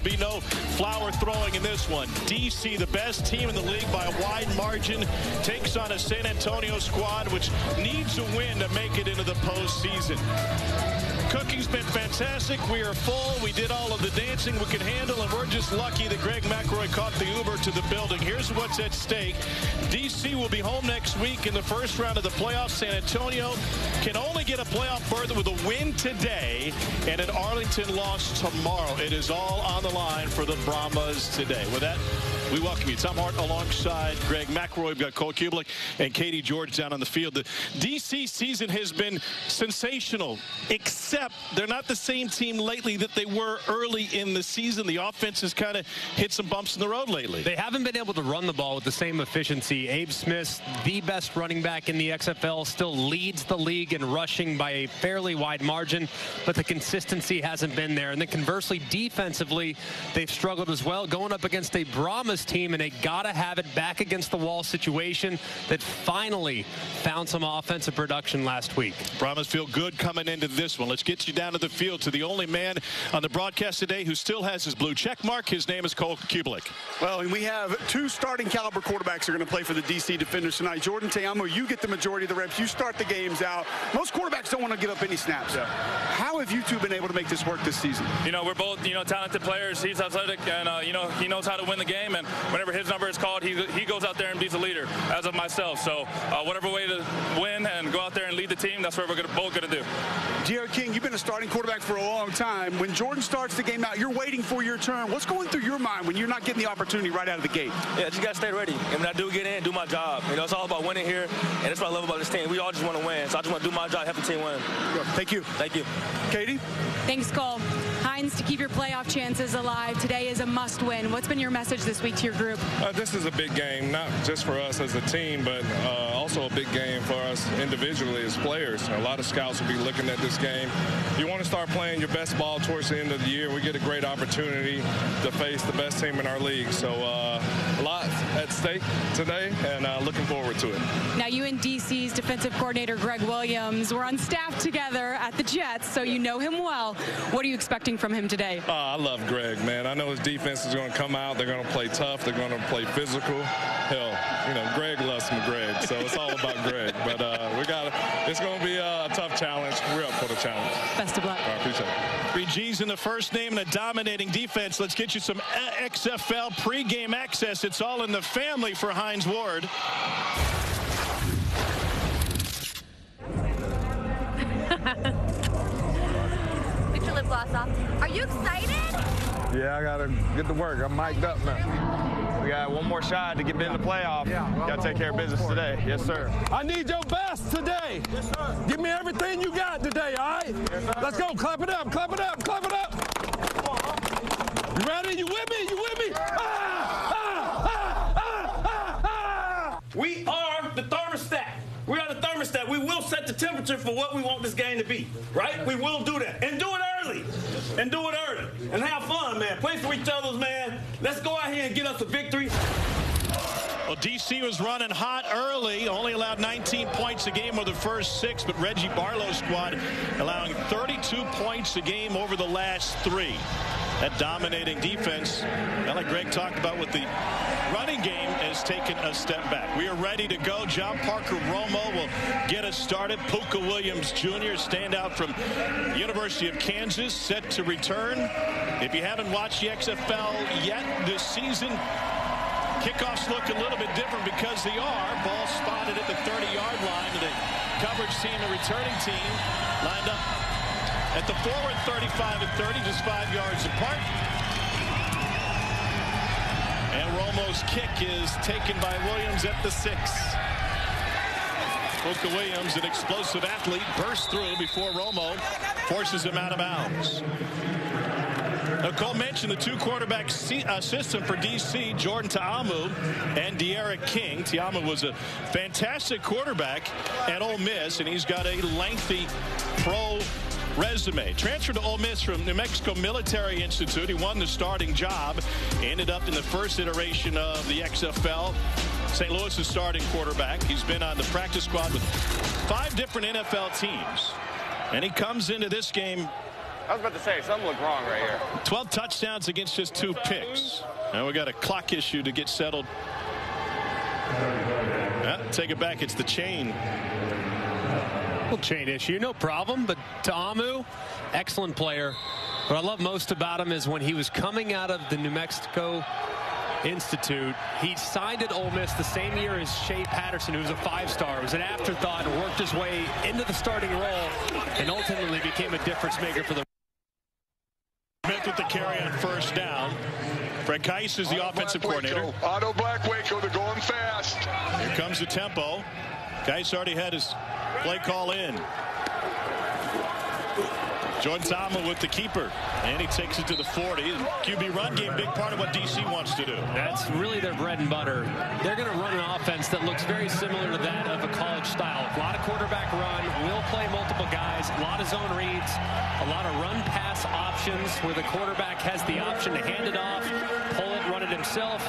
Be no flower throwing in this one. DC, the best team in the league by a wide margin, takes on a San Antonio squad which needs a win to make it into the postseason. Cooking's been fantastic. We are full. We did all of the dancing we could handle, and we're just lucky that Greg McElroy caught the Uber to the building. Here's what's at stake. DC will be home next week in the first round of the playoffs. San Antonio can only get a playoff berth with a win today and an Arlington loss tomorrow. It is all on the line for the Brahmas today. With that, we welcome you. Tom Hart alongside Greg McElroy. We've got Cole Kubelik and Katie George down on the field. The DC season has been sensational, except they're not the same team lately that they were early in the season. The offense has kind of hit some bumps in the road lately. They haven't been able to run the ball with the same efficiency. Abe Smith, the best running back in the XFL, still leads the league in rushing by a fairly wide margin, but the consistency hasn't been there. And then conversely, defensively, they've struggled as well, going up against a Brahmas team and a gotta-have-it back against the wall situation that finally found some offensive production last week. Brahmas feel good coming into this one. Let's get you down to the field to the only man on the broadcast today who still has his blue check mark. His name is Cole Kubelik. Well, and we have two starting caliber quarterbacks who are going to play for the DC Defenders tonight. Jordan Ta'amu, you get the majority of the reps. You start the games out. Most quarterbacks don't want to give up any snaps. Yeah. How have you two been able to make this work this season? You know, we're both, talented players. He's athletic, and, he knows how to win the game. And whenever his number is called, he goes out there and beats a leader, as of myself. So whatever way to win and go out there and lead the team, that's what we're both going to do. Jared King, you've been a starting quarterback for a long time. When Jordan starts the game out, you're waiting for your turn. What's going through your mind when you're not getting the opportunity right out of the gate? Yeah, just got to stay ready. And when I do get in, do my job. It's all about winning here, and that's what I love about this team. We all just want to win, so I just want to do my job, help the team win. Thank you. Thank you. Katie? Thanks, Cole. Hines, to keep your playoff chances alive, today is a must-win. What's been your message this week to your group? This is a big game, not just for us as a team, but also a big game for us individually as players. A lot of scouts will be looking at this game. You want to start playing your best ball towards the end of the year. We get a great opportunity to face the best team in our league. So a lot at stake today, and looking forward to it. Now, you and DC's defensive coordinator, Greg Williams, were on staff together at the Jets, so you know him well. What are you expecting from him today? I love Greg, man. I know his defense is going to come out. They're going to play tough. They're going to play physical. Hell, Greg loves some Greg, so it's all about Greg. But it's going to be a tough challenge. We're up for the challenge. Best of luck. I appreciate it. 3 G's in the first name and a dominating defense. Let's get you some XFL pregame access. It's all in the family for Hines Ward. Get your lip gloss off. Are you excited? Yeah, I got to get to work. I'm mic'd up now. We got one more shot to get in the playoff. Got to take care of business today. Yes, sir. I need your best today. Yes, sir. Give me everything you got today, all right? Yes, sir. Let's go. Clap it up. Clap it up. Clap it up. You ready? You with me? You with me? We are the thermostat. We are the thermostat. We will set the temperature for what we want this game to be, right? We will do that. And do it early. And do it early. And have fun, man. Play for each other, man. Let's go out here and get us a victory. Well, DC was running hot early, only allowed 19 points a game over the first 6, but Reggie Barlow's squad allowing 32 points a game over the last 3. That dominating defense, like Greg talked about with the running game, has taken a step back. We are ready to go. John Parker Romo will get us started. Puka Williams Jr., standout from the University of Kansas, set to return. If you haven't watched the XFL yet this season, kickoffs look a little bit different because they are. Ball spotted at the 30-yard line. The coverage team, the returning team, lined up at the forward 35 and 30, just 5 yards apart. And Romo's kick is taken by Williams at the 6. Puka Williams, an explosive athlete, bursts through before Romo forces him out of bounds. Now, Cole mentioned the 2-quarterback system for DC, Jordan Ta'amu and De'Aaron King. Ta'amu was a fantastic quarterback at Ole Miss, and he's got a lengthy pro resume. Transferred to Ole Miss from New Mexico Military Institute. He won the starting job. Ended up in the first iteration of the XFL. St. Louis's starting quarterback. He's been on the practice squad with 5 different NFL teams. And he comes into this game I was about to say, something looked wrong right here. 12 touchdowns against just 2 picks. Now we got a clock issue to get settled. Take it back. It's the chain. Well, chain issue, no problem. But Ta'amu, excellent player. What I love most about him is when he was coming out of the New Mexico Institute, he signed at Ole Miss the same year as Shea Patterson, who was a 5-star. It was an afterthought and worked his way into the starting role and ultimately became a difference maker for the Smith with the carry on first down. Fred Keiss is the offensive coordinator. Otto Black Waco, they're going fast. Here comes the tempo. Keiss already had his play call in. Jordan Ta'amu with the keeper, and he takes it to the 40. QB run game, big part of what DC wants to do. That's really their bread and butter. They're going to run an offense that looks very similar to that of a college style. A lot of quarterback run, will play multiple guys, a lot of zone reads, a lot of run pass options where the quarterback has the option to hand it off, pull it, run it himself,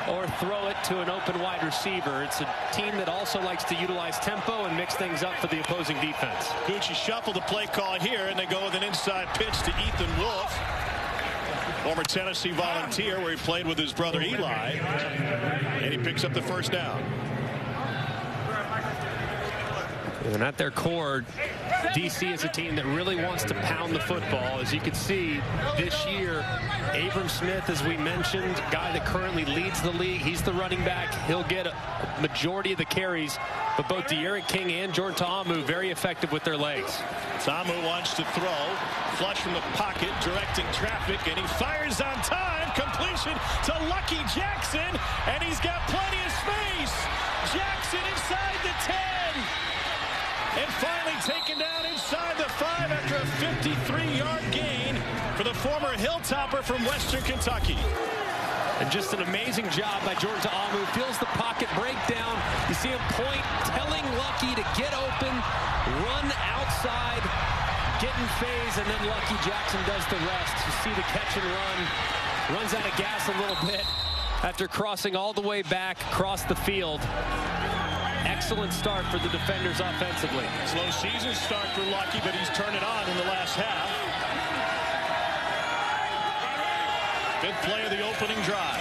or throw it to an open wide receiver. It's a team that also likes to utilize tempo and mix things up for the opposing defense. Gucci shuffled the play call here, and they go with an inside pitch to Ethan Wolf, former Tennessee Volunteer, where he played with his brother Eli, and he picks up the first down. And at their core, DC is a team that really wants to pound the football. As you can see this year, Abram Smith, as we mentioned, guy that currently leads the league. He's the running back. He'll get a majority of the carries. But both De'Aaron King and Jordan Ta'amu very effective with their legs. Ta'amu wants to throw. Flush from the pocket, directing traffic, and he fires on time. Completion to Lucky Jackson, and he's got plenty of space. Jackson inside the 10. And finally taken down inside the 5 after a 53-yard gain for the former Hilltopper from Western Kentucky. And just an amazing job by Jordan Ta'amu. Feels the pocket breakdown. You see him point, telling Lucky to get open, run outside, get in phase, and then Lucky Jackson does the rest. You see the catch and run. Runs out of gas a little bit after crossing all the way back across the field. Excellent start for the defenders offensively. Slow season start for Lucky, but he's turned it on in the last half. Fifth play of the opening drive.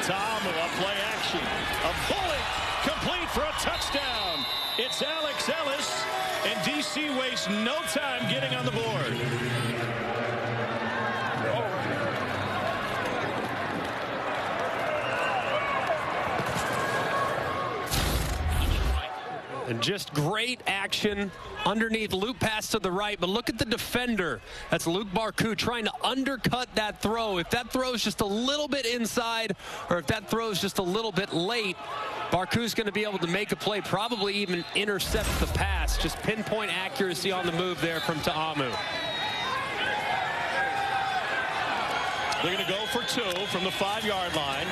Ta'amu, a play action. A bullet complete for a touchdown. It's Alex Ellis, and DC wastes no time getting on the board. And just great action underneath, loop pass to the right. But look at the defender. That's Luke Barku trying to undercut that throw. If that throw is just a little bit inside, or if that throw is just a little bit late, Barku's going to be able to make a play, probably even intercept the pass. Just pinpoint accuracy on the move there from Ta'amu. They're going to go for 2 from the 5-yard line.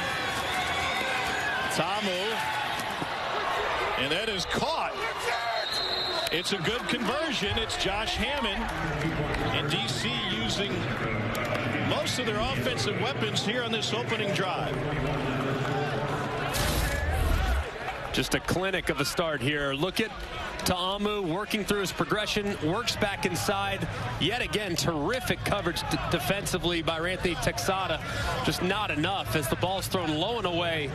Ta'amu. And that is caught. It's a good conversion. It's Josh Hammond. And DC using most of their offensive weapons here on this opening drive. Just a clinic of a start here. Look at Ta'amu working through his progression, works back inside. Yet again, terrific coverage defensively by Anthony Texada. Just not enough as the ball's thrown low and away,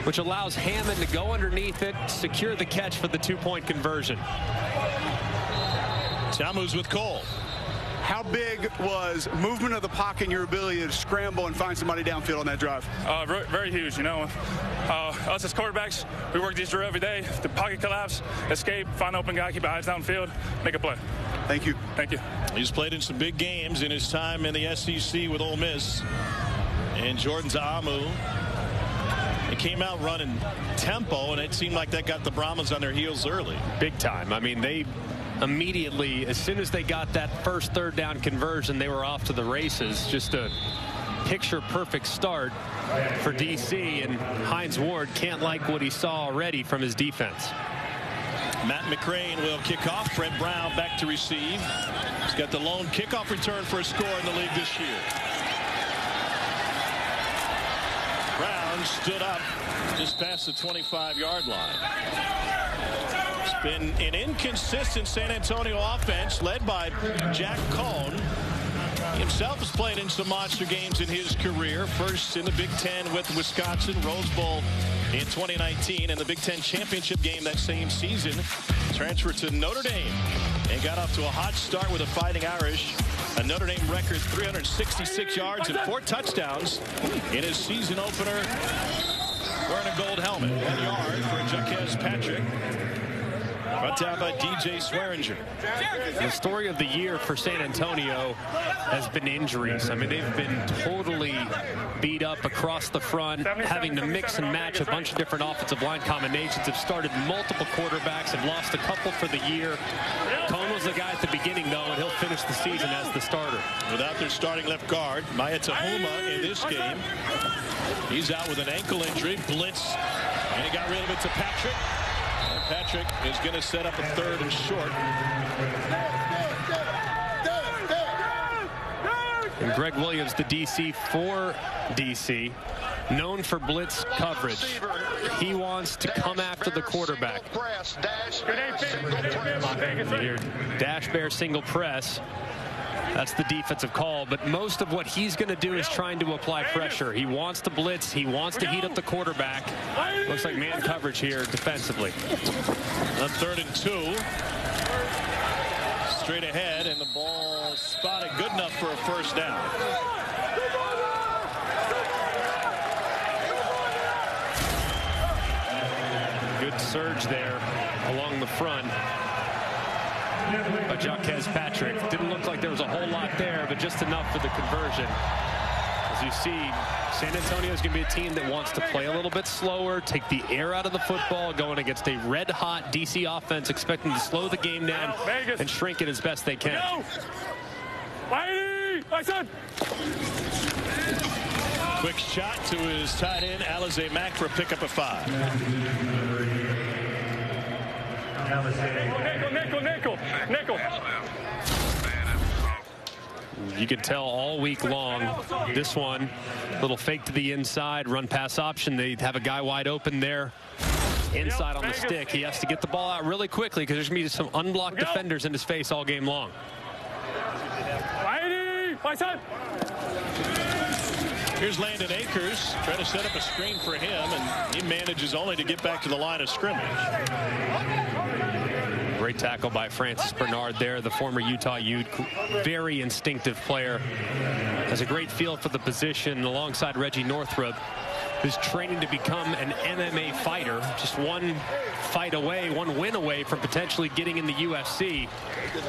which allows Hammond to go underneath it, secure the catch for the 2-point conversion. Ta'amu's with Cole. How big was movement of the pocket and your ability to scramble and find somebody downfield on that drive? Very huge, you know. Us as quarterbacks, we work these drills every day. The pocket collapse, escape, find an open guy, keep your eyes downfield, make a play. Thank you. Thank you. He's played in some big games in his time in the SEC with Ole Miss. And Jordan Ta'amu, he came out running tempo, and it seemed like that got the Brahmas on their heels early. Big time. I mean, they immediately, as soon as they got that first 3rd down conversion, they were off to the races. Just a picture-perfect start for DC, and Hines Ward can't like what he saw already from his defense. Matt McCrane will kick off. Fred Brown back to receive. He's got the lone kickoff return for a score in the league this year. Brown stood up just past the 25-yard line. It's been an inconsistent San Antonio offense led by Jack Cohn. He himself has played in some monster games in his career. First in the Big Ten with Wisconsin, Rose Bowl in 2019, and the Big Ten championship game that same season. Transferred to Notre Dame and got off to a hot start with the Fighting Irish. A Notre Dame record 366 yards and 4 touchdowns in his season opener. Wearing a gold helmet. 1 yard for Jaquez Patrick. Brought down by DJ Swearinger. The story of the year for San Antonio has been injuries. I mean, they've been totally beat up across the front, having to mix and match a bunch of different offensive line combinations. Have started multiple quarterbacks, have lost a couple for the year. Cone was the guy at the beginning, though, and he'll finish the season as the starter. Without their starting left guard, Maya Tahuma in this game. He's out with an ankle injury. Blitz, and he got rid of it to Patrick. Patrick is going to set up a 3rd and short. And Greg Williams, the DC for DC, known for blitz coverage. He wants to come after the quarterback. Your dash bear single press. That's the defensive call, but most of what he's going to do is trying to apply pressure. He wants to blitz. He wants to heat up the quarterback. Looks like man coverage here defensively. On 3rd and 2. Straight ahead, and the ball spotted good enough for a first down. Good surge there along the front by Jaquez Patrick. Didn't look like there was a whole lot there, but just enough for the conversion. As you see, San Antonio is going to be a team that wants to play a little bit slower, take the air out of the football, going against a red-hot DC offense, expecting to slow the game down and shrink it as best they can. Quick shot to his tight end, Alize Mack, for a pickup of 5. Nickel. You can tell all week long, this one, little fake to the inside, run pass option. They have a guy wide open there inside on the stick. He has to get the ball out really quickly because there's going to be some unblocked defenders in his face all game long. Here's Landon Akers trying to set up a screen for him, and he manages only to get back to the line of scrimmage. Great tackle by Francis Bernard there, the former Utah Ute. Very instinctive player. Has a great feel for the position alongside Reggie Northrup, who's training to become an MMA fighter. Just one fight away, one win away from potentially getting in the UFC.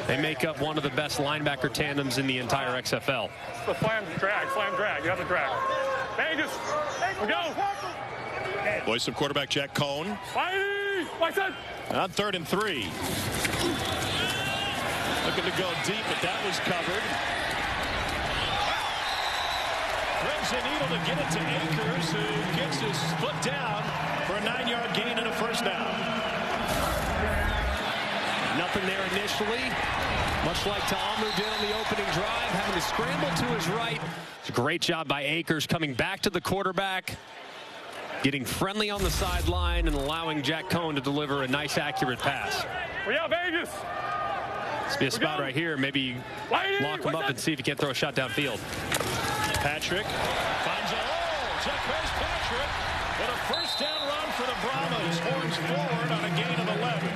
They make up one of the best linebacker tandems in the entire XFL. The slam drag. You have the drag. Vegas, we go. Voice of quarterback Jack Cohn. On 3rd and 3. Looking to go deep, but that was covered. Threads the needle to get it to Akers, who gets his foot down for a 9-yard gain and a first down. Nothing there initially. Much like Ta'amu did on the opening drive, having to scramble to his right. It's a great job by Akers coming back to the quarterback, getting friendly on the sideline and allowing Jack Cohn to deliver a nice, accurate pass. We out Vegas. This be a spot right here. Maybe lock him up and see if he can't throw a shot downfield. Patrick finds a hole. Jaquez Patrick with a first down run for the Brahmas. Horns forward on a gain of 11.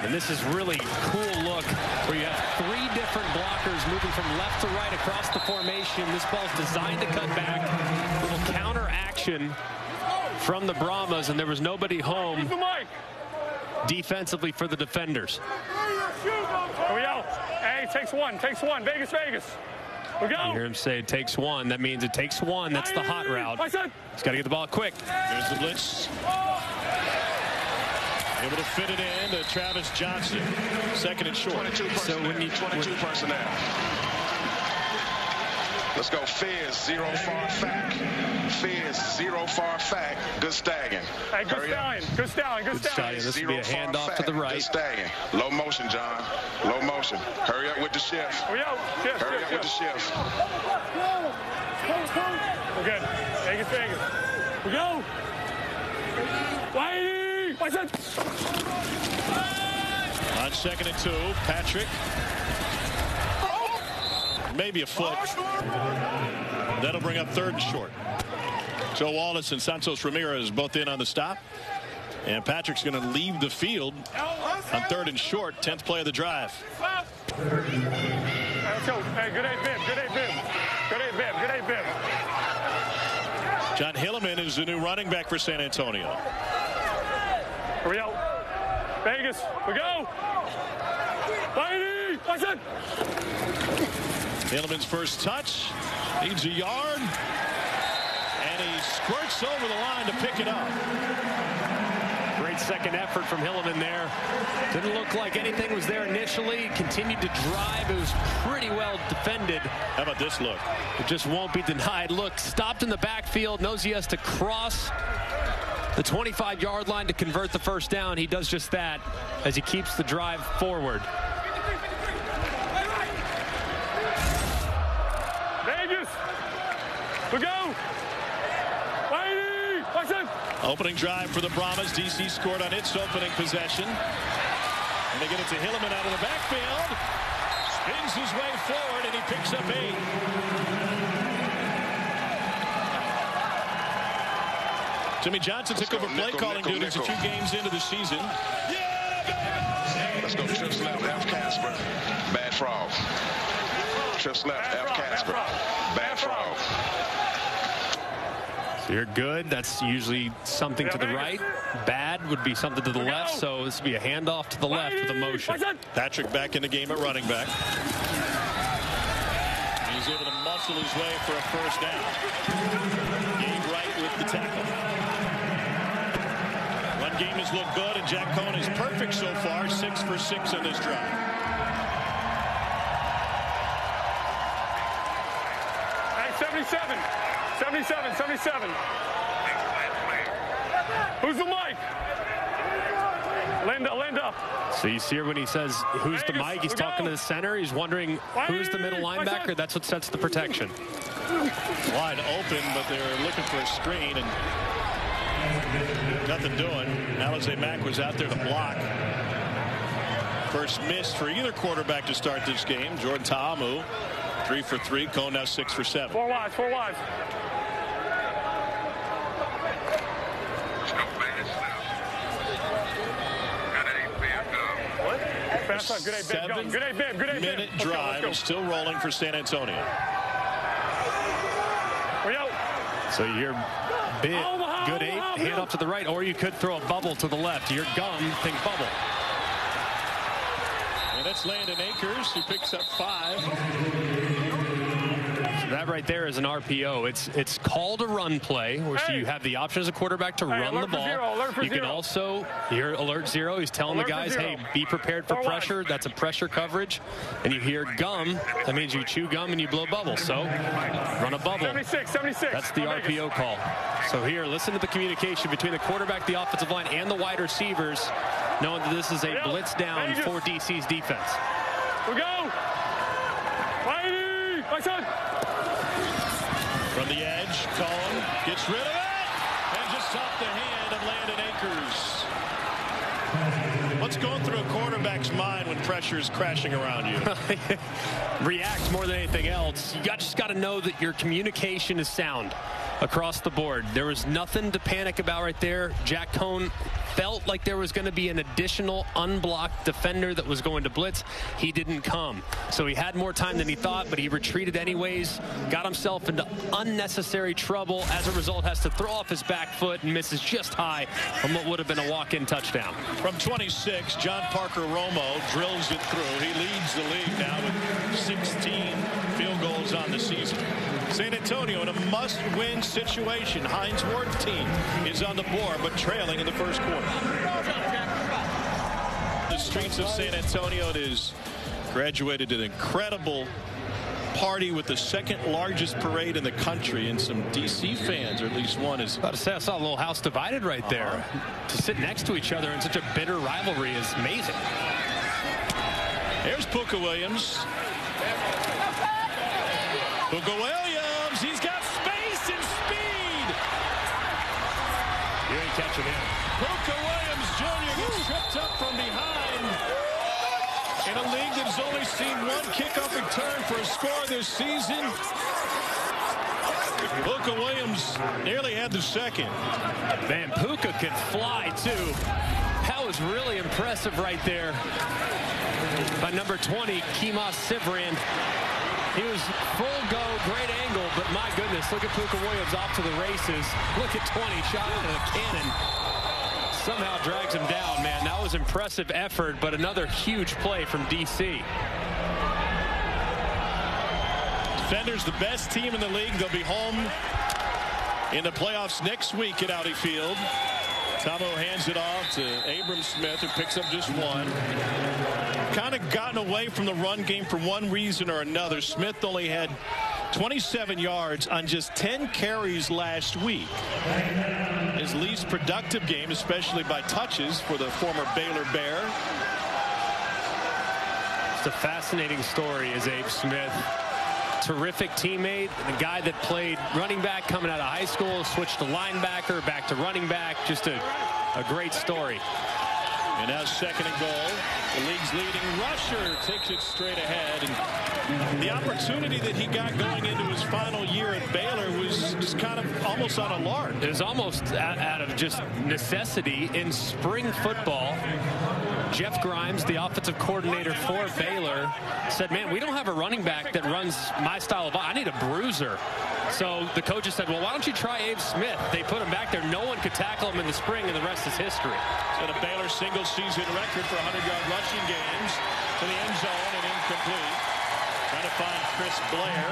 And this is really cool look where you have 3 different blockers moving from left to right across the formation. This ball's designed to cut back. Little counter action from the Brahmas, and there was nobody home defensively for the defenders. Here we go. Hey, takes one. Vegas. We go. You hear him say it takes one. That means it takes one. That's the hot route. He's got to get the ball quick. There's the blitz. Able to fit it in to Travis Johnson. 2nd and short. 22 personnel. Let's go. Fizz, 0 far fact. Fizz, 0 far fact. Good stagging. Hey, good stallion. This will be a handoff to the right. Good stagging. Low motion, John. Low motion. Hurry up with the shift. Hurry up with the shift. We're good. Vegas. We go. On 2nd and 2, Patrick. Maybe a foot. That'll bring up 3rd and short. Joe Wallace and Santos Ramirez both in on the stop. And Patrick's going to leave the field on 3rd and short. 10th play of the drive. Let's go. Hey, good eight, Bib. Good eight, Bib. Good eight, Bib. Good eight, Bib. John Hilleman is the new running back for San Antonio. Here we go. Vegas, we go. Lady, watch it. Hilleman's first touch. Needs a yard. And he squirts over the line to pick it up. Great second effort from Hilleman there. Didn't look like anything was there initially. Continued to drive. It was pretty well defended. How about this look? It just won't be denied. Look, stopped in the backfield. Knows he has to cross the 25-yard line to convert the first down. He does just that as he keeps the drive forward. Vegas, we go. Lady, watch it. Opening drive for the Brahmas. DC scored on its opening possession. And they get it to Hilleman out of the backfield. Spins his way forward, and he picks up 8. Jimmy Johnson took over play calling duties a few games into the season. Let's go trips left, F. Casper. Bad frog. Trips left, F. Casper. Bad frog. So you're good. That's usually something to the right. Bad would be something to the left. So this would be a handoff to the left with a motion. Patrick back in the game at running back. He's able to muscle his way for a first down. Gabe Wright with the tackle. Run game has looked good, and Jack Cohn is perfect so far. 6 for 6 on this drive. Hey, 77. 77, 77. Who's the mic? Linda. So you see here when he says, who's the mic? He's talking to the center. He's wondering who's the middle linebacker. That's what sets the protection. Wide open, but they're looking for a screen, and nothing doing. Alize Mack was out there to block. First miss for either quarterback to start this game. Jordan Ta'amu, 3 for 3. Cohn now 6 for 7. 4 wides, 4 wides. Good eight, Bib. Good eight, Bib. Good eight, Bib. 7-minute drive is still rolling for San Antonio. So you're Bib, good eight, hand off to the right, or you could throw a bubble to the left. Your gum, think bubble. And that's Landon Akers, who picks up 5. So that right there is an RPO. It's called a run play, where so you have the option as a quarterback to run the ball. You can also, hear alert 0. He's telling the guys, hey, be prepared for pressure. That's a pressure coverage. And you hear gum. That means you chew gum and you blow bubbles. So run a bubble. 76. That's the RPO call. So here, listen to the communication between the quarterback, the offensive line, and the wide receivers, knowing that this is a blitz down for DC's defense. We go. Lady, my son. From the edge, Cohn gets rid of it, and just off the hand of Landon Akers. What's going through a quarterback's mind when pressure is crashing around you? React more than anything else. You just got to know that your communication is sound across the board. There was nothing to panic about right there. Jack Cohn felt like there was going to be an additional unblocked defender that was going to blitz. He didn't come. So he had more time than he thought, but he retreated anyways, got himself into unnecessary trouble. As a result, has to throw off his back foot and misses just high on what would have been a walk-in touchdown. From 26, John Parker Romo drills it through. He leads the league now with 16 field goals on the season. San Antonio in a must-win situation. Hines Ward's team is on the board, but trailing in the first quarter. The streets of San Antonio, it is graduated an incredible party with the second largest parade in the country, and some DC fans, or at least one, is about to say I saw a little house divided right there. To sit next to each other in such a bitter rivalry is amazing. There's Puka Williams. Puka Williams, he's got space and speed. You ain't catching him. Puka Williams Jr. gets tripped up from behind. In a league that has only seen one kickoff return for a score this season, Puka Williams nearly had the second. Man, Puka can fly, too. That was really impressive right there by number 20, Kemas Sivran. He was full go, great angle, but my goodness, look at Puka Williams off to the races. Look at 20, shot out of the cannon. Somehow drags him down, man. That was impressive effort, but another huge play from DC. Defenders, the best team in the league. They'll be home in the playoffs next week at Audi Field. Tamo hands it off to Abram Smith, who picks up just one. Kind of gotten away from the run game for one reason or another. Smith only had 27 yards on just 10 carries last week. His least productive game, especially by touches, for the former Baylor Bear. It's a fascinating story, is Abe Smith. Terrific teammate, the guy that played running back coming out of high school, switched to linebacker, back to running back. Just a great story. And now second and goal. The league's leading rusher takes it straight ahead. And the opportunity that he got going into his final year at Baylor was just kind of almost on a lark. It was almost out of just necessity. In spring football, Jeff Grimes, the offensive coordinator for Baylor, said, man, we don't have a running back that runs my style of, I need a bruiser. So the coaches said, well, why don't you try Abe Smith? They put him back there. No one could tackle him in the spring, and the rest is history. So the Baylor single-season record for 100-yard rushing games to the end zone and incomplete. Trying to find Chris Blair.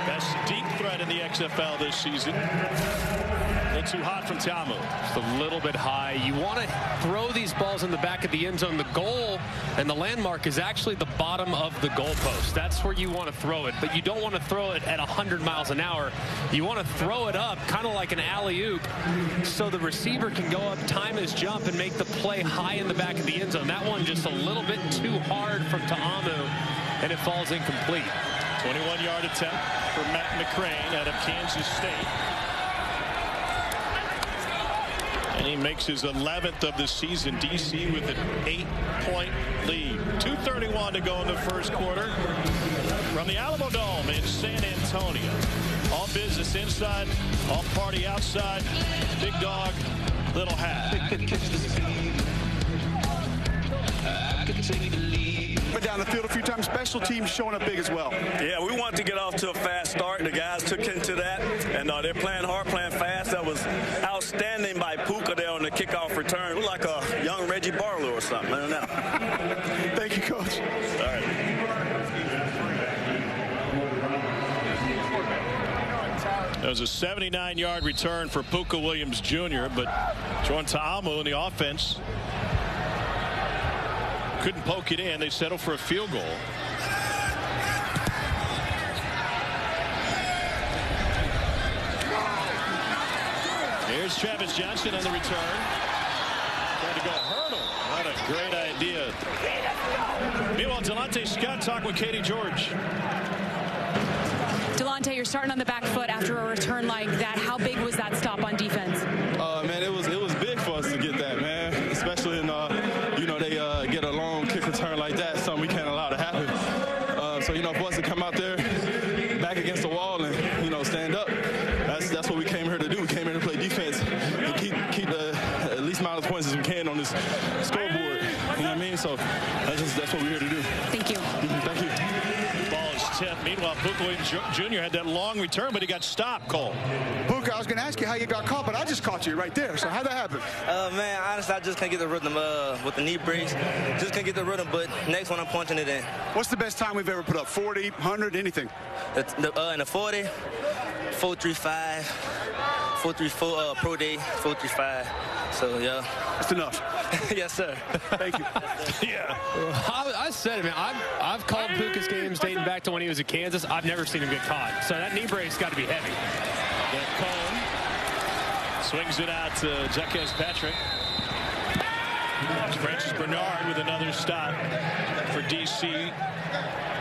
Best deep threat in the XFL this season. A little too hot from Tamu. Just a little bit high. You want to throw these balls in the back of the end zone. The goal and the landmark is actually the bottom of the goalpost. That's where you want to throw it, but you don't want to throw it at 100 miles an hour. You want to throw it up kind of like an alley-oop so the receiver can go up, time his jump, and make the play high in the back of the end zone. That one just a little bit too hard from Ta'amu, and it falls incomplete. 21-yard attempt for Matt McCrane out of Kansas State. And he makes his 11th of the season. DC with an 8-point lead. 2:31 to go in the first quarter. From the Alamo Dome in San Antonio. All business inside, all party outside. Big dog, little hat. But down the field a few times, special teams showing up big as well. Yeah, we wanted to get off to a fast start. The guys took into that, and they're playing hard, playing fast. That was outstanding by Puka there on the kickoff return. We're like a young Reggie Barlow or something. I don't know. Thank you, Coach. All right. That was a 79-yard return for Puka Williams Jr., but Jordan Ta'amu in the offense couldn't poke it in. They settled for a field goal. Here's Travis Johnson on the return. Trying to go hurdle. What a great idea. Meanwhile, Delonte Scott talked with Katie George. Delonte, you're starting on the back foot after a return like that. How big was that stop on defense? Man, it was big for us to get that, man. Especially in they get a long kick return like that, something we can't allow to happen. So for us to come out there back against the wall and stand up, that's what we came here to do. We came here to play defense and keep the at least amount of points as we can on this scoreboard. You know what I mean? So that's what we're here to do. Thank you. Thank you. Ball is tipped. Meanwhile, Puka Williams Jr. had that long return, but he got stopped, Cole. Puka, I was going to ask you how you got caught, but I just caught you right there. So how'd that happen? Man, honestly, I just can't get the rhythm with the knee brace. Just can't get the rhythm, but next one I'm punching it in. What's the best time we've ever put up? 40, 100, anything? In the 40, 4.35, 4.34 pro day, 4.35. So, yeah. That's enough. Yes, sir. Thank you. Yeah. I said it, man. I've called Puka's games dating back to when he was at Kansas. I've never seen him get caught. So that knee brace got to be heavy. Cone swings it out to Jacques Patrick. Francis Bernard with another stop for DC.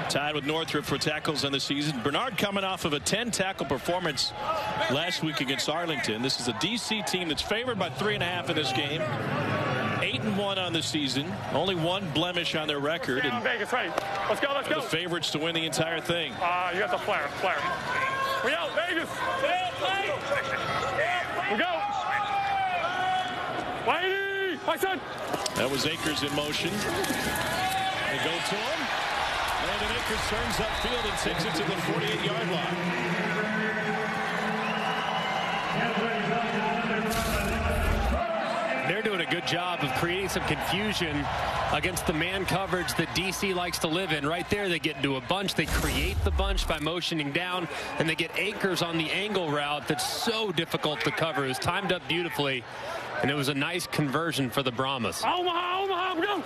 Tied with Northrop for tackles on the season. Bernard coming off of a 10-tackle performance last week against Arlington. This is a DC team that's favored by 3.5 in this game. 8-0 8-1 on the season. Only one blemish on their record. And Vegas, ready. Let's go, let's go. The favorites to win the entire thing. You got the flare. We out, Vegas. We go. Lady, my son. That was Akers in motion. They go to him. Landon Akers turns upfield and takes it to the 48-yard line. They're doing a good job of creating some confusion against the man coverage that DC likes to live in. Right there, they get into a bunch. They create the bunch by motioning down, and they get Akers on the angle route that's so difficult to cover. It was timed up beautifully, and it was a nice conversion for the Brahmas. Omaha, go!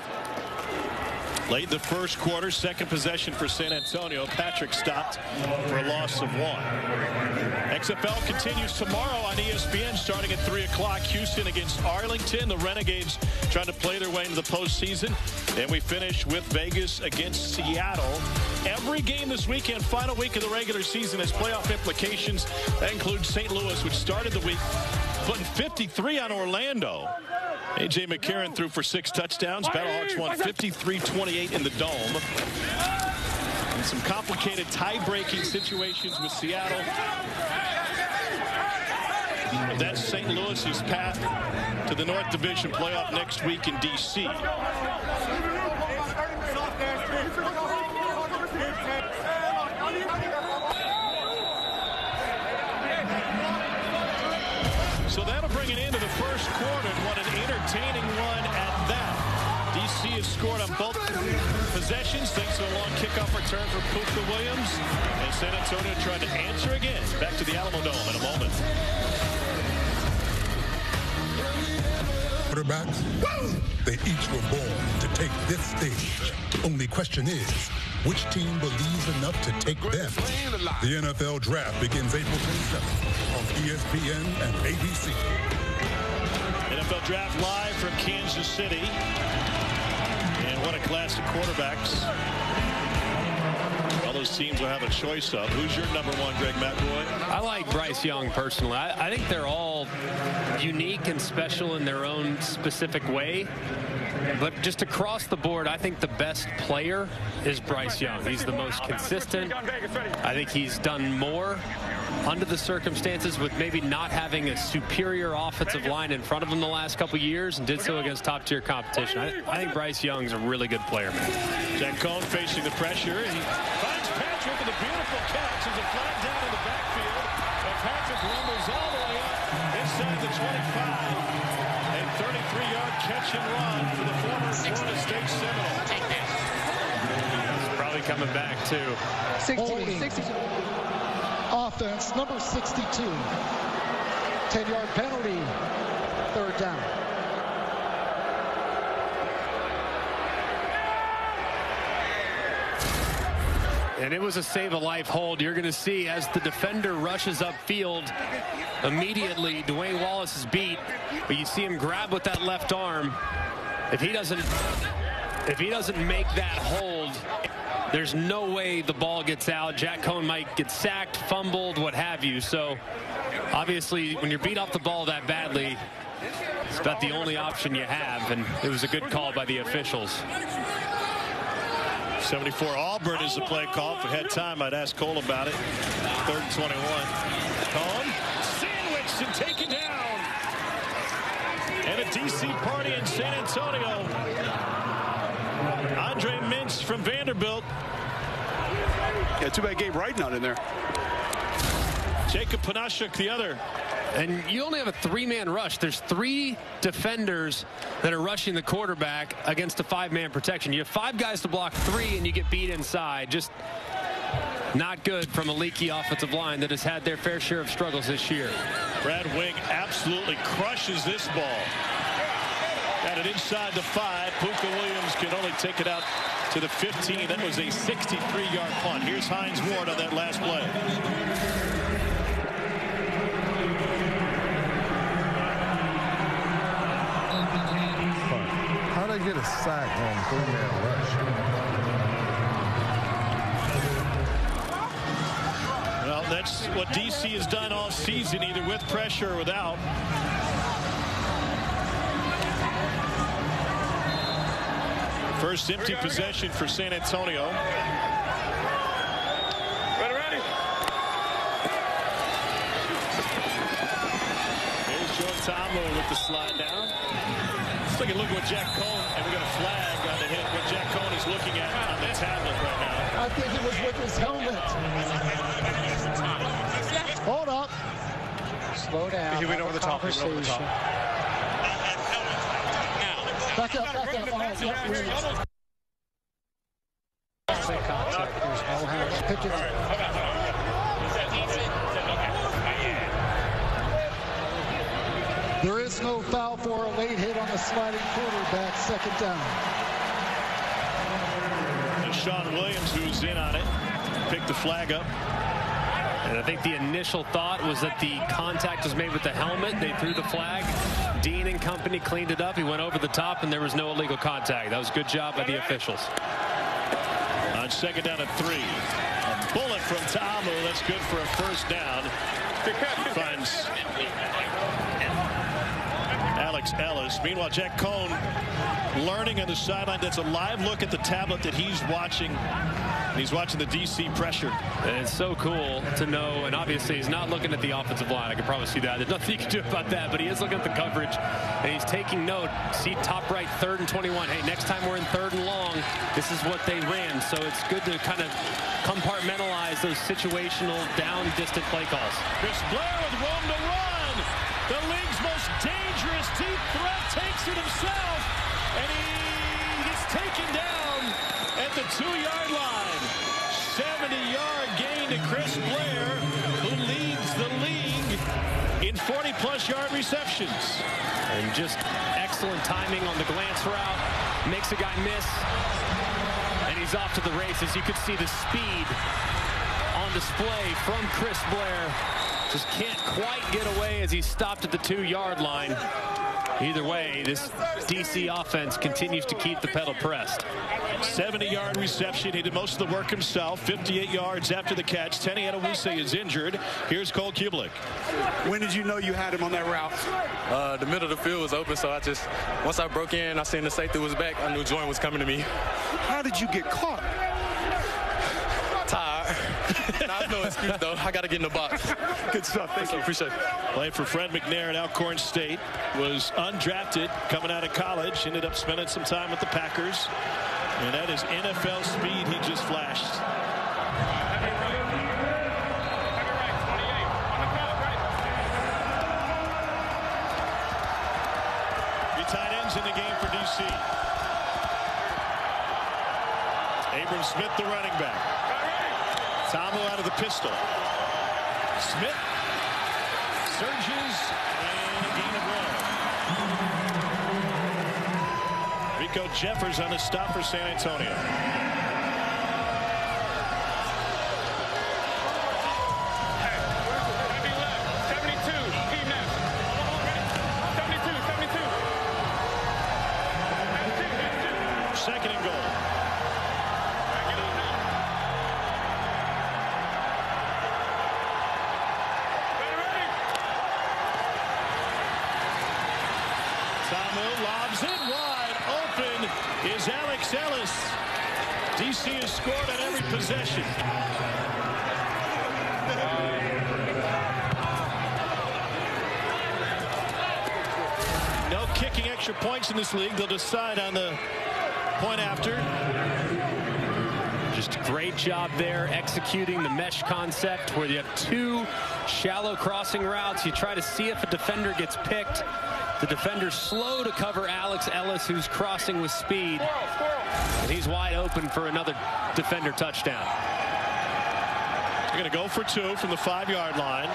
Late in the first quarter, second possession for San Antonio. Patrick stopped for a loss of 1. XFL continues tomorrow on ESPN starting at 3 o'clock. Houston against Arlington. The Renegades trying to play their way into the postseason. And we finish with Vegas against Seattle. Every game this weekend, final week of the regular season, has playoff implications. That includes St. Louis, which started the week putting 53 on Orlando. A.J. McCarron threw for 6 touchdowns. Battlehawks won 53-28 in the Dome. And some complicated tie-breaking situations with Seattle. But that's St. Louis's path to the North Division playoff next week in D.C. So that'll bring it into the first quarter, and what an entertaining one at that. DC has scored on both possessions thanks to a long kickoff return from Puka Williams. And San Antonio tried to answer again. Back to the Alamo Dome in a moment. Quarterbacks, they each were born to take this stage. Only question is, which team believes enough to take them? The NFL Draft begins April 27th on ESPN and ABC. NFL Draft live from Kansas City. And what a class of quarterbacks. All those teams will have a choice of. Who's your number one, Greg McElroy? I like Bryce Young personally. I think they're all unique and special in their own specific way. But just across the board, I think the best player is Bryce Young. He's the most consistent. I think he's done more under the circumstances with maybe not having a superior offensive line in front of him the last couple years, and did so against top-tier competition. I think Bryce Young's a really good player. Jack Cohn facing the pressure. He finds Patrick with a beautiful catch. There's a flag down in the backfield. And Patrick rumbles all the way up inside the 25. 33-yard catch and run for the former Florida State Seminole. He's probably coming back, too. 62. Offense, number 62. 10-yard penalty. 3rd down. And it was a save-a-life hold. You're going to see as the defender rushes upfield, immediately Dwayne Wallace is beat, but you see him grab with that left arm. If he doesn't make that hold, there's no way the ball gets out. Jack Cohn might get sacked, fumbled, what have you. So obviously when you're beat off the ball that badly, it's about the only option you have, and it was a good call by the officials. 74 Auburn is the play call. If we had time, I'd ask Cole about it. 3rd and 21. Cohn sandwiched and taken down. And a DC party in San Antonio. Andre Mintz from Vanderbilt. Yeah, too bad Gabe Wright not in there. Jacob Panashuk, the other. And you only have a 3-man rush. There's 3 defenders that are rushing the quarterback against a 5-man protection. You have 5 guys to block 3, and you get beat inside. Just not good from a leaky offensive line that has had their fair share of struggles this year. Brad Wing absolutely crushes this ball. Got it inside the 5. Puka Williams can only take it out to the 15. That was a 63-yard punt. Here's Hines Ward on that last play. How'd they get a sack on 3-man rush? Well, that's what DC has done all season, either with pressure or without. First empty possession for San Antonio. Ready. There's Jordan Ta'amu with the slide down. Let's take a look at what Jack Cohn, and we got a flag on the hit. What Jack Cohn is looking at on the tablet right now. I think it was with his helmet. Hold up. Slow down. He went over the top. Back up. Contact. There's no hands. Pitches. There is no foul for a late hit on the sliding quarterback. Second down. And Sean Williams, who's in on it, picked the flag up. And I think the initial thought was that the contact was made with the helmet. They threw the flag. Dean and company cleaned it up. He went over the top, and there was no illegal contact. That was a good job by the officials. On second down and 3. A bullet from Ta'amu. That's good for a first down. He finds Alex Ellis. Meanwhile, Jack Cohn learning on the sideline. That's a live look at the tablet that he's watching. He's watching the DC pressure. And it's so cool to know, and obviously he's not looking at the offensive line. I can probably see that. There's nothing you can do about that, but he is looking at the coverage, and he's taking note. See top right, 3rd and 21. Hey, next time we're in 3rd and long, this is what they ran. So it's good to kind of compartmentalize those situational down distant play calls. Chris Blair with room to run. The league's most dangerous deep threat takes it himself, and he gets taken down at the 2-yard line. 70-yard gain to Chris Blair, who leads the league in 40-plus yard receptions. And just excellent timing on the glance route. Makes a guy miss. And he's off to the races. You could see the speed on display from Chris Blair. Just can't quite get away as he stopped at the 2-yard line. Either way, this DC offense continues to keep the pedal pressed. 70-yard reception. He did most of the work himself. 58 yards after the catch. Tenny Adewuse is injured. Here's Cole Kubelik. When did you know you had him on that route? The middle of the field was open, so once I broke in, I seen the safety was back. I knew Jordan was coming to me. How did you get caught? Tired. Nah, no excuse, though. I got to get in the box. Good stuff. Thank you. Appreciate it. Played for Fred McNair at Alcorn State. Was undrafted coming out of college. Ended up spending some time with the Packers. And that is NFL speed he just flashed. Three tight ends in the game for DC. Abram Smith, the running back. Ta'amu out of the pistol. Smith surges and a gain of 1. Rico Jeffers on the stop for San Antonio. Second and goal. Ta'amu lobs it wide open is Alex Ellis. DC has scored on every possession. No kicking extra points in this league. They'll decide on the point after. Just a great job there executing the mesh concept where you have 2 shallow crossing routes. You try to see if a defender gets picked. The defender's slow to cover Alex Ellis, who's crossing with speed. And he's wide open for another defender touchdown. They're going to go for 2 from the 5-yard line.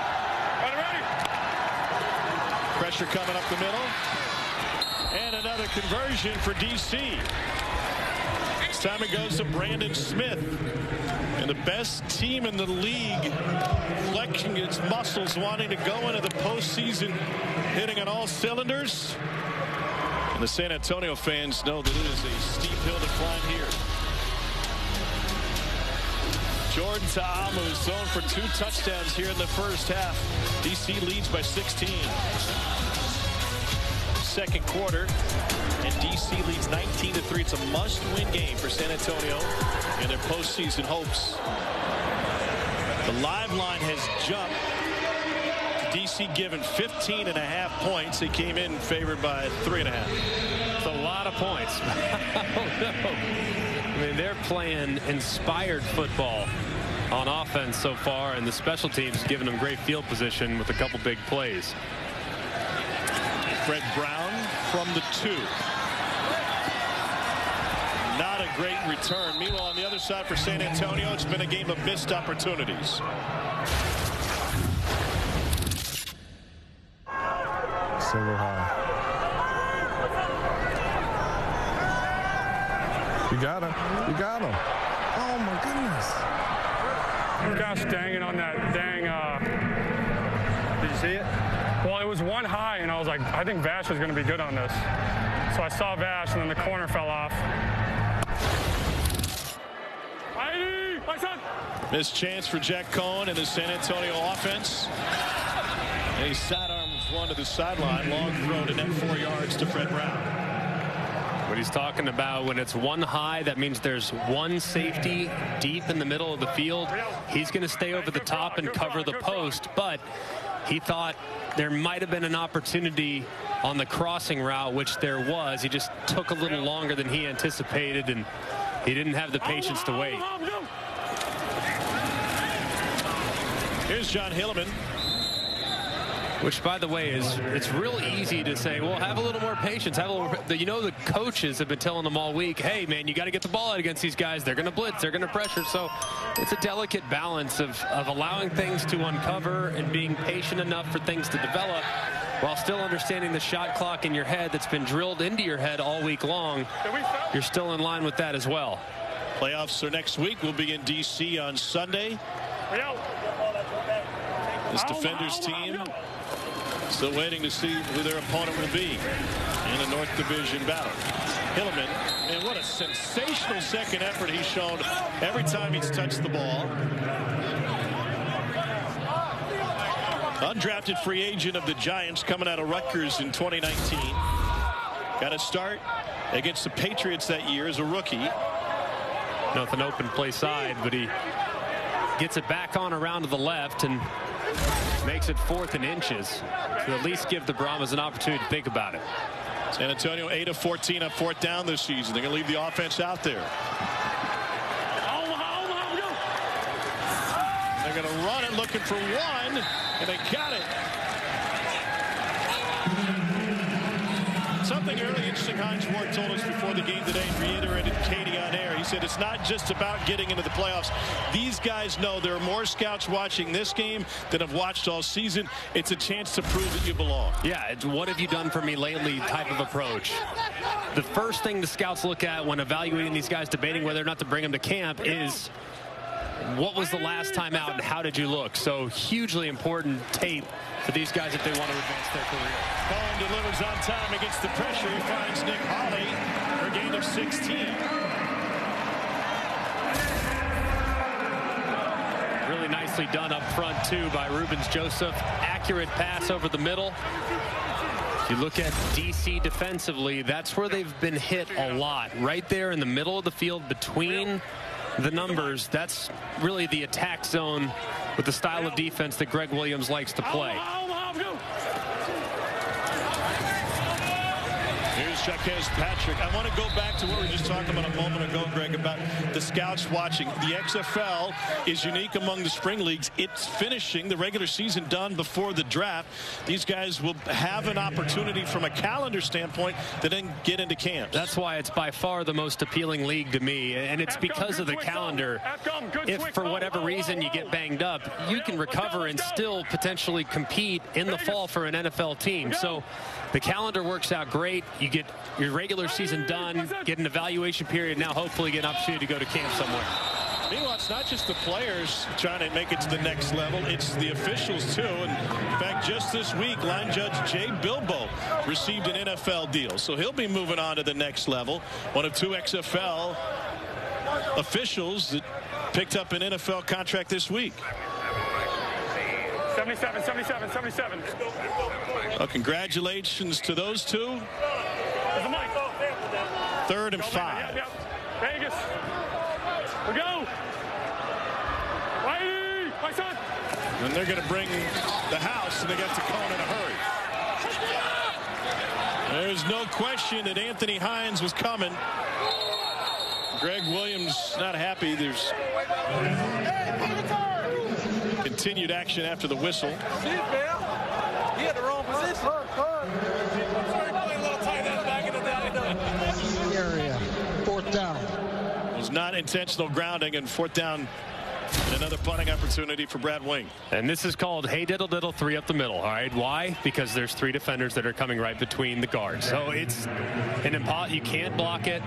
Pressure coming up the middle. And another conversion for DC. This time it goes to Brandon Smith. And the best team in the league flexing its muscles, wanting to go into the postseason, hitting on all cylinders. And the San Antonio fans know that it is a steep hill to climb here. Jordan Ta'amu is thrown for 2 touchdowns here in the first half. DC leads by 16. second quarter, and DC leads 19-3. It's a must-win game for San Antonio in their postseason hopes. The live line has jumped. DC given 15.5 points. They came in favored by 3.5. It's a lot of points. Oh, no. I mean, they're playing inspired football on offense so far, and the special teams giving them great field position with a couple big plays. Fred Brown from the 2. Not a great return. Meanwhile, on the other side for San Antonio, it's been a game of missed opportunities. Single high. You got him. You got him. Oh, my goodness. Gosh dang it on that dang. Did you see it? Well, it was one high, and I was like, I think Vash is going to be good on this. So I saw Vash, and then the corner fell off. Missed chance for Jack Cohen and the San Antonio offense. And he sidearms one to the sideline. Long throw to net 4 yards to Fred Brown. What he's talking about, when it's one high, that means there's one safety deep in the middle of the field. He's going to stay over the top and cover the post, but he thought there might have been an opportunity on the crossing route, which there was. He just took a little longer than he anticipated, and he didn't have the patience to wait. Here's John Hilleman. Which, by the way, it's real easy to say, well, have a little more patience. Have a little, you know, the coaches have been telling them all week, hey, man, you got to get the ball out against these guys. They're going to blitz. They're going to pressure. So it's a delicate balance of allowing things to uncover and being patient enough for things to develop while still understanding the shot clock in your head that's been drilled into your head all week long. You're still in line with that as well. Playoffs are next week. We'll be in D.C. on Sunday. This Defenders team still waiting to see who their opponent will be in the North Division battle. Hilleman, and what a sensational second effort he's shown every time he's touched the ball. Undrafted free agent of the Giants coming out of Rutgers in 2019. Got a start against the Patriots that year as a rookie. Nothing open play side, but he gets it back on around to the left and makes it 4th and inches to at least give the Brahmas an opportunity to think about it. San Antonio 8 of 14 on 4th down this season. They're going to leave the offense out there. They're going to run it looking for one, and they got it. Something really interesting Heinz Ward told us before the game today and reiterated Katie on air. He said it's not just about getting into the playoffs. These guys know there are more scouts watching this game than have watched all season. It's a chance to prove that you belong. Yeah, it's what have you done for me lately type of approach. The first thing the scouts look at when evaluating these guys, debating whether or not to bring them to camp, is what was the last time out and how did you look? So hugely important tape for these guys if they want to advance their career. Cohen delivers on time against the pressure. He finds Nick Hawley for a gain of 16. Really nicely done up front, too, by Rubens Joseph. Accurate pass over the middle. If you look at DC defensively, that's where they've been hit a lot. Right there in the middle of the field between the numbers, that's really the attack zone with the style of defense that Greg Williams likes to play. Here's Jaquez Patrick. I want to go back to what we were just talking about a moment ago, Greg, about the scouts watching. The XFL is unique among the spring leagues. It's finishing the regular season done before the draft. These guys will have an opportunity from a calendar standpoint to then get into camp. That's why it's by far the most appealing league to me, and it's because of the calendar. If for whatever reason you get banged up, you can recover and still potentially compete in the fall for an NFL team. So the calendar works out great. You get your regular season done, get an evaluation period, now hopefully get an opportunity to go to camp somewhere. Meanwhile, it's not just the players trying to make it to the next level, it's the officials too. And in fact, just this week, line judge Jay Bilbo received an NFL deal, so he'll be moving on to the next level. One of 2 XFL officials that picked up an NFL contract this week. 77, 77, 77. Well, congratulations to those two. Third and 5. Yep. Vegas. We go. Whitey, my son. And they're going to bring the house, and they got to Cone in a hurry. There's no question that Anthony Hines was coming. Greg Williams not happy. There's continued action after the whistle. He had the wrong position. Area. 4th down. It was not intentional grounding, and 4th down. And another punting opportunity for Brad Wing. And this is called hey diddle diddle 3 up the middle. All right, why? Because there's 3 defenders that are coming right between the guards. So it's an you can't block it.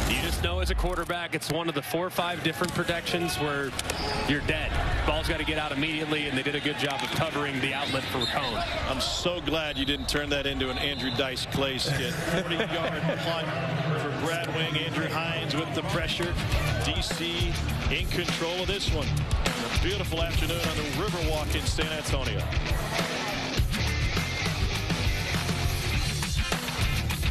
You just know as a quarterback it's one of the 4 or 5 different protections where you're dead. Ball's got to get out immediately, and they did a good job of covering the outlet for Cone. I'm so glad you didn't turn that into an Andrew Dice Clay skit. 40-yard punt for Brad Wing. Andrew Hines with the pressure. DC in control of this one. A beautiful afternoon on the Riverwalk in San Antonio.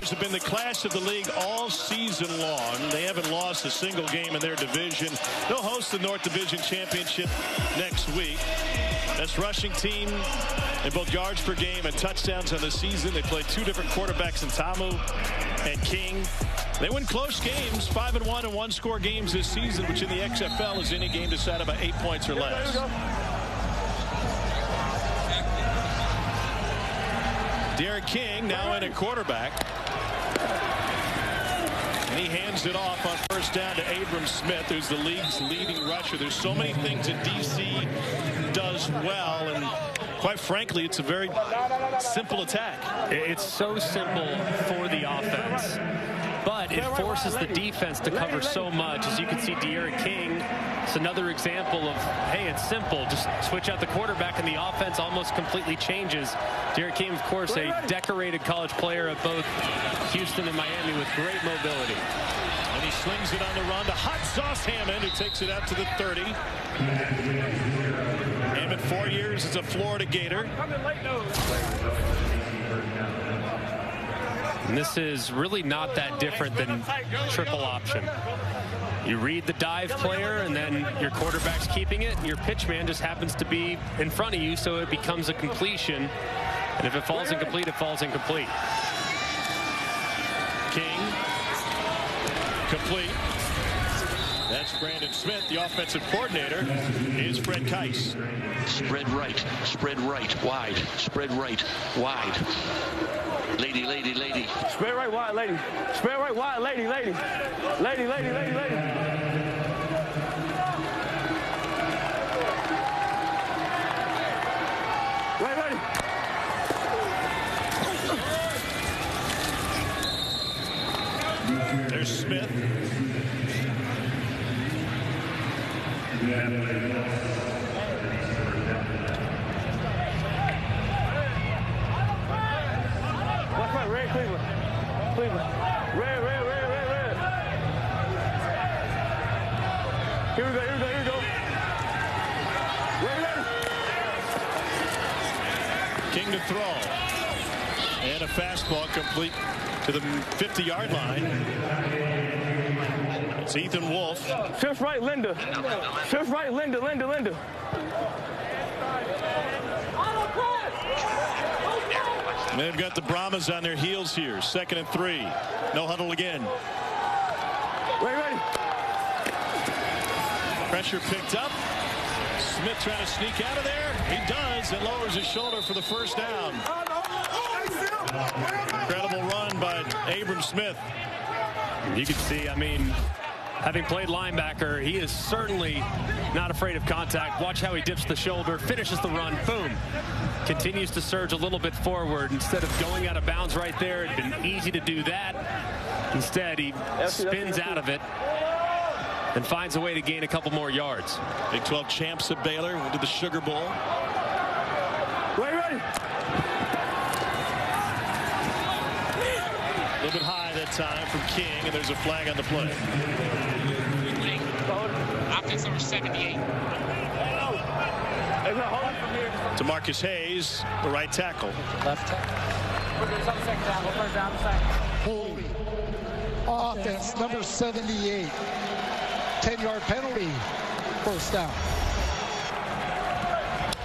Have been the class of the league all season long. They haven't lost a single game in their division. They'll host the North Division Championship next week. Best rushing team in both yards per game and touchdowns on the season. They play 2 different quarterbacks in Tamu and King. They win close games, 5-1 and 1-score games this season, which in the XFL is any game decided by 8 points or less. Derek King now in at quarterback. And he hands it off on 1st down to Abram Smith, who's the league's leading rusher. There's so many things that DC does well, and quite frankly, it's a very simple attack. It's so simple for the offense, but it forces the defense to cover so much. As you can see, Derek King, it's another example of, hey, it's simple. Just switch out the quarterback and the offense almost completely changes. Derek King, of course, a decorated college player at both Houston and Miami with great mobility. And he slings it on the run to Hot Sauce Hammond, who takes it out to the 30. Hammond, 4 years as a Florida Gator. And this is really not that different than triple option. You read the dive player, and then your quarterback's keeping it, and your pitch man just happens to be in front of you, so it becomes a completion. And if it falls incomplete, it falls incomplete. King, complete. That's Brandon Smith. The offensive coordinator is Fred Keiss. Spread right, wide, spread right, wide. Lady, lady, lady. Spread right, wide, lady. Spread right, wide, lady, lady. Lady, lady, lady, lady. Right, ready. There's Smith. Watch my red, Cleveland. Cleveland. Red, red, red, red, red. Here we go, here we go, here we go. Ready, ready. King to throw. And a fastball complete to the 50-yard line. It's Ethan Wolf. Fifth right, Linda. Fifth right, Linda, Linda, Linda. And they've got the Brahmas on their heels here. 2nd and 3. No huddle again. Ready. Pressure picked up. Smith trying to sneak out of there. He does, and lowers his shoulder for the 1st down. Incredible run by Abram Smith. You can see, I mean, having played linebacker, he is certainly not afraid of contact. Watch how he dips the shoulder, finishes the run, boom. Continues to surge a little bit forward instead of going out of bounds right there. It'd been easy to do that. Instead, he spins out of it and finds a way to gain a couple more yards. Big 12 champs at Baylor, went to the Sugar Bowl. Ready. A little bit high that time from King, and there's a flag on the play. Offense number 78. Hey, hold it for me. to Marcus Hayes, the right tackle. Left tackle. Holy. Offense, number 78. 10-yard penalty. First down.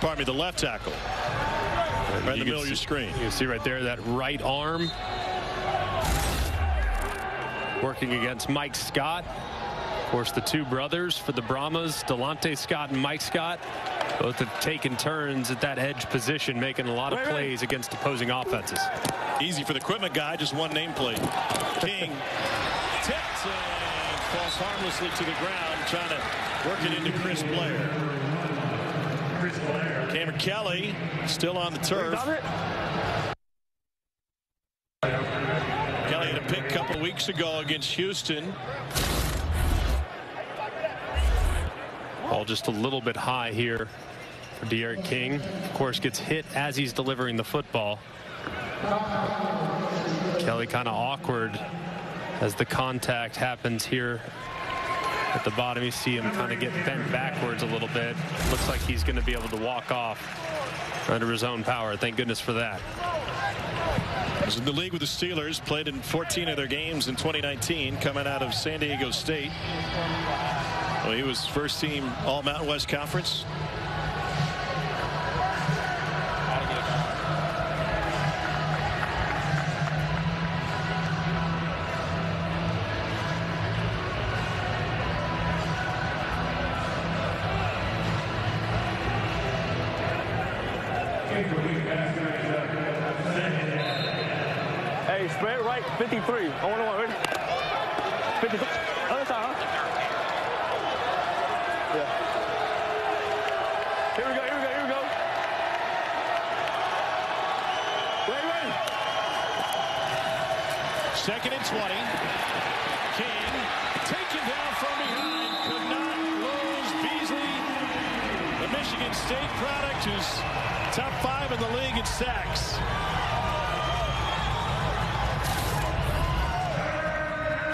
Pardon me, the left tackle. Right in the middle of your screen. You can see right there that right arm working against Mike Scott. Of course, the two brothers for the Brahmas, Delonte Scott and Mike Scott, both have taken turns at that edge position, making a lot of plays against opposing offenses. Easy for the equipment guy, just one nameplate. King tipped and falls harmlessly to the ground, trying to work it into Chris Blair. Cameron Kelly still on the turf. Kelly had a pick a couple weeks ago against Houston. Ball just a little bit high here for De'Aaron King. Of course, gets hit as he's delivering the football. Kelly kind of awkward as the contact happens here at the bottom. You see him kind of get bent backwards a little bit. Looks like he's going to be able to walk off under his own power. Thank goodness for that. Was in the league with the Steelers, played in 14 of their games in 2019, coming out of San Diego State. Well, he was first team All Mountain West Conference. Hey, spread right, 53. I want to ready? 53. Other side, huh? Yeah. Here we go. Ready. Second and 20. King taken down from behind. Could not lose Beasley. The Michigan State product, who's top 5 in the league in sacks.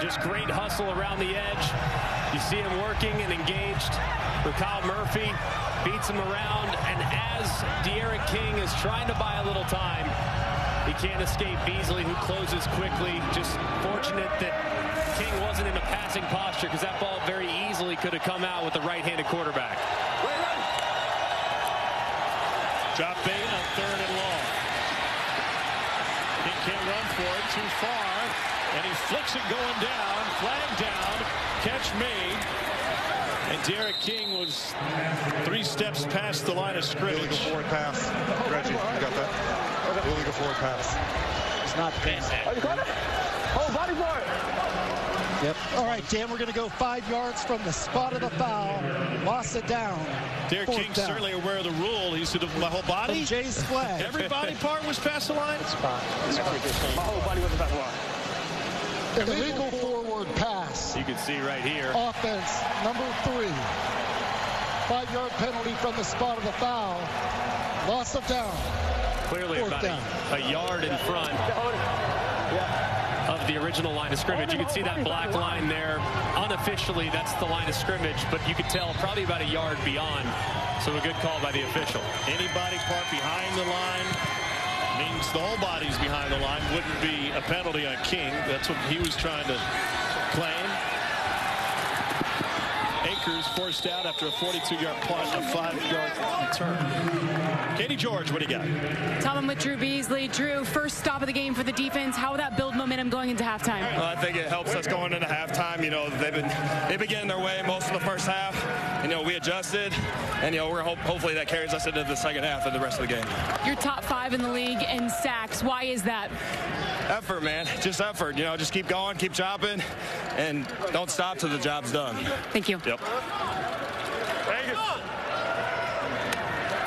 Just great hustle around the edge. You see him working and engaged with Kyle Murphy. Beats him around, and as De'Aaron King is trying to buy a little time, he can't escape Beasley, who closes quickly. Just fortunate that King wasn't in a passing posture, because that ball very easily could have come out with the right-handed quarterback. Drop bait on 3rd and long. King can't run for it, too far. And he flicks it going down, flag down, catch made. And De'Aaron King was 3 steps past the line of scrimmage. Illegal forward pass. Reggie, you got that? Illegal forward pass. It's not pass. Oh, you caught it? Oh, body for it. Yep. All right, Dan, we're going to go 5 yards from the spot of the foul. Lost it down. De'Aaron King's certainly aware of the rule. He said, my whole body? From Jay's flag. Every body part was past the line? It's fine. My whole body wasn't past the line. Illegal forward pass. You can see right here. Offense, number 3. 5-yard penalty from the spot of the foul. Loss of down. Clearly about a yard in front of the original line of scrimmage. You can see that black line there. Unofficially, that's the line of scrimmage, but you could tell probably about a yard beyond. So a good call by the official. Any body part behind the line means the whole body's behind the line. Wouldn't be a penalty on King. That's what he was trying to claim. Akers forced out after a 42-yard punt, a 5-yard return. Katie George, what do you got? Tell them with Drew Beasley. Drew, first stop of the game for the defense. How will that build momentum going into halftime? Well, I think it helps us going into halftime. You know, they've been getting their way most of the first half. You know, we adjusted, and you know, we're hopefully that carries us into the second half of the rest of the game. You're top 5 in the league in sacks. Why is that? Effort, man. Just effort. You know, just keep going, keep chopping, and don't stop till the job's done. Thank you. Yep.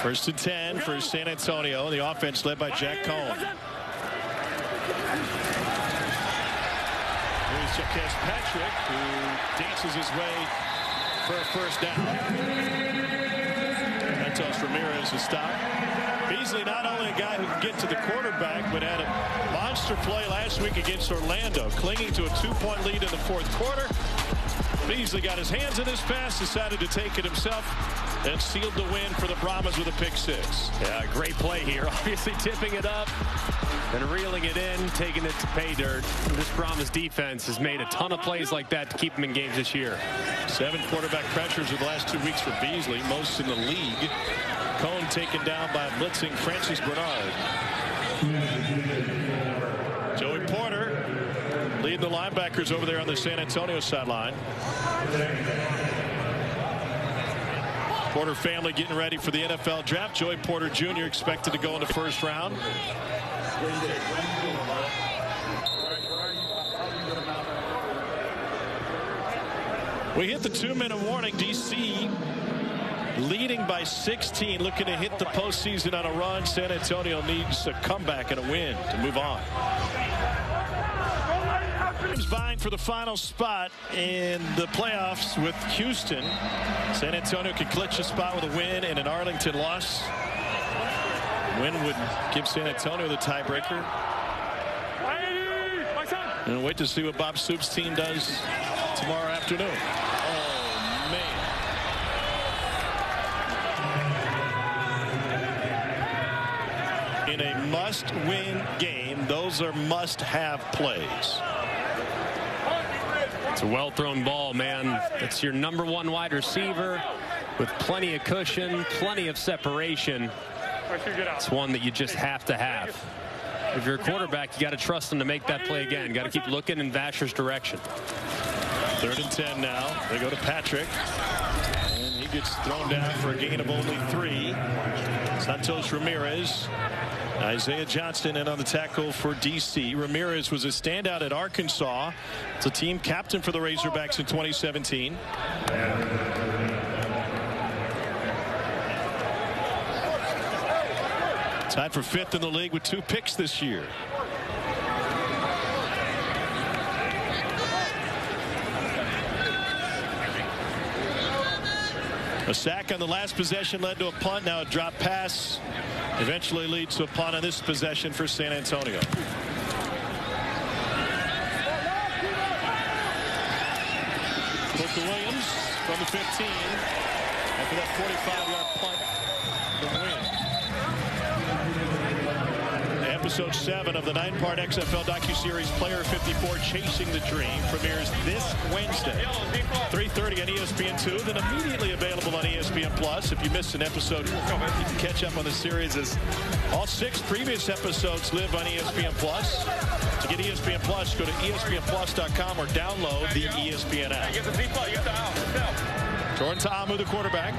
First and 10 for San Antonio. The offense led by Jack Cohn. Here's Jaquez Patrick, who dances his way for a first down. Santos Ramirez is stopped. Beasley, not only a guy who can get to the quarterback, but had a monster play last week against Orlando, clinging to a 2-point lead in the 4th quarter. Beasley got his hands in his pass, decided to take it himself. and sealed the win for the Brahmas with a pick six. Yeah, great play here. Obviously tipping it up and reeling it in, taking it to pay dirt. This Brahmas defense has made a ton of plays like that to keep them in games this year. 7 quarterback pressures in the last 2 weeks for Beasley, most in the league. Cone taken down by blitzing Francis Bernard. Joey Porter leading the linebackers over there on the San Antonio sideline. Porter family getting ready for the NFL draft. Joey Porter Jr. expected to go in the first round. We hit the 2-minute warning. DC leading by 16, looking to hit the postseason on a run. San Antonio needs a comeback and a win to move on. Vying for the final spot in the playoffs with Houston. San Antonio can clinch a spot with a win and an Arlington loss. Win would give San Antonio the tiebreaker. And wait to see what Bob Soup's team does tomorrow afternoon. Oh, man. In a must-win game, those are must-have plays. It's a well-thrown ball, man. It's your #1 wide receiver with plenty of cushion, plenty of separation. It's one that you just have to have. If you're a quarterback, you got to trust him to make that play again. Got to keep looking in Vasher's direction. 3rd and 10 now. They go to Patrick. And he gets thrown down for a gain of only 3. Santos Ramirez. Isaiah Johnston in on the tackle for DC. Ramirez was a standout at Arkansas. It's a team captain for the Razorbacks in 2017. Tied for 5th in the league with 2 picks this year. A sack on the last possession led to a punt. Now a drop pass eventually leads to a punt on this possession for San Antonio. Booker Williams from the 15 after that 45-yard punt for the win. Episode 7 of the 9-part XFL docuseries Player 54 Chasing the Dream premieres this Wednesday, 3:30 on ESPN2, then immediately available on ESPN Plus. If you missed an episode, you can catch up on the series as all 6 previous episodes live on ESPN Plus. To get ESPN Plus, go to ESPNplus.com or download the ESPN app. Jordan Ta'amu, the quarterback.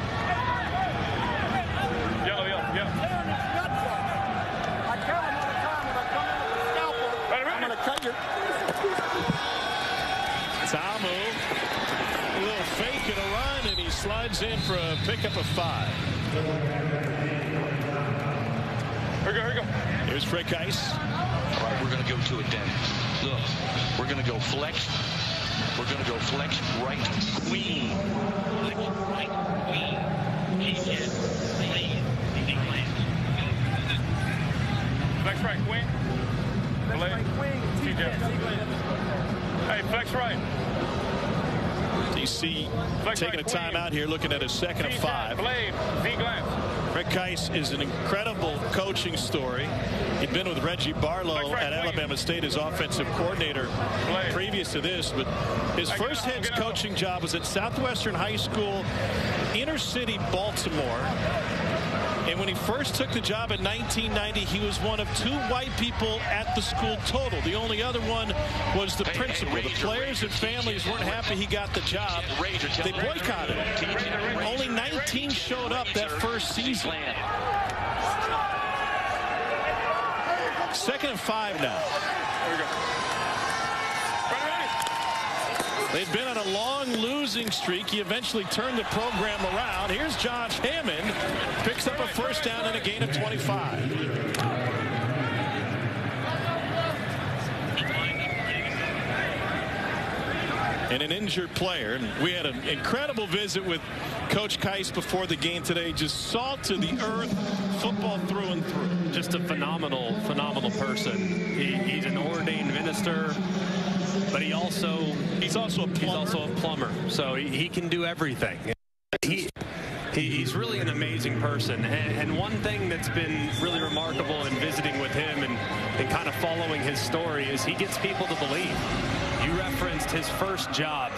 Ta'amu, a little fake and a run, and he slides in for a pickup of 5. Here we go. Here's Frank Ice. All right, we're going to go to it then. Look, we're going to go flex. We're going to go flex right queen. Flex right queen. Flex right queen. Flex right queen. Hey, flex right. DC taking a timeout here, looking at a 2nd and 5. Rick Kice is an incredible coaching story. He'd been with Reggie Barlow at Alabama State as offensive coordinator previous to this, but his first head coaching job was at Southwestern High School, inner city Baltimore. And when he first took the job in 1990, he was one of 2 white people at the school total. The only other one was the principal. The players and families weren't happy he got the job. They boycotted him. Only 19 showed up that first season. 2nd and 5 now. They've been on a long losing streak. He eventually turned the program around. Here's Josh Hammond. Picks up a first down and a gain of 25. And an injured player. And we had an incredible visit with Coach Kice before the game today. Just salt to the earth, football through and through. Just a phenomenal person. He's an ordained minister. But he's also a plumber. So he can do everything. He's really an amazing person. And one thing that's been really remarkable in visiting with him and kind of following his story is he gets people to believe. You referenced his first job,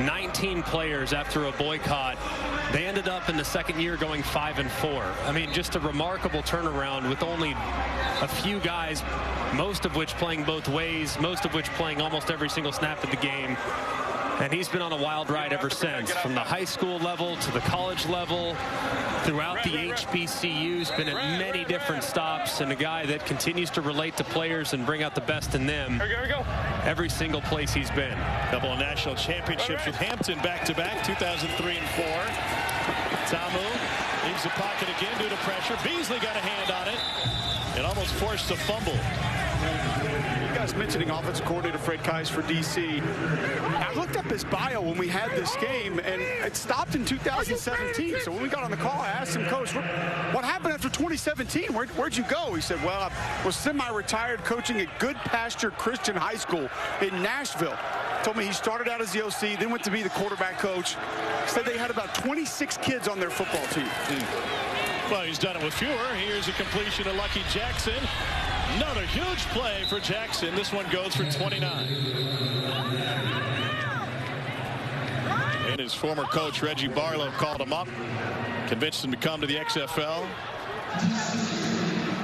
19 players after a boycott. They ended up in the second year going 5-4. I mean, just a remarkable turnaround with only a few guys, most of which playing both ways, most of which playing almost every single snap of the game. And he's been on a wild ride ever since, from the high school level to the college level, throughout the HBCUs, been at many different stops, and a guy that continues to relate to players and bring out the best in them every single place he's been. A couple of national championships with Hampton back-to-back, 2003 and 4. Tamu leaves the pocket again due to pressure. Beasley got a hand on it. It almost forced a fumble. You guys mentioning offensive coordinator Fred Kais for DC. I looked up his bio when we had this game, and it stopped in 2017. So when we got on the call, I asked him, Coach, what happened after 2017? Where'd you go? He said, well, I was semi-retired coaching at Good Pasture Christian High School in Nashville. Told me he started out as the OC, then went to be the quarterback coach. Said they had about 26 kids on their football team. Well, he's done it with fewer. Here's a completion to Lucky Jackson. Another huge play for Jackson. This one goes for 29. And his former coach, Reggie Barlow, called him up, convinced him to come to the XFL.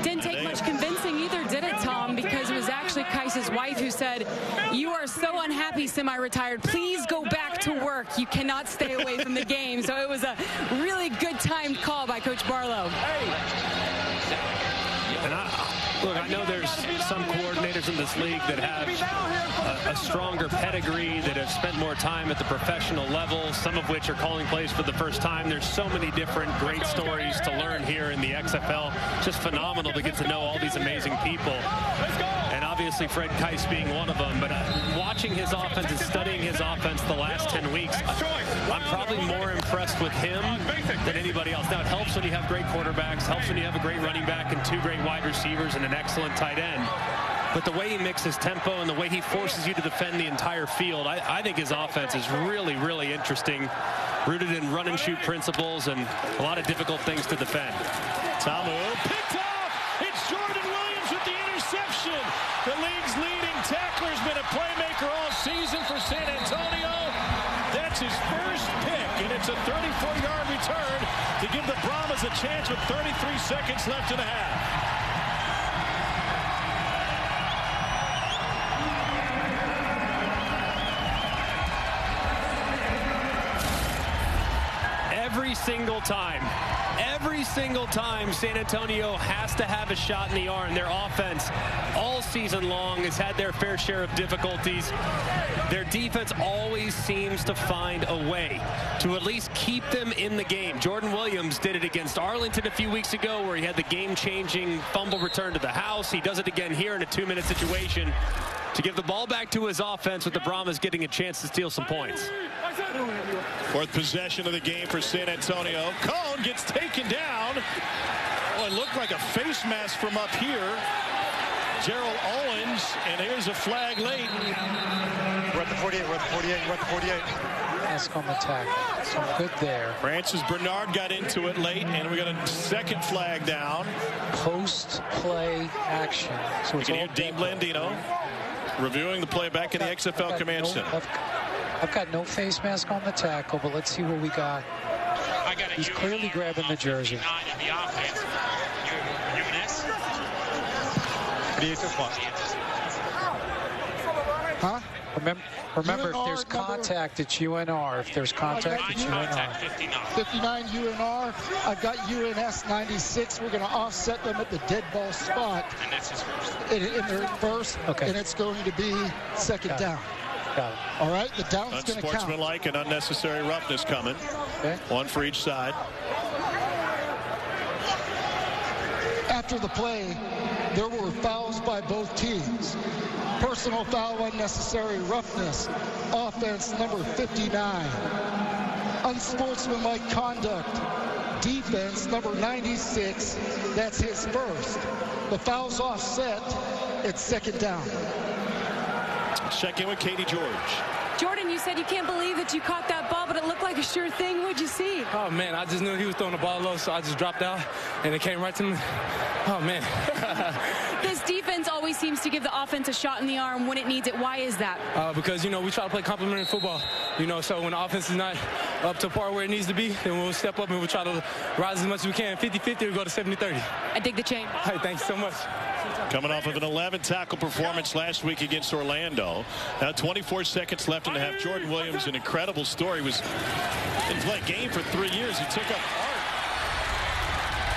Didn't take much convincing either, did it, Tom? Because it was actually Kais's wife who said, you are so unhappy semi-retired. Please go back to work. You cannot stay away from the game. So it was a really good timed call by Coach Barlow. And look, I know there's some coordinators in this league that have a stronger pedigree, that have spent more time at the professional level, some of which are calling plays for the first time. There's so many different great stories to learn here in the XFL. Just phenomenal to get to know all these amazing people. And obviously Fred Kais being one of them. But watching his offense and studying his offense the last 10 weeks, I'm probably more impressed with him than anybody else. Now, it helps when you have great quarterbacks, helps when you have a great running back and two great wide receivers and an excellent tight end. But the way he mixes tempo and the way he forces you to defend the entire field, I think his offense is really, really interesting, rooted in run and shoot principles and a lot of difficult things to defend. Tamu picked off. It's Jordan Williams with the interception. The league's leading tackler has been a playmaker all season for San Antonio. That's his first pick, and it's a 34-yard return to give the Brahmas a chance with 33 seconds left in the half. Every single time San Antonio has to have a shot in the arm. Their offense all season long has had their fair share of difficulties. Their defense always seems to find a way to at least keep them in the game. Jordan Williams did it against Arlington a few weeks ago where he had the game-changing fumble return to the house. He does it again here in a 2-minute situation to give the ball back to his offense, with the Brahmas getting a chance to steal some points. Fourth possession of the game for San Antonio. Cone gets taken down. Oh, it looked like a face mask from up here. Gerald Owens, and here's a flag late. We're at the 48, we're at the 48, we're at the 48. Mask on the tackle. So good there. Francis Bernard got into it late, and we got a second flag down. Post-play action. So you can hear Dean Blandino reviewing the play back in the XFL Command Center. I've got no face mask on the tackle, but let's see what we got. He's clearly grabbing the jersey. Huh? Remember, if there's contact, it's UNR. If there's contact, it's UNR. 59 UNR. I've got UNS 96. We're going to offset them at the dead ball spot. And that's his first. In their first, okay. And it's going to be second down. Got it. All right, the down's going to count. Unsportsmanlike and unnecessary roughness coming. Okay. One for each side. After the play, there were fouls by both teams. Personal foul, unnecessary roughness. Offense number 59. Unsportsmanlike conduct. Defense number 96. That's his first. The foul's offset. It's second down. Check in with Katie George. Jordan, you said you can't believe that you caught that ball, but it looked like a sure thing. What'd you see? Oh, man, I just knew he was throwing the ball low, so I just dropped out, and it came right to me. Oh, man. This defense always seems to give the offense a shot in the arm when it needs it. Why is that? Because, you know, we try to play complementary football, you know, so when the offense is not up to par where it needs to be, then we'll step up and we'll try to rise as much as we can. 50-50 or go to 70-30. I dig the chain. Hey, thanks so much. Coming off of an 11-tackle performance last week against Orlando. Now 24 seconds left in the half. Jordan Williams, an incredible story, didn't play a game for 3 years. He took up art.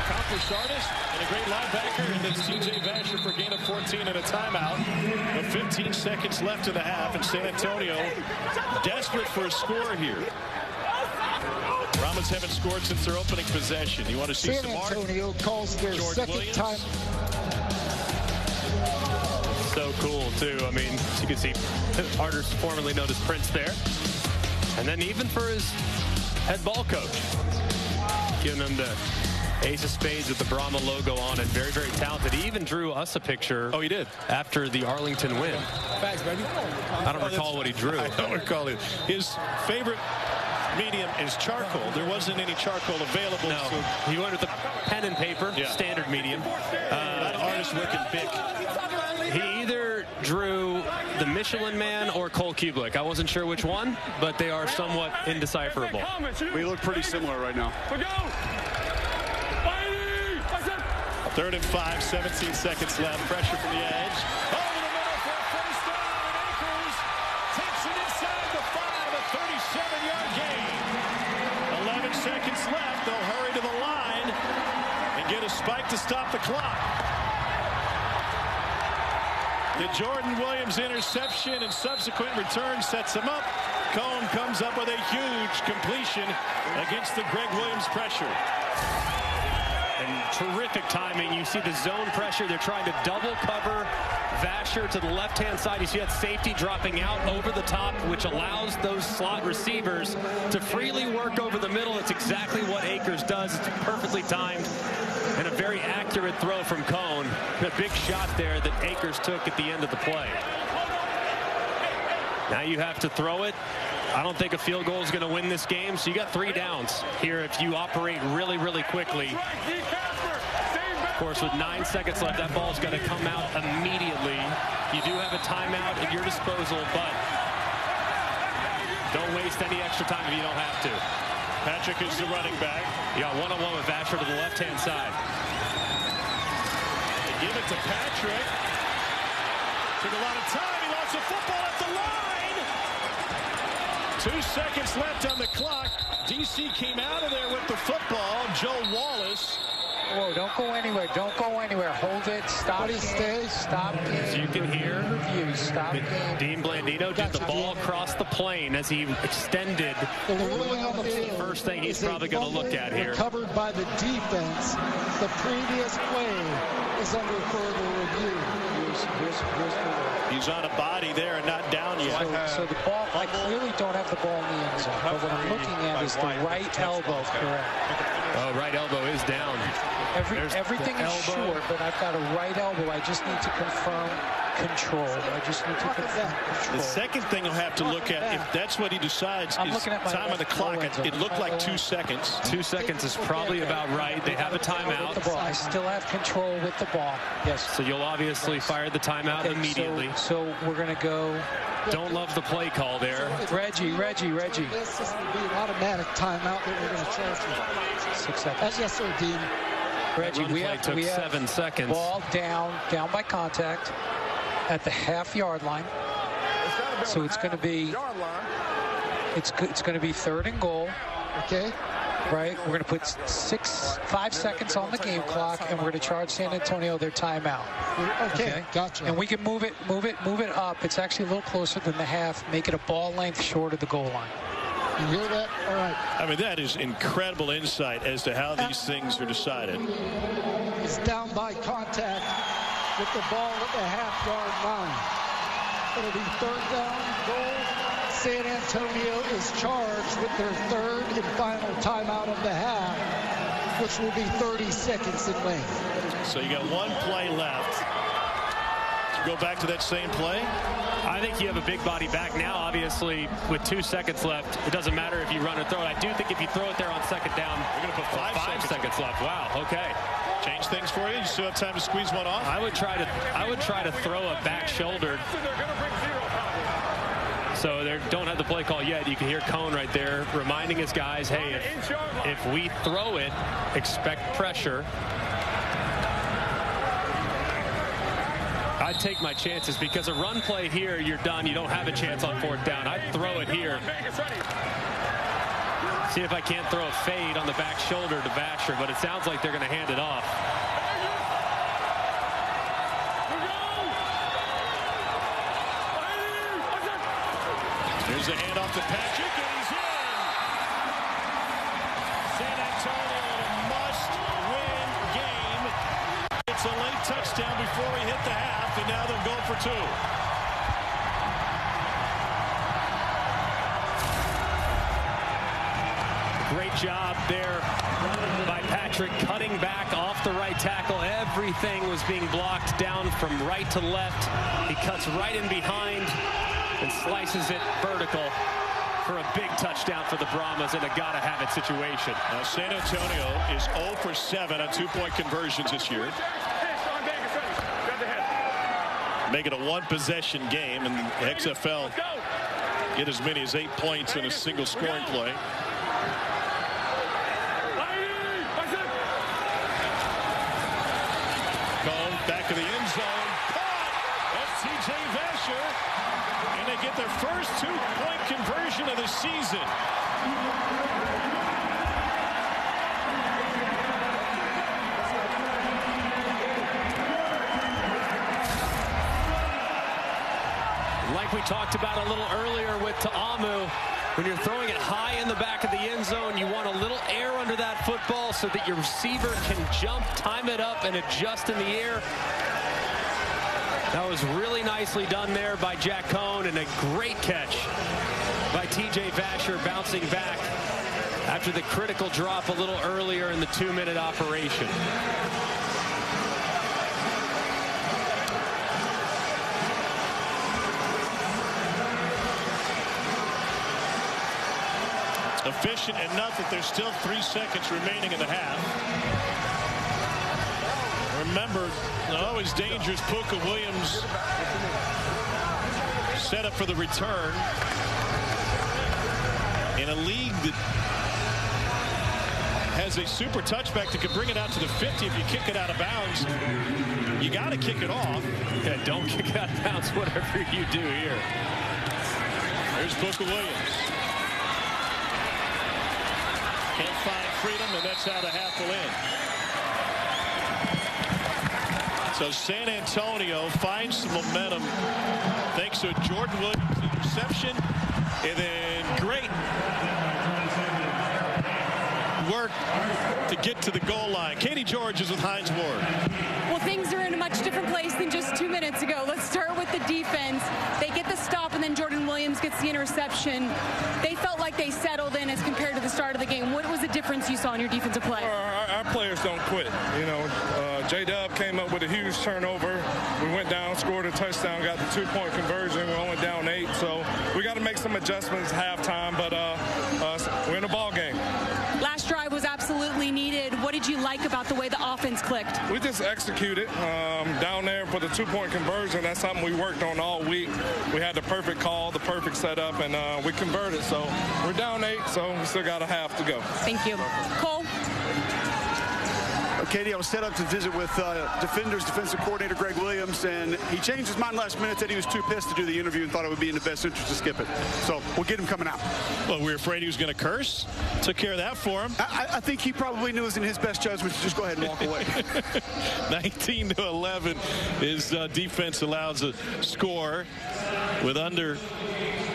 Accomplished artist and a great linebacker, and then TJ Vasher for a gain of 14 and a timeout. With 15 seconds left in the half, and San Antonio desperate for a score here. Brahmas haven't scored since their opening possession. You want to see San some art? San Antonio calls their second time. So cool, too. I mean, you can see Arter's formerly known as Prince there. And then even for his head ball coach, giving him the ace of spades with the Brahma logo on it. Very, very talented. He even drew us a picture. Oh, he did? After the Arlington win. Thanks, baby. I don't recall what he drew. I don't recall it. His favorite medium is charcoal. There wasn't any charcoal available. No, so he went with the pen and paper, standard medium. That artist working big. He either drew the Michelin Man or Cole Kublik. I wasn't sure which one, but they are somewhat indecipherable. We look pretty similar right now. 3rd and 5, 17 seconds left. Pressure from the edge. Over the middle for a first down, and Akers takes it inside the 5, a 37-yard gain. 11 seconds left. They'll hurry to the line and get a spike to stop the clock. The Jordan Williams interception and subsequent return sets him up. Cohn comes up with a huge completion against the Greg Williams pressure. And terrific timing. You see the zone pressure. They're trying to double cover Vasher to the left-hand side. You see that safety dropping out over the top, which allows those slot receivers to freely work over the middle. It's exactly what Akers does. It's perfectly timed. And a very accurate throw from Cohn. A big shot there that Akers took at the end of the play. Now you have to throw it. I don't think a field goal is going to win this game, so you got 3 downs here if you operate really, really quickly. Of course, with 9 seconds left, that ball's going to come out immediately. You do have a timeout at your disposal, but don't waste any extra time if you don't have to. Patrick is the running back. You got one-on-one with Vasher to the left-hand side. They give it to Patrick. Took a lot of time. He lost the football at the line. 2 seconds left on the clock. DC came out of there with the football. Joe Wallace. Whoa, don't go anywhere. Don't go anywhere. Hold it. Stop it. Stop it. As you can hear, review. Stop it. Dean Blandino did the ball across the plane as he extended. The first thing he's probably going to look at here. Covered by the defense. The previous play is under further review. He's on a body there and not down yet. So the ball, I clearly don't have the ball in the end zone. But what I'm looking at is the right elbow, correct? Oh, right elbow is down. Everything is short, but I've got a right elbow. I just need to confirm control. I just need to confirm control. The second thing he'll have to look at, if that's what he decides, is time on the clock. It looked like 2 seconds. 2 seconds is probably about right. They have a timeout. I still have control with the ball. Yes. So you'll obviously fire the timeout immediately. So we're going to go. Don't love the play call there. Reggie. This is going to be an automatic timeout that we're going to charge you. 6 seconds. Yes, sir, Dean. Reggie, we have 7 seconds. Ball down by contact at the half-yard line. So it's going to be it's going to be 3rd and goal. Okay. Right. We're going to put 5 seconds on the game clock, and we're going to charge San Antonio their timeout. Okay. Gotcha. And we can move it up. It's actually a little closer than the half. Make it a ball length short of the goal line. You hear that? All right. I mean, that is incredible insight as to how these things are decided. It's down by contact with the ball at the half-yard line. It'll be 3rd down, goal. San Antonio is charged with their 3rd and final timeout of the half, which will be 30 seconds in length. So you got 1 play left. Go back to that same play. I think you have a big body back now. Obviously, with 2 seconds left, it doesn't matter if you run or throw it. I do think if you throw it there on second down, you're going to put 5 seconds left. Wow. Okay. Change things for you. You still have time to squeeze one off. I would try to throw a back shoulder. So they don't have the play call yet. You can hear Cone right there reminding his guys, hey, if we throw it, expect pressure. I'd take my chances because a run play here, you're done. You don't have a chance on 4th down. I'd throw it here. See if I can't throw a fade on the back shoulder to Vasher, but it sounds like they're going to hand it off. Here's a handoff to Patrick, and he's in. San Antonio in a must-win game. It's a late touchdown before we hit the half, and now they'll go for 2. Great job there by Patrick, cutting back off the right tackle. Everything was being blocked down from right to left. He cuts right in behind and slices it vertical for a big touchdown for the Brahmas in a gotta-have-it situation. Now San Antonio is 0 for 7 on 2-point conversions this year. Make it a 1-possession game, and the XFL get as many as 8 points in a single scoring play. Cone back of the end zone. Caught! That's T.J. Vasher. And they get their first 2-point conversion of the season. Like we talked about a little earlier with Ta'amu, when you're throwing it high in the back of the end zone, you want a little air under that football so that your receiver can jump, time it up, and adjust in the air. That was really nicely done there by Jack Cone, and a great catch by T.J. Vasher, bouncing back after the critical drop a little earlier in the 2-minute operation. Efficient enough that there's still 3 seconds remaining in the half. Remember, always dangerous. Puka Williams set up for the return in a league that has a super touchback that could bring it out to the 50 if you kick it out of bounds. You got to kick it off. Yeah, don't kick it out of bounds, whatever you do here. There's Puka Williams. Can't find freedom, and that's how the half will end. So San Antonio finds some momentum thanks to a Jordan Williams interception, and then great work to get to the goal line. Katie George is with Hines Ward. Well, things are in a much different place than just 2 minutes ago. Let's start with the defense. They get the stop, and then Jordan Williams gets the interception. They felt like they settled in as compared to the start of the game. What was the difference you saw in your defensive play? Our players don't quit. You know, J-Dub came up with a huge turnover. We went down, scored a touchdown, got the 2-point conversion. We're only down 8, so we got to make some adjustments at halftime, but we're in a ball game. Last drive was absolutely needed. What did you like about the way the offense clicked? We just executed down there for the 2-point conversion. That's something we worked on all week. We had the perfect call, the perfect setup, and we converted. So we're down 8, so we still got a half to go. Thank you. Cole? Katie, I was set up to visit with defensive coordinator Greg Williams, and he changed his mind last minute, said he was too pissed to do the interview and thought it would be in the best interest to skip it. So we'll get him coming out. Well, we were afraid he was going to curse. Took care of that for him. I think he probably knew it was in his best judgment to just go ahead and walk away. 19-11. His defense allows a score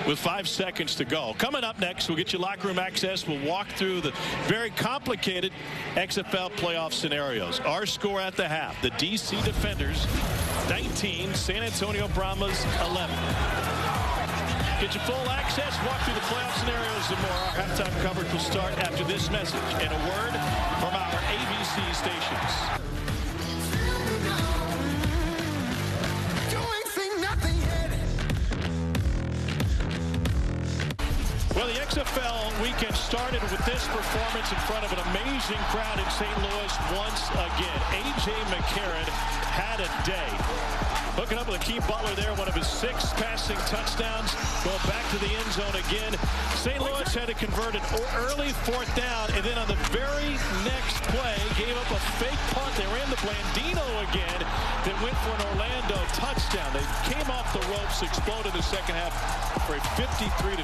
with 5 seconds to go. Coming up next, we'll get you locker room access. We'll walk through the very complicated XFL playoff scenarios. Our score at the half: the DC Defenders 19, San Antonio Brahmas 11. Get your full access, walk through the playoff scenarios and more. Our halftime coverage will start after this message and a word from our ABC stations. Doing XFL weekend started with this performance in front of an amazing crowd in St. Louis once again. A.J. McCarron had a day. Hooking up with Akeem Butler there, one of his 6 passing touchdowns. Going back to the end zone again. St. Louis had to convert an early 4th down, and then on the very next play, gave up a fake punt. They ran the Blandino again, that went for an Orlando touchdown. They came off the ropes, exploded the second half for a 53-28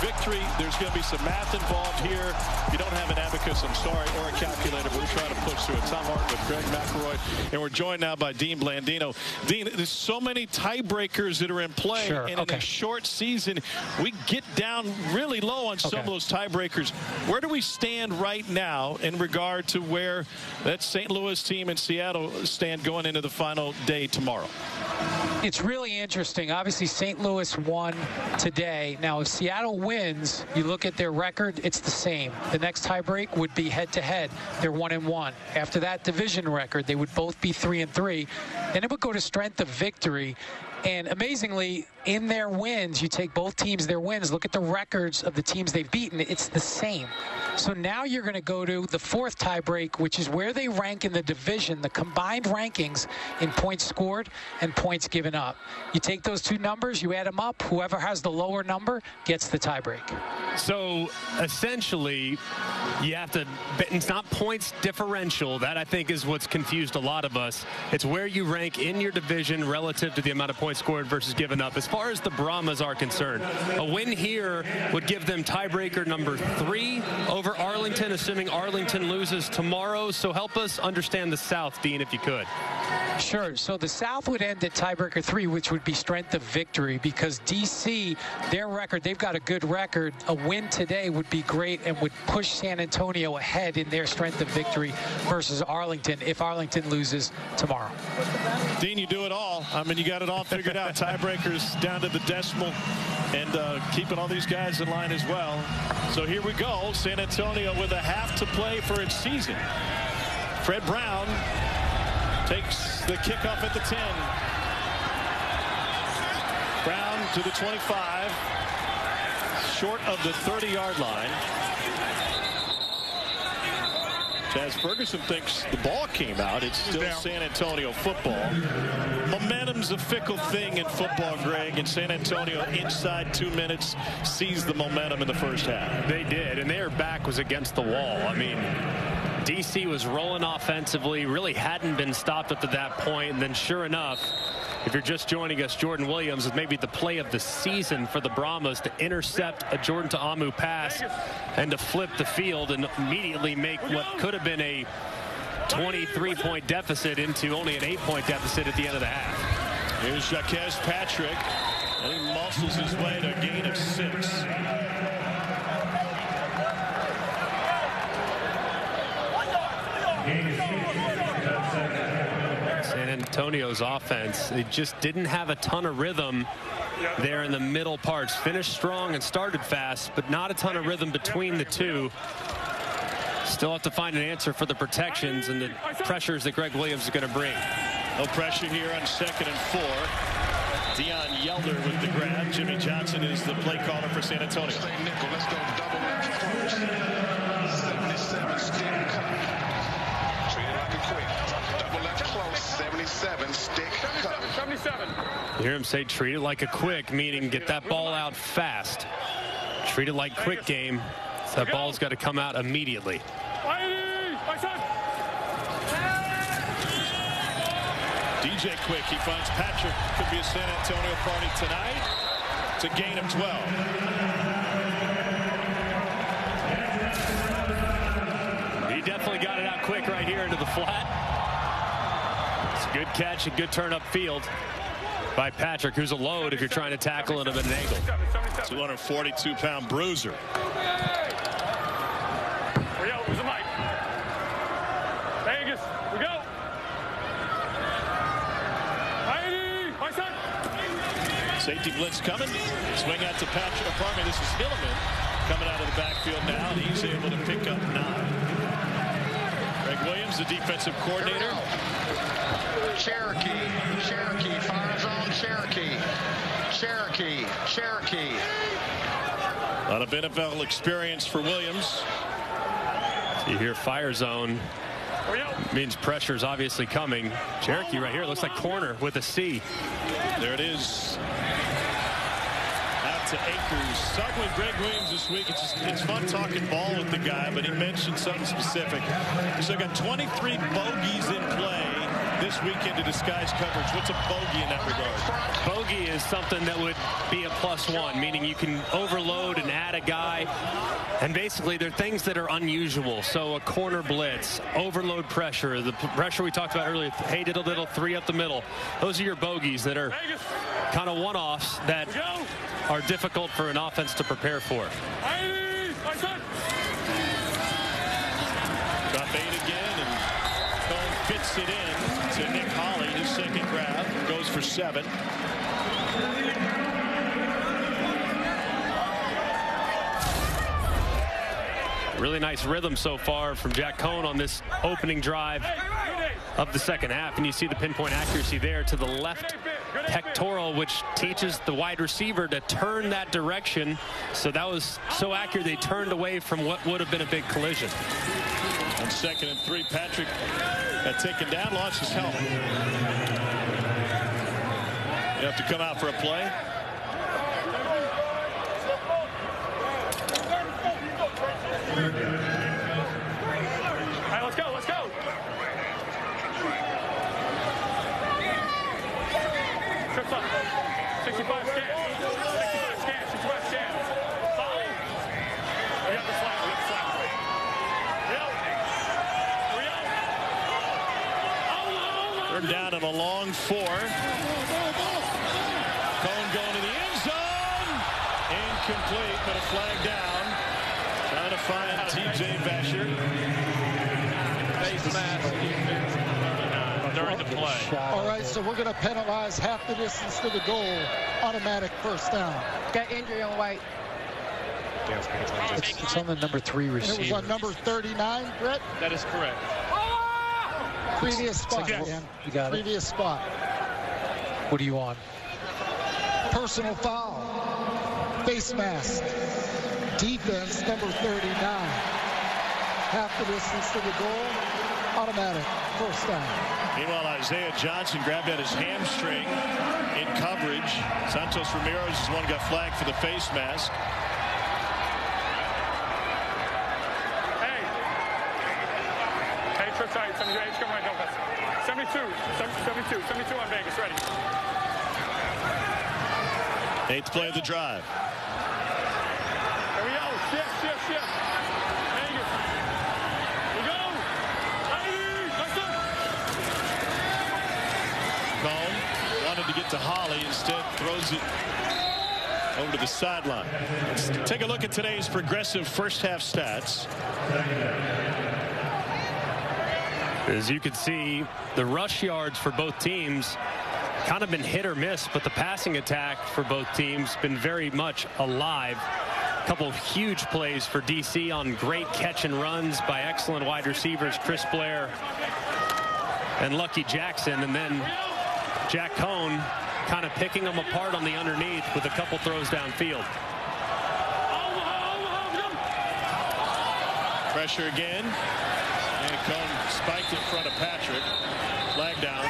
victory. There's going to be some math involved here. If you don't have an abacus, I'm sorry, or a calculator, but we're trying to push through it. Tom Martin with Greg McElroy, and we're joined now by Dean Blandino. Dean, there's so many tiebreakers that are in play, and in a short season, we get down really low on some of those tiebreakers. Where do we stand right now in regard to where that St. Louis team and Seattle stand going into the final day tomorrow? It's really interesting. Obviously, St. Louis won today. Now, if Seattle wins, you look at their record, it's the same. The next tiebreak would be head-to-head. They're 1-1. After that division record, they would both be 3-3. Then it would go to strength of victory. And amazingly, in their wins, you take both teams, their wins, look at the records of the teams they've beaten, it's the same. So now you're going to go to the 4th tiebreak, which is where they rank in the division, the combined rankings in points scored and points given up. You take those 2 numbers, you add them up, whoever has the lower number gets the tiebreak. So essentially, you have to, it's not points differential. That I think is what's confused a lot of us. It's where you rank in your division relative to the amount of points scored versus given up. As far as the Brahmas are concerned, a win here would give them tiebreaker number 3 over Arlington, assuming Arlington loses tomorrow. So help us understand the South, Dean, if you could. Sure. So the South would end at tiebreaker 3, which would be strength of victory, because DC, their record, they've got a good record. A win today would be great and would push San Antonio ahead in their strength of victory versus Arlington if Arlington loses tomorrow. Dean, you do it all. I mean, you got it all figured out. Tiebreakers down to the decimal, and keeping all these guys in line as well. So here we go. San Antonio with a half to play for its season. Fred Brown takes the kickoff at the 10. Brown to the 25. Short of the 30-yard line. Chaz Ferguson thinks the ball came out. It's still San Antonio football. Momentum's a fickle thing in football, Greg, and San Antonio inside 2 minutes seized the momentum in the first half. They did, and their back was against the wall. I mean, DC was rolling offensively, really hadn't been stopped up to that point, and then sure enough, if you're just joining us, Jordan Williams is maybe the play of the season for the Brahmas to intercept a Jordan Ta'amu pass and to flip the field and immediately make what could have been a 23-point deficit into only an 8-point deficit at the end of the half. Here's Jaquez Patrick, and he muscles his way to a gain of 6. San Antonio's offense, they just didn't have a ton of rhythm there in the middle parts. Finished strong and started fast, but not a ton of rhythm between the two. Still have to find an answer for the protections and the pressures that Greg Williams is going to bring. No pressure here on 2nd and 4. Dion Yelder with the grab. Jimmy Johnson is the play caller for San Antonio. Nickel, let's go double left close. 77 stick cut. Treat it like a quick. Double left close. 77 stick cut. 77. You hear him say treat it like a quick, meaning get that ball out fast. Treat it like quick game. So that ball's got to come out immediately. DJ Quick, he finds Patrick. Could be a San Antonio party tonight. It's a gain of 12. He definitely got it out quick right here into the flat. It's a good catch and good turn up field by Patrick, who's a load if you're trying to tackle him at an angle. 242-pound bruiser. Where's the mic? Vegas, we go. Safety blitz coming. Swing out to Patrick. Pardon me, this is Hillman coming out of the backfield now, and he's able to pick up 9. Greg Williams, the defensive coordinator. Cherokee, fire zone, Cherokee. A lot of NFL experience for Williams. You hear fire zone. Means pressure's obviously coming. Cherokee right here looks like corner with a C. There it is. Out to Akers. Talking with Greg Williams this week. It's fun talking ball with the guy, but he mentioned something specific. So got 23 bogeys in play this weekend to disguise coverage. What's a bogey in that regard? Bogey is something that would be a +1, meaning you can overload and add a guy. And basically, they're things that are unusual. So a corner blitz, overload pressure, the pressure we talked about earlier, hey, diddle, 3 up the middle. Those are your bogeys that are kind of one-offs that are difficult for an offense to prepare for. Drop 8 again, and Cone fits it in to Nick Hawley. His second grab goes for 7. Really nice rhythm so far from Jack Cone on this opening drive of the second half. And you see the pinpoint accuracy there to the left pectoral, which teaches the wide receiver to turn that direction. So that was so accurate they turned away from what would have been a big collision. On 2nd and 3, Patrick got taken down, lost his helmet. You have to come out for a play. All right, let's go, let's go. Trips up. 65 scan. 65 scan. 65 scan. Follow. We got the slide. We got the slide. They're down at a long 4. Cone going to the end zone. Incomplete, but a flag down. Trying to find T.J. Vasher. Face mask during the play. All right, so we're going to penalize half the distance to the goal. Automatic first down. Got injury on White. It's on the number 3 receiver. And it was on number 39, Brett? That is correct. Previous spot, Dan. You got it. Previous spot. What do you want? Personal foul. Face mask. Defense, number 39. Half the distance to the goal. Automatic. First down. Meanwhile, Isaiah Johnson grabbed at his hamstring in coverage. Santos Ramirez is the one who got flagged for the face mask. Hey, trip tight. 78, come right, don't pass. 72 on Vegas, ready. 8th play of the drive. Here we go. Shift. Vegas. We go. Cone wanted to get to Hawley. Instead, throws it over to the sideline. Let's take a look at today's progressive first half stats. As you can see, the rush yards for both teams kind of been hit or miss, but the passing attack for both teams been very much alive. A couple of huge plays for DC on great catch and runs by excellent wide receivers Chris Blair and Lucky Jackson, and then Jack Cone kind of picking them apart on the underneath with a couple throws downfield. Pressure again. And Cone spiked in front of Patrick. Flag down.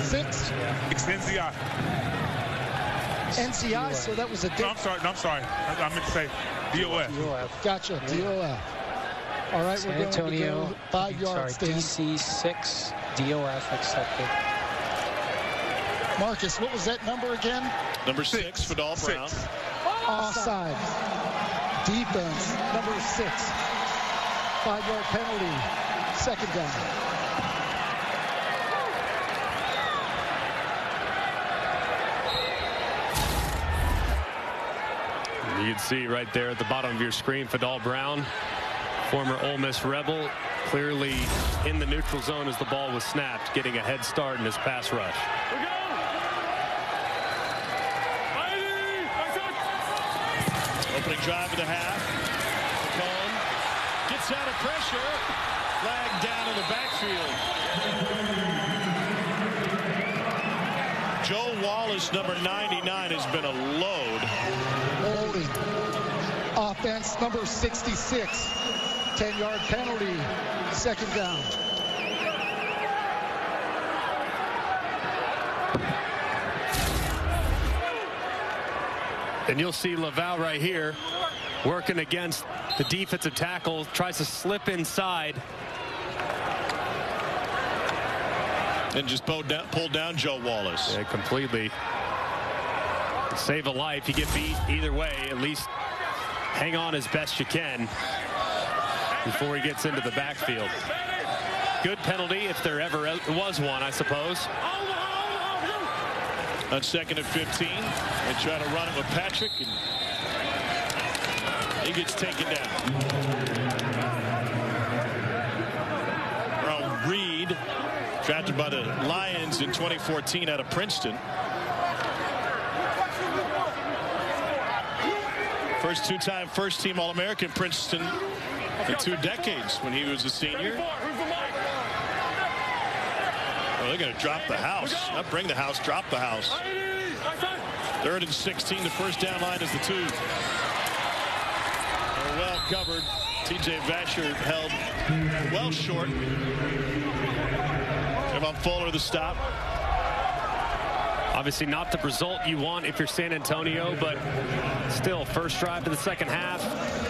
6. It's NCI. NCI, so that was a... No, I'm sorry. I meant to say DOF. Gotcha, DOF. All right, San we're going Antonio, to go 5 yards. DC 6, DOF accepted. Marcus, what was that number again? Number 6 for Dahl Brown. Offside. Defense, number 6. 5-yard penalty. Second down. You can see right there at the bottom of your screen, Fadal Brown, former Ole Miss Rebel, clearly in the neutral zone as the ball was snapped, getting a head start in his pass rush. Opening drive of the half. Cone gets out of pressure. Flag down in the backfield. Joe Wallace, number 99, has been a load. Holding. Offense, number 66. 10-yard penalty. Second down. And you'll see Laval right here working against the defensive tackle, tries to slip inside. And just pulled down Joe Wallace. Yeah, completely. Save a life. You get beat either way. At least hang on as best you can before he gets into the backfield. Good penalty if there ever was one, I suppose. On 2nd and 15, they try to run it with Patrick, and he gets taken down. Earl Reed, drafted by the Lions in 2014 out of Princeton. First two-time first-team All-American Princeton in 2 decades when he was a senior. Oh, they're going to drop the house. Not bring the house, drop the house. 3rd and 16. The first down line is the 2. They're well covered. T.J. Vasher held well short. Javon Fuller the stop. Obviously not the result you want if you're San Antonio, but still, first drive to the second half.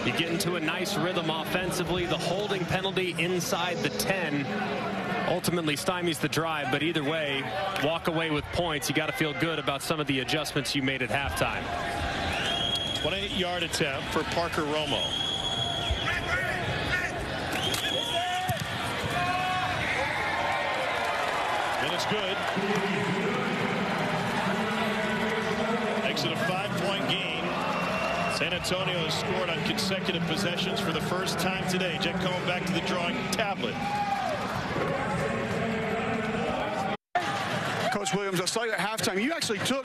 You get into a nice rhythm offensively. The holding penalty inside the 10 ultimately stymies the drive, but either way, walk away with points. You got to feel good about some of the adjustments you made at halftime. 28-yard attempt for Parker Romo. And it's good. Makes it a 5-point gain. San Antonio has scored on consecutive possessions for the first time today. Jet Cohen back to the drawing tablet. Coach Williams, I saw you at halftime. You actually took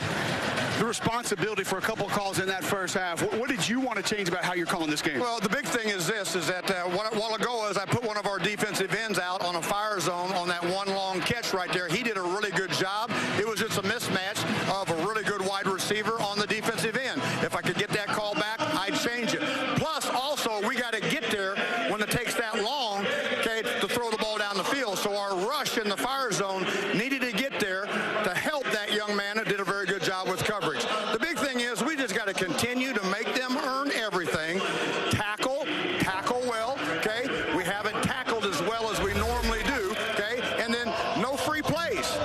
the responsibility for a couple of calls in that first half. What did you want to change about how you're calling this game? Well, the big thing is this, is that a while ago, as I put one of our defensive ends out on a fire zone on that one long catch right there, he did a really good job. It was just a mismatch of a really good wide receiver on the defensive end. If I could get that call back, I'd change it. Plus, also, we got to get there when it takes that long, okay, to throw the ball down the field. So our rush in the fire zone needed to get there to help that young man that did a very good job with coverage. The big thing is we just got to continue to make them earn everything. Tackle well, okay? We haven't tackled as well as we normally do, okay? And then no free plays.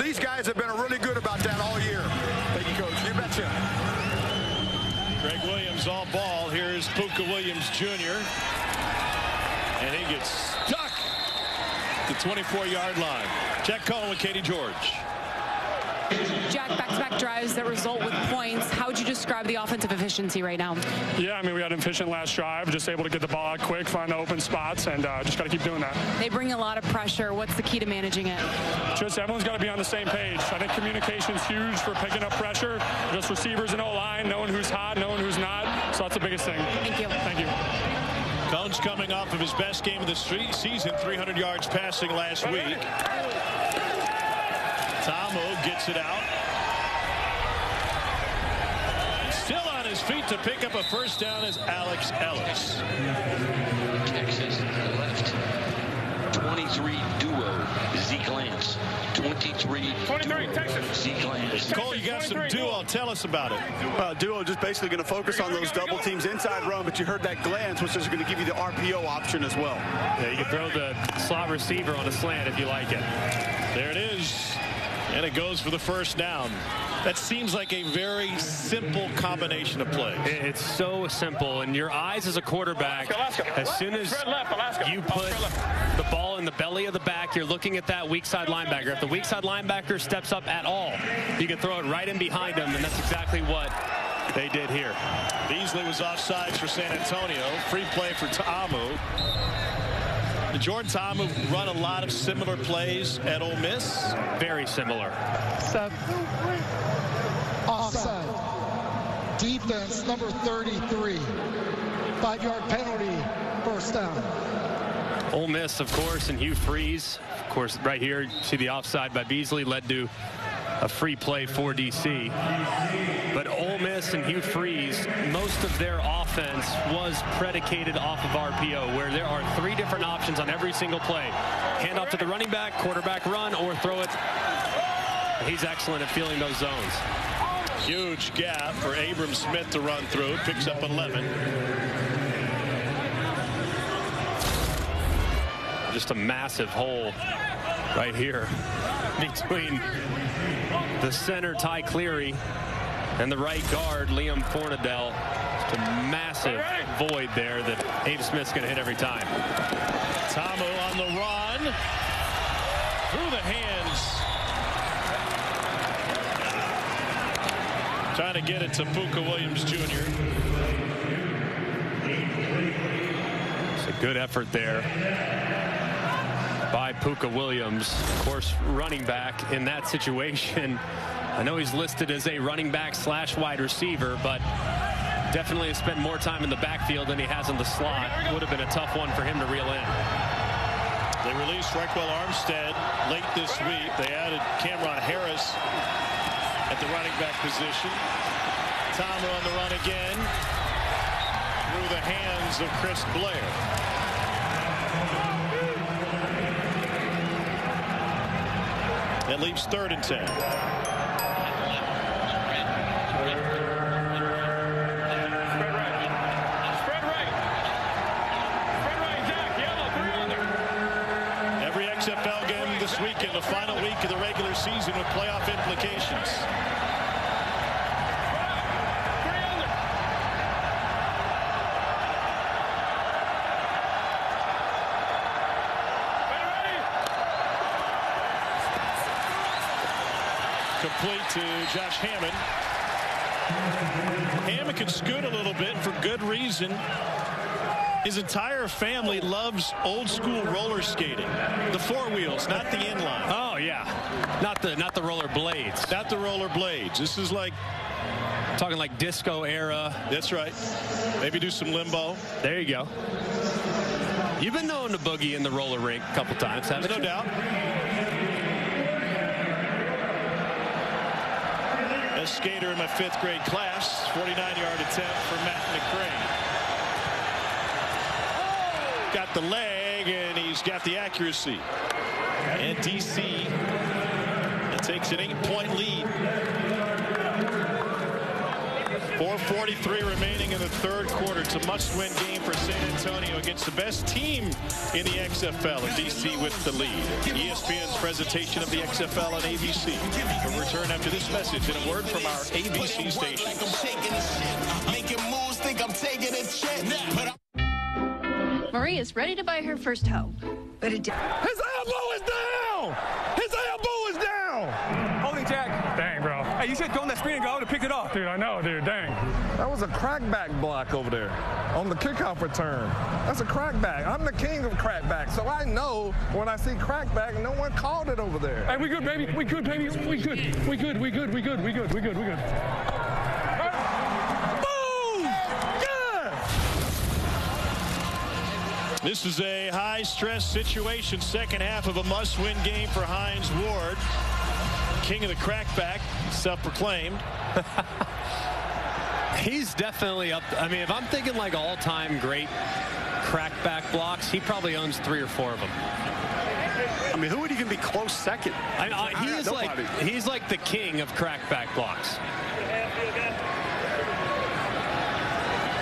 These guys have been really good about that all year. Thank you, Coach. You betcha. Greg Williams all ball. Here's Puka Williams Jr. And he gets stuck at the 24-yard line. Jack Cohen with Katie George. Jack, back-to-back drives that result with points. How would you describe the offensive efficiency right now? Yeah, I mean, we had an efficient last drive, just able to get the ball out quick, find the open spots, and just got to keep doing that. They bring a lot of pressure. What's the key to managing it? Just everyone's got to be on the same page. I think communication's huge for picking up pressure. Just receivers and O-line, knowing who's hot, knowing who's not. So that's the biggest thing. Thank you. Thank you. Cohen's coming off of his best game of the season, 300 yards passing last week. Tomo gets it out. Still on his feet to pick up a first down is Alex Ellis. Texas left. 23 duo. Zeke Lance. 23 Texas. Zeke Lance. Cole, you got some duo. Tell us about it. Duo just basically going to focus on those double teams inside run, but you heard that glance, which is going to give you the RPO option as well. Yeah, you can throw the slot receiver on a slant if you like it. There it is. And it goes for the first down. That seems like a very simple combination of plays. It's so simple. And your eyes as a quarterback, as soon as you put the ball in the belly of the back, you're looking at that weak side linebacker. If the weak side linebacker steps up at all, you can throw it right in behind him, and that's exactly what they did here. Beasley was offsides for San Antonio. Free play for Ta'amu. Did Jordan Ta'amu run a lot of similar plays at Ole Miss? Very similar. Offside. Defense, number 33. 5-yard penalty, first down. Ole Miss, of course, and Hugh Freeze. Of course, right here, you see the offside by Beasley led to a free play for DC. But Ole Miss and Hugh Freeze, most of their offense was predicated off of RPO, where there are 3 different options on every single play. Hand off to the running back, quarterback run, or throw it. He's excellent at feeling those zones. Huge gap for Abram Smith to run through. Picks up 11. Just a massive hole right here between the center, Ty Cleary, and the right guard, Liam Fornadell. Just a massive void there that Abe Smith's going to hit every time. Tamu on the run. Through the hands. Trying to get it to Puka Williams Jr. It's a good effort there by Puka Williams. Of course, running back in that situation. I know he's listed as a running back / wide receiver, but definitely has spent more time in the backfield than he has in the slot. Would have been a tough one for him to reel in. They released Raquel Armstead late this week. They added Cameron Harris at the running back position. Tamu on the run again. Through the hands of Chris Blair. That leaves 3rd and 10. Every XFL game this weekend, the final week of the regular season with playoff implications. Complete to Josh Hammond. Hammond can scoot a little bit for good reason. His entire family loves old school roller skating. The 4 wheels, not the inline. Oh yeah, not the roller blades. Not the roller blades. This is like talking like disco era. That's right. Maybe do some limbo. There you go. You've been known to boogie in the roller rink a couple times, haven't you? No doubt. Best skater in my 5th grade class. 49-yard attempt for Matt McCray. Got the leg, and he's got the accuracy. And DC takes an 8-point lead. 4:43 remaining in the 3rd quarter. It's a must-win game for San Antonio against the best team in the XFL, and DC with the lead. ESPN's presentation of the XFL on ABC. We'll return after this message and a word from our ABC station. Marie is ready to buy her first home. But his elbow is down! His elbow is down! Holy Jack. Dang, bro. Hey, you should go on that screen and go out and pick it up. Dude, I know, dude. Dang. That was a crackback block over there on the kickoff return. That's a crackback. I'm the king of crackback, so I know when I see crackback, no one called it over there. Hey, we good, baby. We good, baby. We good. We good. We good. We good. We good. We good. We good. This is a high-stress situation, second half of a must-win game for Hines Ward. King of the crackback, self-proclaimed. He's definitely up. I mean, if I'm thinking like all-time great crackback blocks, he probably owns 3 or 4 of them. I mean, who would even be close second? He's like the king of crackback blocks.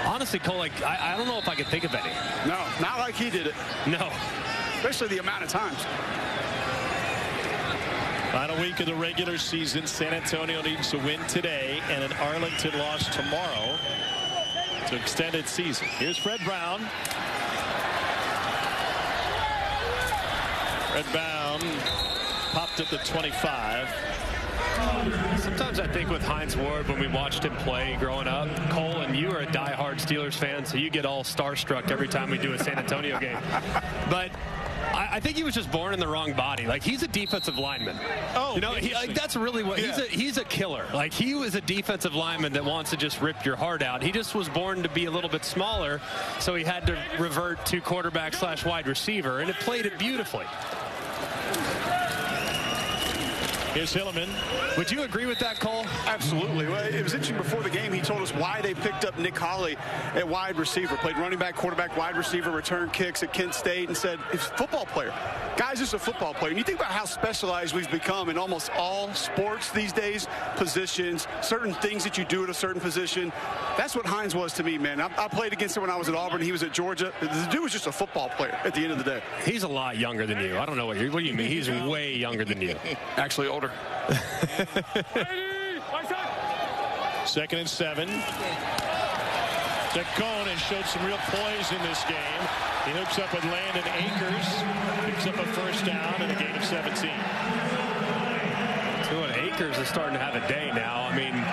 Honestly, Cole, like, I don't know if I could think of any. No, not like he did it. No. Especially the amount of times. Final week of the regular season. San Antonio needs to win today and an Arlington loss tomorrow to extend its season. Here's Fred Brown. Fred Brown popped at the 25. Sometimes I think with Hines Ward, when we watched him play growing up, Cole, and you are a diehard Steelers fan, so you get all starstruck every time we do a San Antonio game. But I think he was just born in the wrong body. Like, he's a defensive lineman. Oh, you know, that's really what he's a killer. Like, he was a defensive lineman that wants to just rip your heart out. He just was born to be a little bit smaller, so he had to revert to quarterback / wide receiver, and it played it beautifully. Here's Hilliman. Would you agree with that, Cole? Absolutely. Well, it was interesting before the game. He told us why they picked up Nick Holley at wide receiver. Played running back, quarterback, wide receiver, return kicks at Kent State, and said, it's a football player. Guy's just a football player. And you think about how specialized we've become in almost all sports these days, positions, certain things that you do at a certain position. That's what Hines was to me, man. I played against him when I was at Auburn. He was at Georgia. The dude was just a football player at the end of the day. He's a lot younger than you. I don't know what do you mean? He's way younger than you. Actually older. 2nd and 7. Cone has showed some real poise in this game. He hooks up with Landon Akers. Picks up a first down in a gain of 17. So Akers is starting to have a day now. I mean,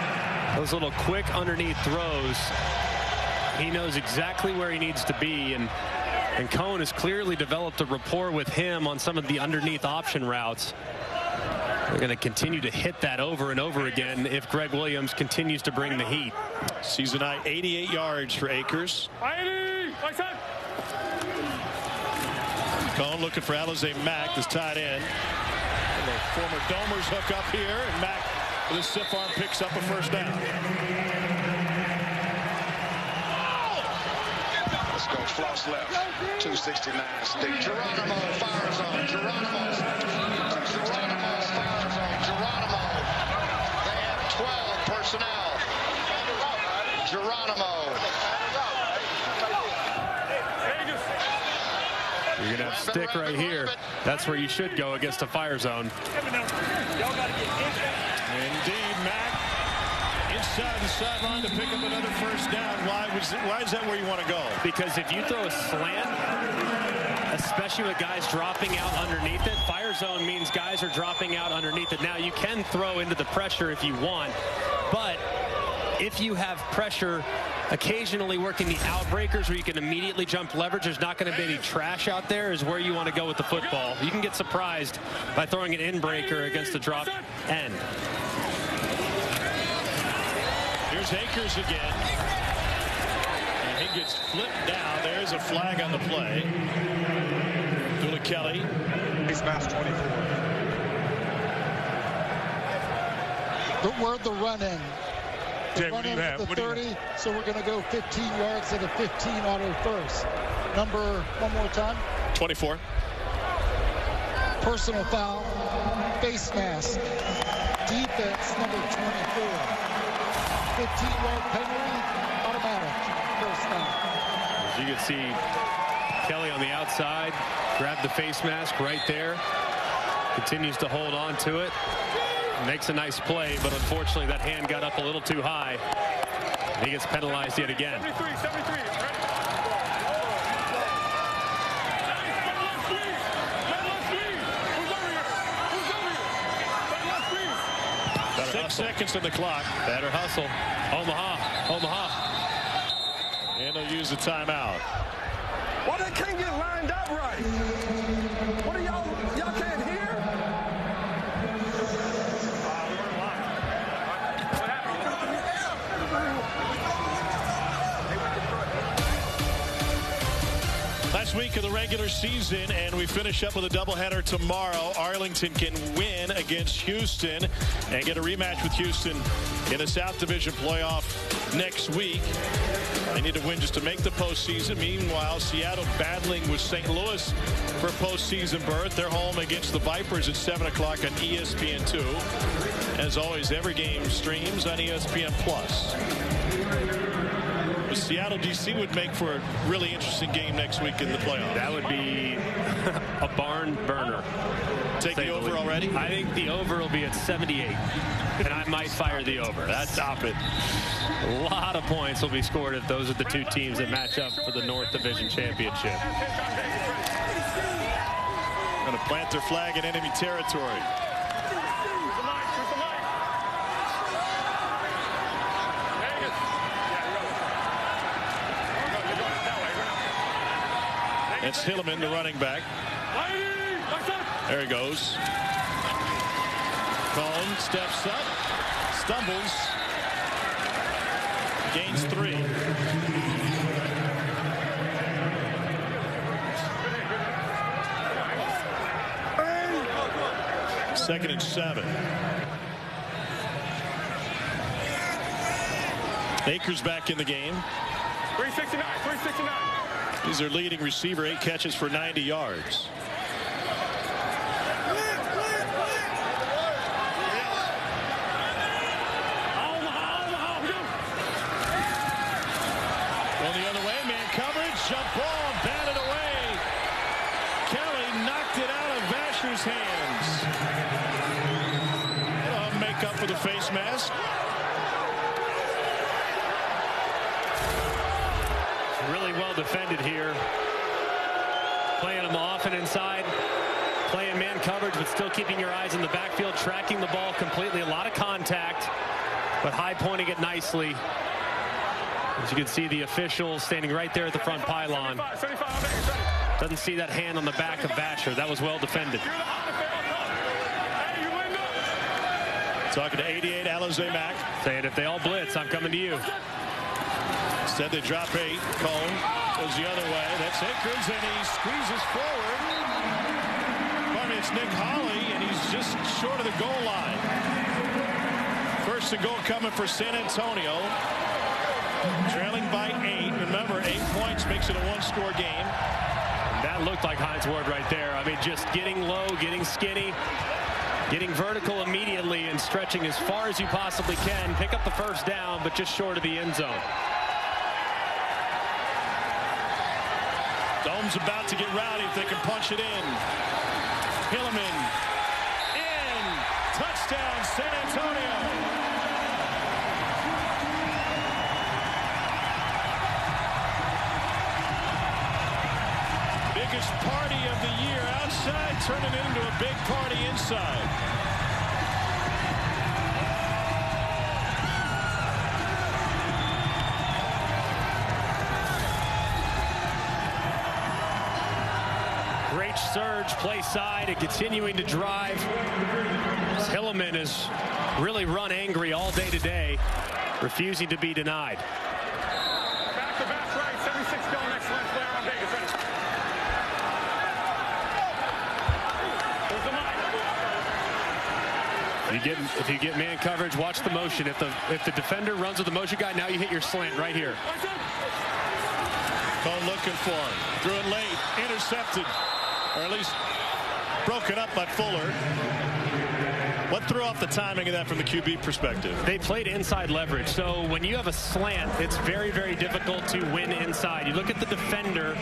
those little quick underneath throws, he knows exactly where he needs to be, and Cone has clearly developed a rapport with him on some of the underneath option routes. They're going to continue to hit that over and over again if Greg Williams continues to bring the heat. Season high 88 yards for Akers. Cone looking for Alize Mack, this tight end. And the former Domers hook up here, and Mack with his stiff arm picks up a first down. Let's go floss left. 269 stick. Geronimo fires on. Geronimo. 269 fires on. Geronimo. They have 12 personnel. Geronimo. You're going to have stick right here. That's where you should go against a fire zone. Indeed, Mack inside the sideline to pick up another first down. Why is that where you want to go? Because if you throw a slant, especially with guys dropping out underneath it, fire zone means guys are dropping out underneath it. Now, you can throw into the pressure if you want, but if you have pressure occasionally working the outbreakers where you can immediately jump leverage, there's not going to be any trash out there, is where you want to go with the football. You can get surprised by throwing an in-breaker against a drop end. Here's Akers again. And he gets flipped down. There's a flag on the play. Dula Kelly. He's mass 24. Where'd the run in? Jay, what do you have? The 30, so we're going to go 15 yards at a 15 auto first. Number, one more time. 24. Personal foul, face mask, defense number 24. 15-yard penalty, automatic, first down. As you can see, Kelly on the outside, grabbed the face mask right there, continues to hold on to it. Makes a nice play, but unfortunately that hand got up a little too high. He gets penalized yet again. 6 seconds on the clock. Better hustle. Omaha. And they'll use the timeout. Why they can't get lined up right? What are y'all can't hear? Last week of the regular season, and we finish up with a doubleheader tomorrow. Arlington can win against Houston and get a rematch with Houston in the South Division playoff next week. They need to win just to make the postseason. Meanwhile, Seattle battling with St. Louis for postseason berth. They're home against the Vipers at 7 o'clock on ESPN2. As always, every game streams on ESPN+. Seattle DC would make for a really interesting game next week in the playoffs. That would be a barn burner. Take the over already? I think the over will be at 78, and I might fire the over. Stop it. A lot of points will be scored if those are the two teams that match up for the North Division Championship. Going to plant their flag in enemy territory. It's Hilliman, the running back. There he goes. Cone steps up, stumbles, gains 3. 2nd and 7. Akers back in the game. 369, 369. He's their leading receiver, 8 catches for 90 yards. Going the other way, man coverage, jump ball, batted away. Kelly knocked it out of Vasher's hands. That'll make up for the face mask. Really well defended here. Playing them off and inside. Playing man coverage, but still keeping your eyes in the backfield. Tracking the ball completely. A lot of contact, but high pointing it nicely. As you can see, the official standing right there at the front pylon. Doesn't see that hand on the back of Vasher. That was well defended. Talking to 88, Alizé Mack. Saying, if they all blitz, I'm coming to you. Instead, they drop 8. Cone goes the other way. That's Akers, and he squeezes forward. Pardon me, it's Nick Holley, and he's just short of the goal line. First and goal coming for San Antonio. Trailing by 8. Remember, 8 points makes it a 1-score game. That looked like Hines Ward right there. I mean, just getting low, getting skinny, getting vertical immediately, and stretching as far as you possibly can. Pick up the first down, but just short of the end zone. Dome's about to get rowdy if they can punch it in. Hilliman in. Touchdown, San Antonio. Biggest party of the year outside, turning it into a big party inside. Great surge, play side, and continuing to drive. Hilliman has really run angry all day today, refusing to be denied. Back to back right, 76 going next left player on Vegas. Ready? If you get man coverage, watch the motion. If the defender runs with the motion guy, now you hit your slant right here. Cone looking for him. Threw it late, intercepted. Or at least broken up by Fuller. What threw off the timing of that from the QB perspective? They played inside leverage. So when you have a slant, it's very, very difficult to win inside. You look at the defender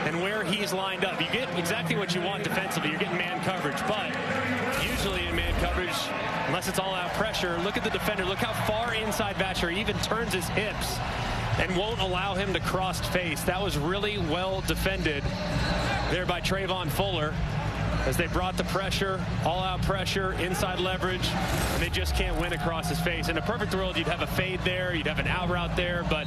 and where he's lined up. You get exactly what you want defensively. You're getting man coverage. But usually in man coverage, unless it's all-out pressure, look at the defender. Look how far inside Vasher even turns his hips and won't allow him to cross face. That was really well defended there by Trayvon Fuller as they brought the pressure, all-out pressure, inside leverage, and they just can't win across his face. In a perfect world, you'd have a fade there, you'd have an out route there, but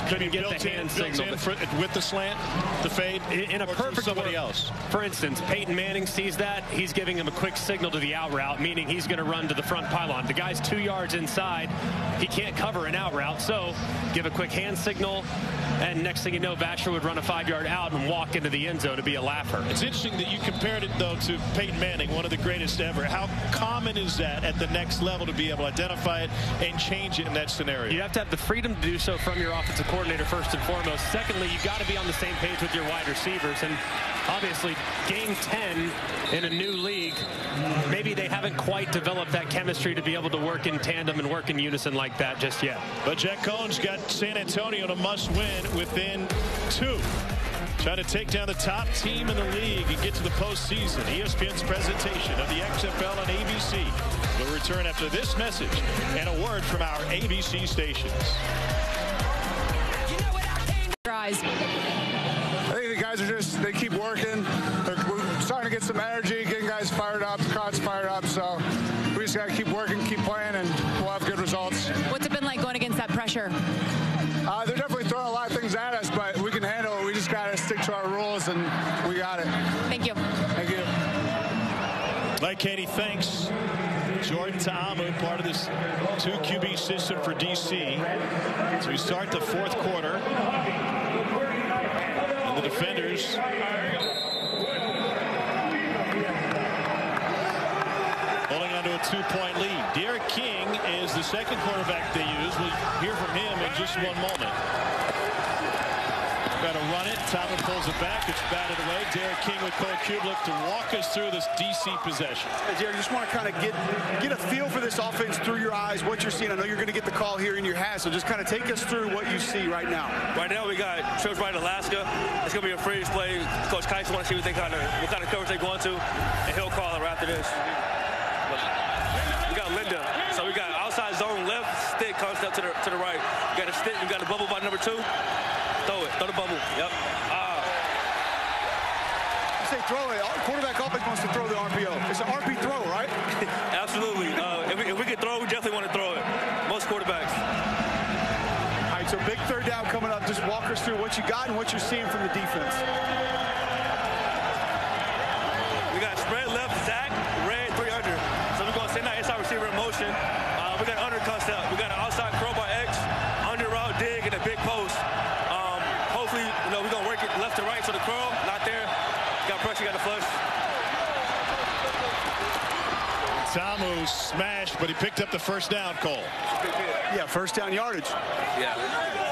couldn't get the hand signal. With the slant, the fade, in a perfect somebody else. For instance, Peyton Manning sees that. He's giving him a quick signal to the out route, meaning he's going to run to the front pylon. The guy's 2 yards inside. He can't cover an out route, so give a quick hand signal, and next thing you know, Vasher would run a 5-yard out and walk into the end zone to be a laugher. It's interesting that you compared it, though, to Peyton Manning, one of the greatest ever. How common is that at the next level to be able to identify it and change it in that scenario? You have to have the freedom to do so from your offensive coordinator first and foremost. Secondly, you got to be on the same page with your wide receivers, and obviously game 10 in a new league, maybe they haven't quite developed that chemistry to be able to work in tandem and work in unison like that just yet. But Jack Cohn's got San Antonio to must-win within 2. Trying to take down the top team in the league and get to the postseason. ESPN's presentation of the XFL on ABC will return after this message and a word from our ABC stations. I think the guys are they keep working. We're starting to get some energy, getting guys fired up, the crowd's fired up. So we just got to keep working, keep playing, and we'll have good results. What's it been like going against that pressure? They're definitely throwing a lot of things at us, but we can handle it. We just got to stick to our rules, and we got it. Thank you. Thank you. Like Katie, thanks. Jordan Ta'amu, part of this 2 QB system for DC. So we start the 4th quarter. And the defenders holding on to a 2-point lead. Derek King is the second quarterback they use. We'll hear from him in just one moment. Got to run it. Thomas pulls it back. It's batted away. Derek King with Cole Kublik to walk us through this DC possession. Hey, Derek, just want to kind of get a feel for this offense through your eyes, what you're seeing. I know you're going to get the call here in your hat, so just kind of take us through what you see right now. Right now, we got trips right in Alaska. It's going to be a freeze play. Coach Keiss wants to see what kind of coverage they're going to, and he'll call it right after this. We got Linda. So we got outside zone left, stick concept to the right. We got a stick. We got a bubble by number 2. Throw it. Throw the bubble. Yep. You say throw it. Quarterback always wants to throw the RPO. It's an RP throw, right? Absolutely. If we can throw, we definitely want to throw it. Most quarterbacks. All right, so big third down coming up. Just walk us through what you got and what you're seeing from the defense. We got spread left, Zach, red, 3 under. So we're going to send that inside receiver in motion. We got under concept. We got an outside curl by X, under route dig, and a big post. Hopefully, we're going to work it left to right, so the curl, not there. Got pressure, got the flush. Tamu smashed, but he picked up the first down, Cole. Yeah, first down yardage. Yeah.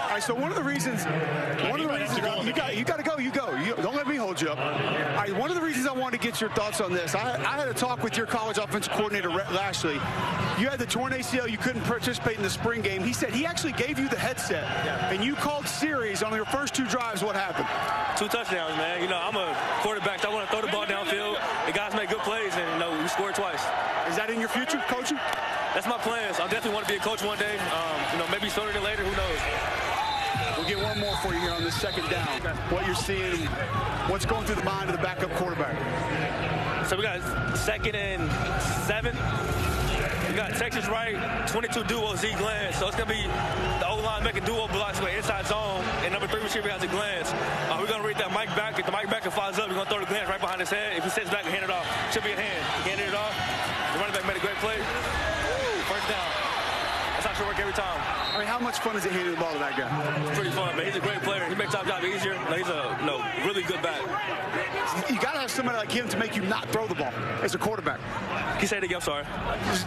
All right, so one of the reasons you got to go. You don't let me hold you up. All right, one of the reasons I wanted to get your thoughts on this, I had a talk with your college offensive coordinator, Rhett Lashley. You had the torn ACL. You couldn't participate in the spring game. He said he actually gave you the headset, and you called series on your first 2 drives. What happened? 2 touchdowns, man. I'm a quarterback. So I want to throw the ball downfield. The guys make good plays, and we scored twice. Is that in your future, coaching? That's my plans. I definitely want to be a coach one day. Maybe sooner than later. Who knows? We'll get one more for you here on this second down. What you're seeing, what's going through the mind of the backup quarterback? So we got 2nd and 7. We got Texas right, 22 duo Z glance. So it's going to be the O-line making duo blocks with inside zone, and number 3 receiver has a glance. We're going to read that Mike back. If the Mike back flies up, we're going to throw the glance right behind his head. If he sits back and hand it off, should be a hand. He handed it off. The running back made a great play. First down. That's how it should work every time. I mean, how much fun is it handing the ball to that guy? It's pretty fun, man. He's a great player. He makes our job easier. He's a really good back. You got to have somebody like him to make you not throw the ball as a quarterback. Can you say it again? I'm sorry.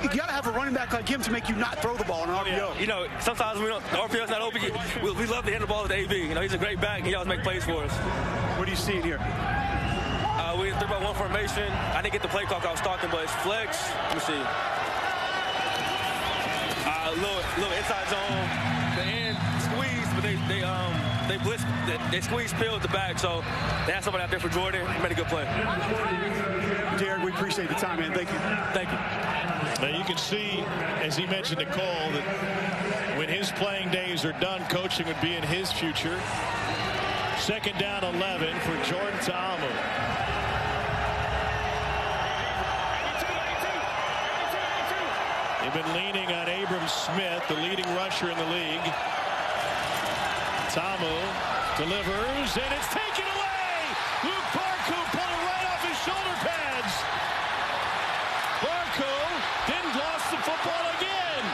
You got to have a running back like him to make you not throw the ball in an RPO. Yeah. Sometimes the RPO's not open. We love to hand the ball to the AB. He's a great back. He always makes plays for us. What are you seeing here? We in 3-by-1 formation. I didn't get the play clock I was talking, but it's flex. Let me see. Little inside zone. The end squeeze, but they blitz. They squeeze Pill at the back, so they had somebody out there for Jordan. He made a good play. Derek, we appreciate the time, man. Thank you. Thank you. Now you can see, as he mentioned to Cole, that when his playing days are done, coaching would be in his future. 2nd down 11 for Jordan Ta'amu. They've been leaning on Abram Smith, the leading rusher in the league. Ta'amu delivers, and it's taken away. Luke Barku pulled it right off his shoulder pads. Barku didn't lost the football again.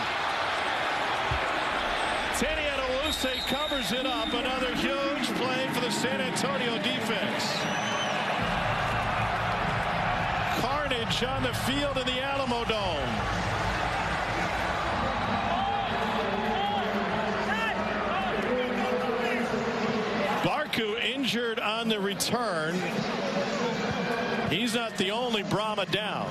Teddy Adewuse covers it up. Another huge play for the San Antonio defense. Carnage on the field in the Alamo Dome. Injured on the return. He's not the only Brahma down.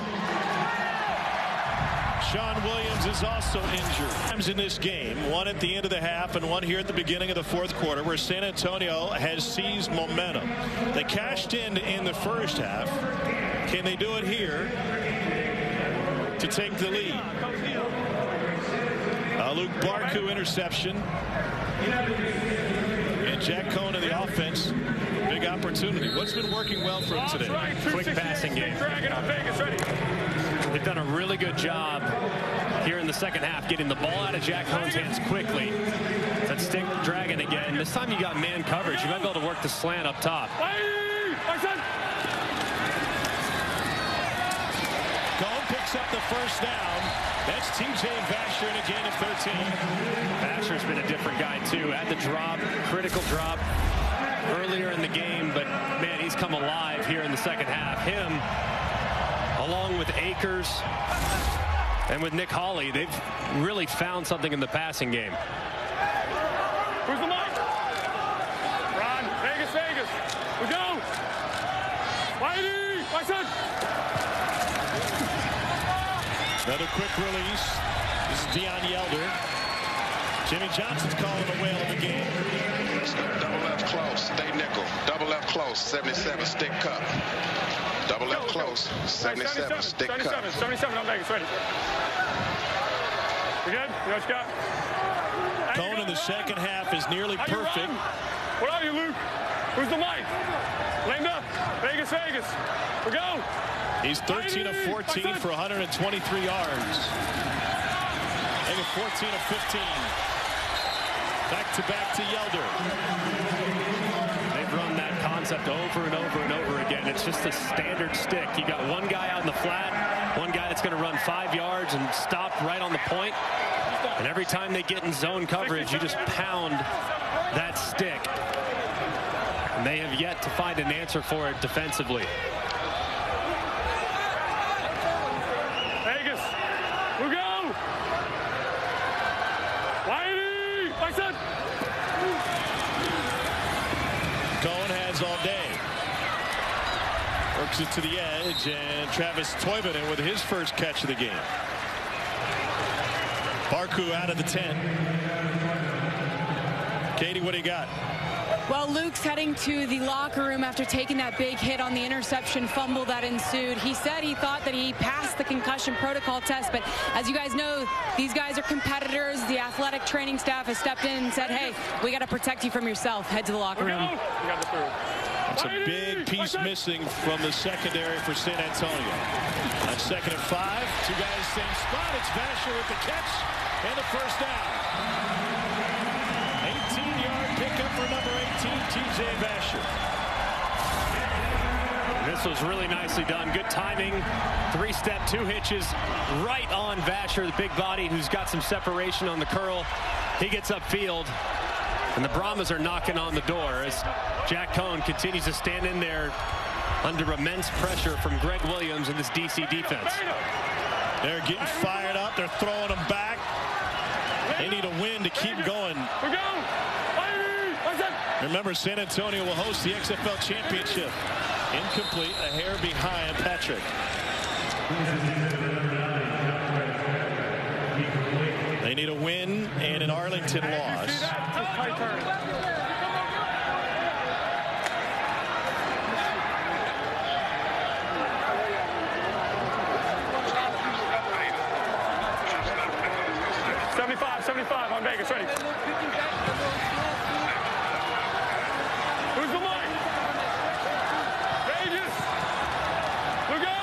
Sean Williams is also injured. In this game, one at the end of the half and one here at the beginning of the 4th quarter, where San Antonio has seized momentum. They cashed in the first half. Can they do it here to take the lead? Luke Barku interception. And Jack Cohn in the offense. Big opportunity. What's been working well for him today? Quick passing game. They've done a really good job here in the second half, getting the ball out of Jack Cohn's hands quickly. That stick dragging again. This time you got man coverage. You might be able to work the slant up top. Cohn picks up the first down. That's TJ Vasher in a gain of 13. Vasher's been a different guy too. Had the drop, critical drop earlier in the game, but man, he's come alive here in the second half. Him along with Akers and with Nick Hawley, they've really found something in the passing game. Who's the mic? Ron, Vegas. We go. Whitey, my son. Another quick release. This is Deion Yelder. Jimmy Johnson's calling a whale of a game. Let's go. Double left close. Stay nickel. Double left close. 77. Stick cup. Double left close. 77. Stick cup. 77 on Vegas. Ready. You good? You know what you got? Cone in the second half is nearly perfect. What are you, Luke? Who's the mic? Lamed up. Vegas. We go. He's 13 of 14 for 123 yards. Maybe 14 of 15. Back to Yelder. They've run that concept over and over again. It's just a standard stick. You got one guy out in the flat, one guy that's going to run 5 yards and stop right on the point. And every time they get in zone coverage, you just pound that stick. And they have yet to find an answer for it defensively. Vegas, we go. Whitey, my son. Cone has all day. Works it to the edge, and Travis Toivonen with his first catch of the game. Barku out of the 10. Katie, what do you got? Well, Luke's heading to the locker room after taking that big hit on the interception fumble that ensued. He said he thought that he passed the concussion protocol test, but as you guys know, these guys are competitors. The athletic training staff has stepped in and said, hey, we got to protect you from yourself. Head to the locker room. It's a big piece missing from the secondary for San Antonio. On 2nd and 5, two guys same spot. It's Vasher with the catch and the first down. 18-yard pickup for number 18, TJ Vasher. This was really nicely done. Good timing. 3-step, 2 hitches right on Vasher, the big body who's got some separation on the curl. He gets upfield, and the Brahmas are knocking on the door as Jack Cone continues to stand in there under immense pressure from Greg Williams and this DC defense. They're getting fired up. They're throwing them back. They need a win to keep going. Remember, San Antonio will host the XFL Championship. Incomplete, a hair behind Patrick. They need a win and an Arlington loss. 75 on Vegas. Ready. Who's the mic? Vegas. We go.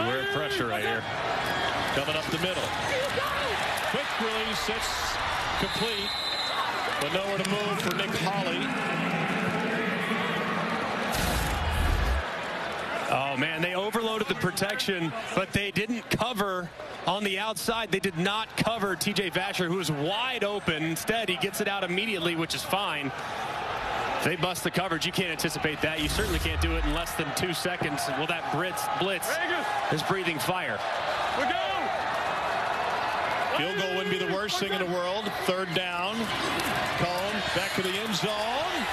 We're at pressure right here. Coming up the middle. Quick release. It's complete. But nowhere to move for Nick Hawley. Oh, man, they overloaded the protection, but they didn't cover on the outside. They did not cover TJ Vasher, who was wide open. Instead, he gets it out immediately, which is fine. If they bust the coverage, you can't anticipate that. You certainly can't do it in less than 2 seconds. Well, that blitz is breathing fire. We go. Field goal wouldn't be the worst thing in the world. 3rd down. Cone back to the end zone.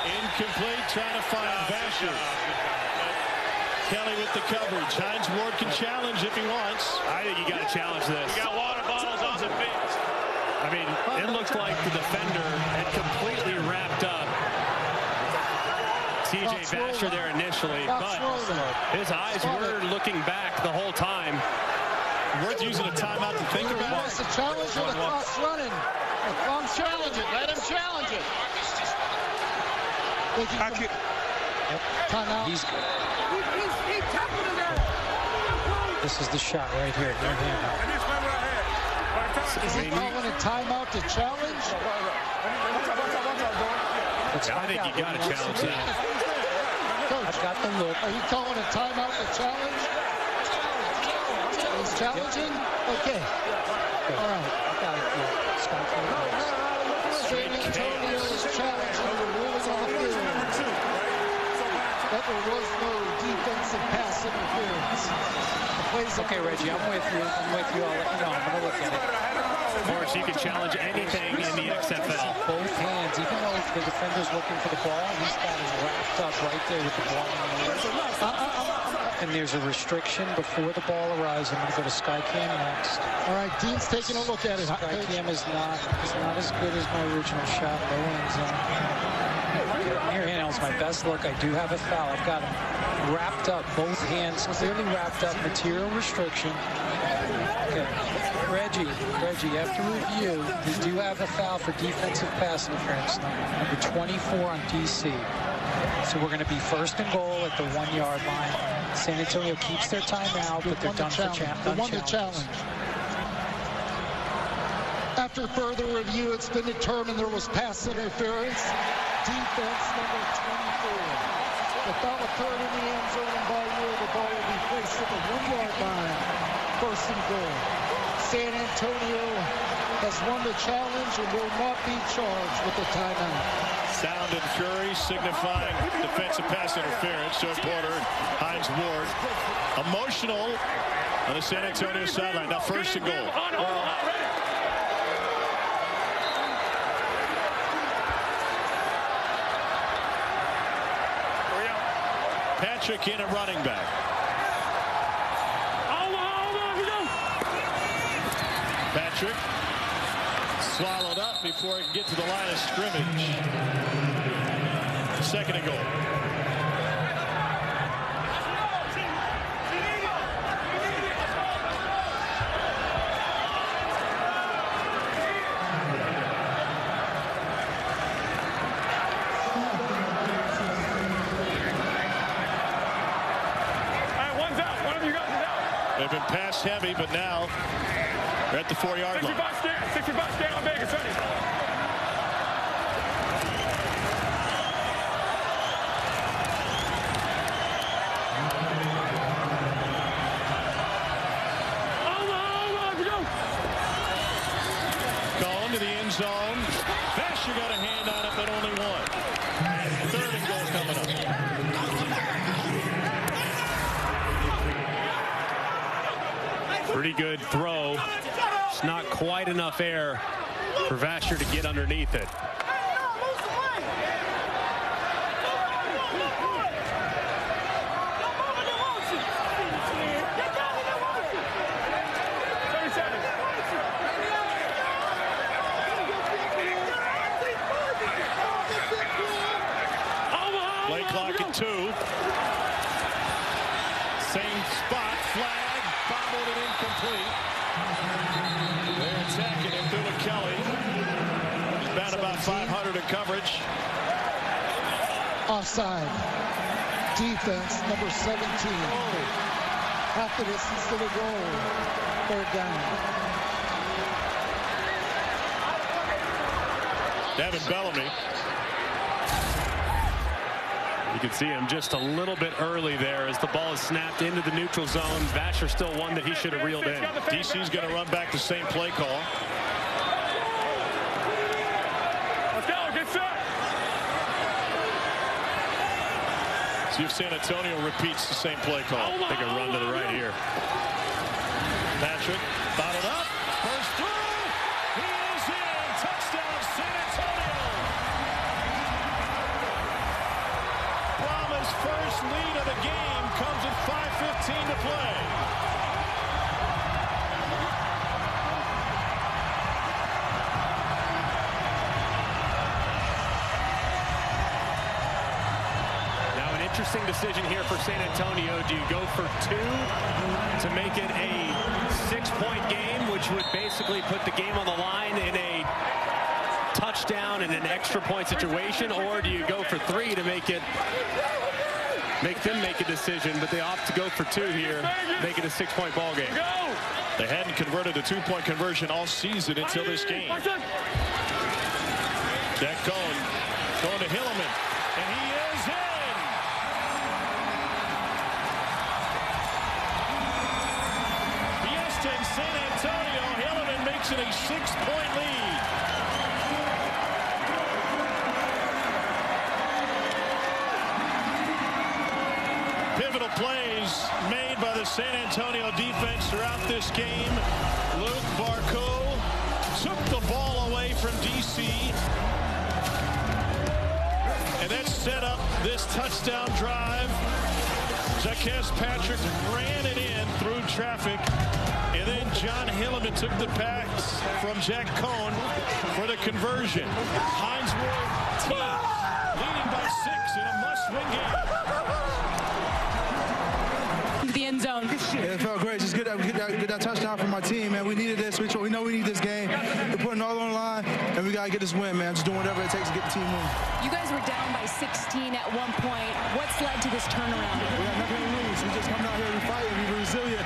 Incomplete, trying to find Vasher. Kelly with the coverage. Hines Ward can challenge if he wants. I think you got to challenge this. You got water bottles on the bench. I mean, it looked like the defender had completely wrapped up TJ Vasher there initially, but his eyes were looking back the whole time. Worth using a timeout to think about. It's a challenge with the clock's running. The clock's challenge it. Let him challenge it. Timeout. He's good. This is the shot right here. Is he calling a timeout to challenge? I think you got to challenge that. Coach, I've got the look. Are you calling a timeout to challenge? He's challenging? Okay. All right. San Antonio is challenging the rules on the field. That there was no defense defensive pass interference. Okay, Reggie, I'm with you. I'll let you know. I'm going to look at it. Of course, you can challenge anything in the XFL. Both hands, even though the defender's looking for the ball, he's got him wrapped up right there with the ball in the air. And there's a restriction before the ball arrives. I'm going to go to Skycam next. All right, Dean's taking a look at it. Skycam is not as good as my original shot. No end zone. Near handle's my best look. I do have a foul. I've got him wrapped up, both hands clearly wrapped up, material restriction. Okay, Reggie, after review, we do have a foul for defensive pass interference, number 24 on DC. So we're going to be first and goal at the 1 yard line. San Antonio keeps their timeout, but they're done for challenge. After further review, it's been determined there was pass interference. Defense number 24. The foul occurred in the end zone, and by rule, the ball will be placed at the 1 yard line. First and goal. San Antonio has won the challenge and will not be charged with the timeout. Sound and fury signifying defensive pass interference. Joe Porter and Hines Ward. Emotional on the San Antonio sideline. Now first and goal. Patrick in a running back. Patrick swallowed up before he can get to the line of scrimmage. Second and goal. They've been pass heavy, but now they're at the 4 yard line. 60 bucks, stand on Vegas, ready. Going to the end zone. Vasher got a hand on it, but only one. Third and goal coming up. Pretty good throw. It's not quite enough air for Vasher to get underneath it. Play clock at 2. Same spot, flag, bobbled and incomplete. They're attacking him through to Kelly. He's bound about 500 in coverage. Offside. Defense, number 17. Half the distance to the goal. Third down. Devin Bellamy. You can see him just a little bit early there as the ball is snapped into the neutral zone. Vasher still one that he should have reeled in. DC's going to run back the same play call. Let's go, get set. See if San Antonio repeats the same play call. Take a run to the right here. Patrick bottled up. First through. He is in. Touchdown, San Antonio. Brahmas' first lead of the game comes at 5:15 to play. Now an interesting decision here for San Antonio. Do you go for 2 to make it a 6-point game, which would basically put the game on the line in a touchdown and an extra point situation, or do you go for 3 to make them make a decision, but they opt to go for 2 here, make it a 6-point ball game. They hadn't converted a 2-point conversion all season until this game. Jack Cohn going to Hilleman, and he is in. Fiesta in San Antonio. Hilleman makes it a 6-point lead. Pivotal play plays made by the San Antonio defense throughout this game. Luke Barco took the ball away from DC. And that set up this touchdown drive. Zacchaeus Patrick ran it in through traffic. And then John Hilleman took the pass from Jack Cohn for the conversion. Hines Ward team leading by 6 in a must-win game. The end zone. Yeah, it felt great. Just get that touchdown from my team, man. We needed this. We know we need this game. We're putting it all on the line, and we got to get this win, man. Just doing whatever it takes to get the team win. You guys were down by 16 at one point. What's led to this turnaround? We got nothing to lose. We just come out here and fight, and we were resilient.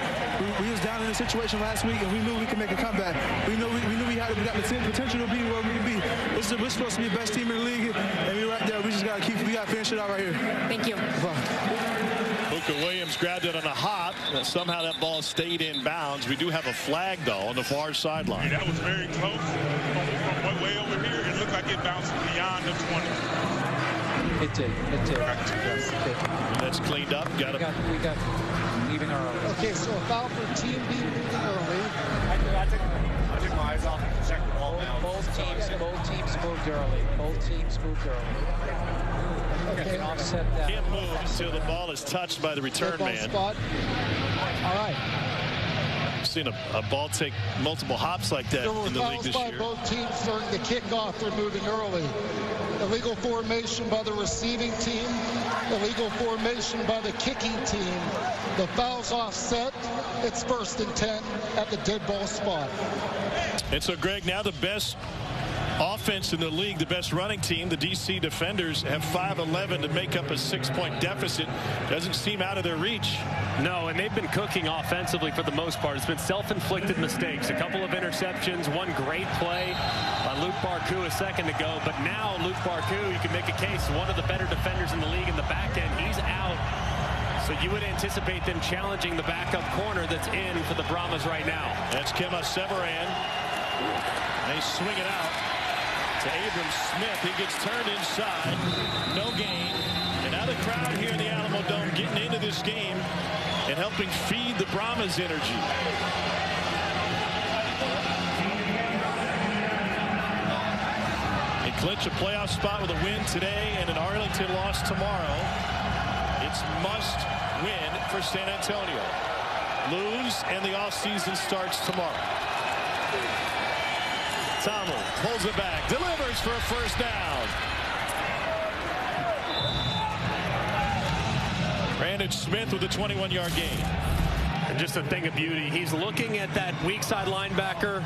We was down in a situation last week, and we knew we could make a comeback. We knew we got the potential to be where we could be. We're supposed to be the best team in the league, and we're right there. We just got to finish it out right here. Thank you. Luka Williams grabbed it on a hop. Somehow that ball stayed in bounds. We do have a flag, though, on the far sideline. That was very close. From way over here, it looked like it bounced beyond the 20. It did. Yes, it did. That's cleaned up. We got leaving early. Okay, so a foul for Team B leaving early. I took my eyes off and checked the ball now. Both teams moved early. Okay. Can offset that. Can't move until the ball is touched by the return man. Spot. All right. I've seen a ball take multiple hops like that in the league this year. Both teams during the kickoff, they're moving early. Illegal formation by the receiving team. Illegal formation by the kicking team. The foul's offset. It's 1st and 10 at the dead ball spot. And so, Greg, now the best offense in the league, the best running team, the DC Defenders, have 5-11 to make up a 6-point deficit. Doesn't seem out of their reach. No, and they've been cooking offensively for the most part. It's been self-inflicted mistakes. A couple of interceptions, one great play by Luke Barku a second ago. But now Luke Barku, you can make a case, one of the better defenders in the league in the back end. He's out. So you would anticipate them challenging the backup corner that's in for the Brahmas right now. That's Kema Severan. They swing it out to Abram Smith. He gets turned inside. No gain. And now the crowd here in the Alamo Dome getting into this game and helping feed the Brahmas energy. They clinch a playoff spot with a win today and an Arlington loss tomorrow. It's must win for San Antonio. Lose and the offseason starts tomorrow. Tommel pulls it back, delivers for a first down. Brandon Smith with a 21-yard gain. And just a thing of beauty, he's looking at that weak side linebacker.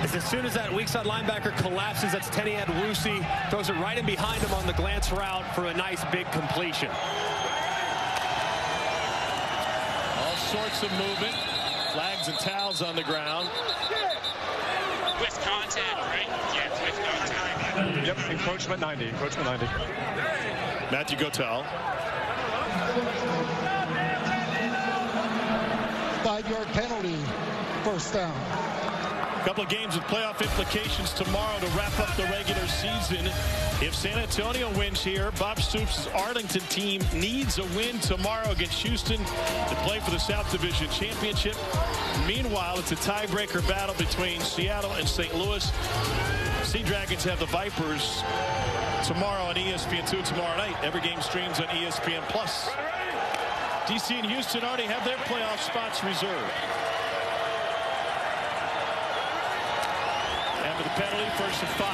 As soon as that weak side linebacker collapses, that's Tenny Adewusi, throws it right in behind him on the glance route for a nice big completion. All sorts of movement, flags and towels on the ground. With contact, right? Yeah, with contact. Yep, encroachment 90. Matthew Gotel. 5-yard penalty, first down. A couple of games with playoff implications tomorrow to wrap up the regular season. If San Antonio wins here, Bob Stoops' Arlington team needs a win tomorrow against Houston to play for the South Division Championship. Meanwhile, it's a tiebreaker battle between Seattle and St. Louis. Sea Dragons have the Vipers tomorrow on ESPN2 tomorrow night. Every game streams on ESPN+. DC and Houston already have their playoff spots reserved. After the penalty, 1st and 5.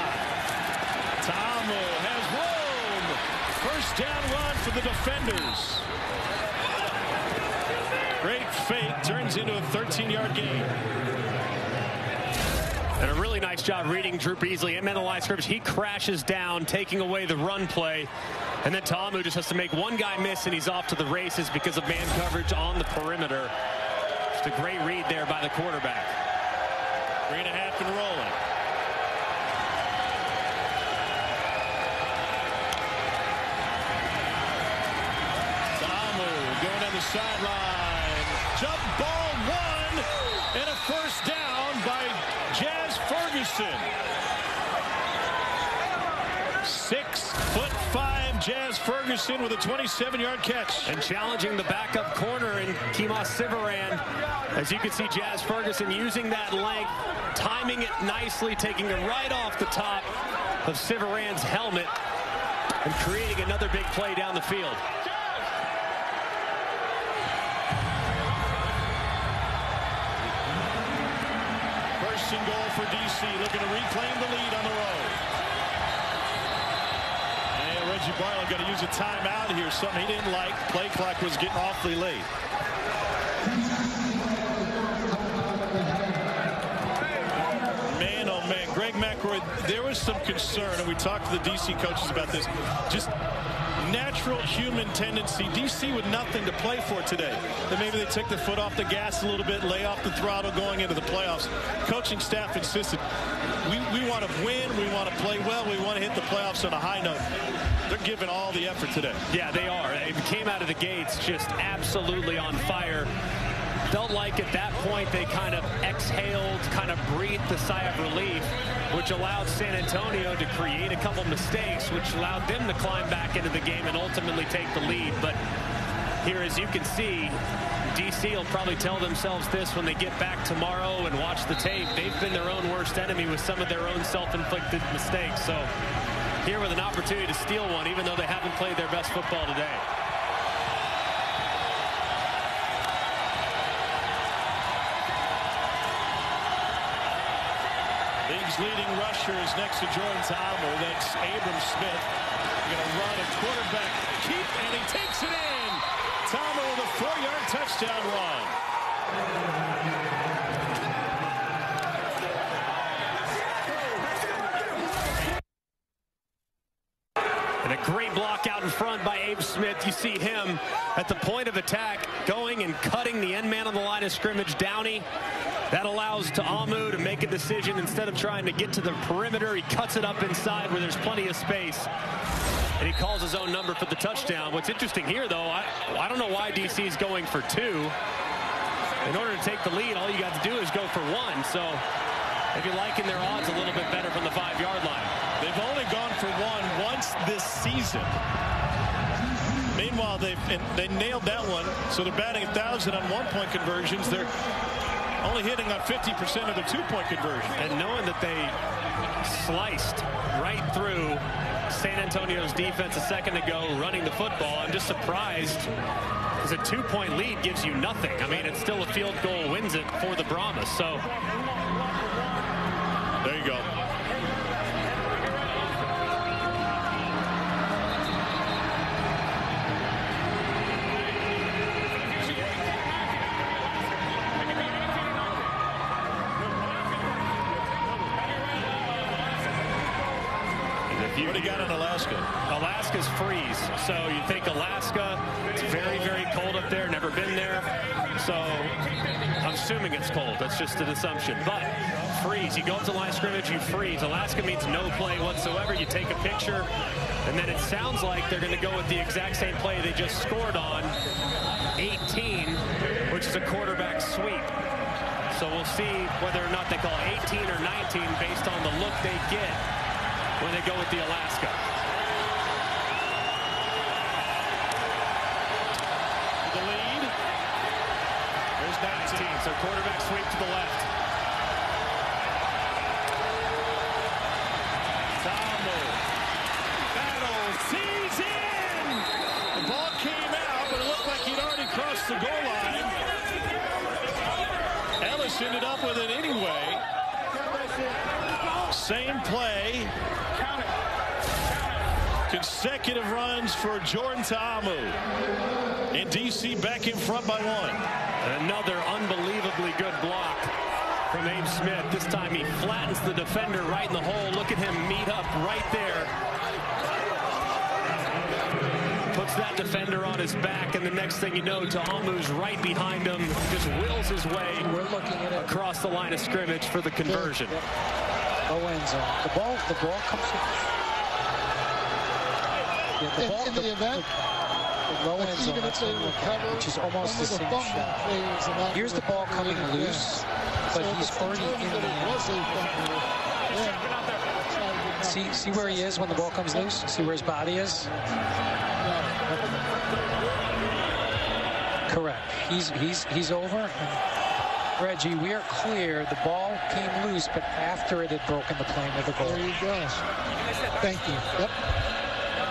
Tommel has room. First down run for the Defenders. Great fake, turns into a 13-yard gain. And a really nice job reading Drew Beasley. It meant a line scrimmage. He crashes down, taking away the run play. And then Tomu just has to make one guy miss, and he's off to the races because of man coverage on the perimeter. Just a great read there by the quarterback. 3.5 and rolling. Tomu going down the sideline. Jump ball 1 and a first down by Jazz Ferguson. 6'5" Jazz Ferguson with a 27-yard catch. And challenging the backup corner in Kemos Sivaran. As you can see, Jazz Ferguson using that length, timing it nicely, taking it right off the top of Sivaran's helmet and creating another big play down the field. First and goal for DC, looking to reclaim the lead on the road. And Reggie Barlow got to use a timeout here, something he didn't like. Play clock was getting awfully late. Man, oh man, Greg McElroy, there was some concern, and we talked to the DC coaches about this. Just natural human tendency. DC with nothing to play for today. That maybe they took their foot off the gas a little bit, lay off the throttle going into the playoffs. Coaching staff insisted, we want to win, we want to play well, we want to hit the playoffs on a high note. They're giving all the effort today. Yeah, they are. They came out of the gates just absolutely on fire. Felt like at that point they kind of exhaled, kind of breathed a sigh of relief, which allowed San Antonio to create a couple mistakes, which allowed them to climb back into the game and ultimately take the lead. But here, as you can see, DC will probably tell themselves this when they get back tomorrow and watch the tape. They've been their own worst enemy with some of their own self-inflicted mistakes. So here with an opportunity to steal one, even though they haven't played their best football today. League's leading rusher is next to Jordan Ta'amu. That's Abram Smith. Going to run a quarterback keep, and he takes it in. Ta'amu with a 4-yard touchdown run. And a great block out in front by Abe Smith. You see him at the point of attack going and cutting the end man on the line of scrimmage, Downey. That allows Ta'amu to make a decision. Instead of trying to get to the perimeter, he cuts it up inside where there's plenty of space. And he calls his own number for the touchdown. What's interesting here, though, I don't know why DC is going for 2. In order to take the lead, all you got to do is go for 1. So maybe liking their odds a little bit better from the 5-yard line. They've only gone for 1 once this season. Meanwhile, they nailed that one, so they're batting 1,000 on 1-point conversions. They're only hitting on 50% of the 2-point conversion. And knowing that they sliced right through San Antonio's defense a second ago running the football, I'm just surprised because a 2-point lead gives you nothing. I mean, it's still a field goal wins it for the Brahmas. So there you go. What do you got in Alaska? Alaska's freeze. So you think Alaska, it's very, very cold up there. Never been there. So I'm assuming it's cold. That's just an assumption. But freeze. You go up to line of scrimmage, you freeze. Alaska means no play whatsoever. You take a picture, and then it sounds like they're going to go with the exact same play they just scored on, 18, which is a quarterback sweep. So we'll see whether or not they call 18 or 19 based on the look they get when they go with the Alaska. The lead. There's 19. So quarterback sweep to the left. Ta'amu. Battle. Sees in. The ball came out, but it looked like he'd already crossed the goal line. Ellis ended up with it anyway. Same play. Consecutive runs for Jordan Ta'amu. And DC back in front by 1. Another unbelievably good block from Abe Smith. This time he flattens the defender right in the hole. Look at him meet up right there. Puts that defender on his back, and the next thing you know, Ta'amu's right behind him. Just wills his way across the line of scrimmage for the conversion. Low end zone. The ball comes in the event. The low end zone, that's which is almost the same shot. Here's the ball coming loose, but he's already in the end. See where he is when the ball comes loose? See where his body is? Correct. He's over. And Reggie, we are clear. The ball came loose, but after it had broken the plane of the goal. There you go. Thank you. Yep.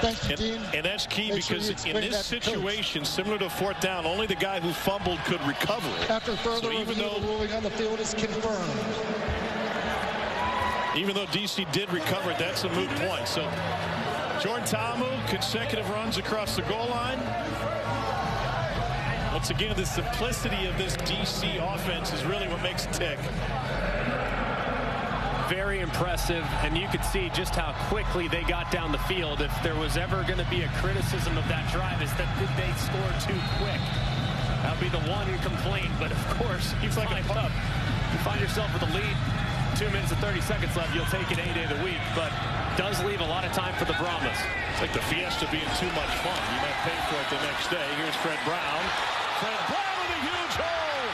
Thank you, Dean. And that's key because sure in this situation, similar to fourth down, only the guy who fumbled could recover it. After further review, the ruling on the field is confirmed. Even though DC did recover it, that's a moot point. So Jordan Ta'amu, consecutive runs across the goal line. Once again, the simplicity of this DC offense is really what makes it tick. Very impressive, and you could see just how quickly they got down the field. If there was ever going to be a criticism of that drive, is that they scored too quick. That would be the one complaint, but of course, you find yourself with a lead, 2 minutes and 30 seconds left, you'll take it any day of the week, but does leave a lot of time for the Brahmas. It's like the Fiesta being too much fun. You might pay for it the next day. Here's Fred Brown. Fred Brown with a huge hole.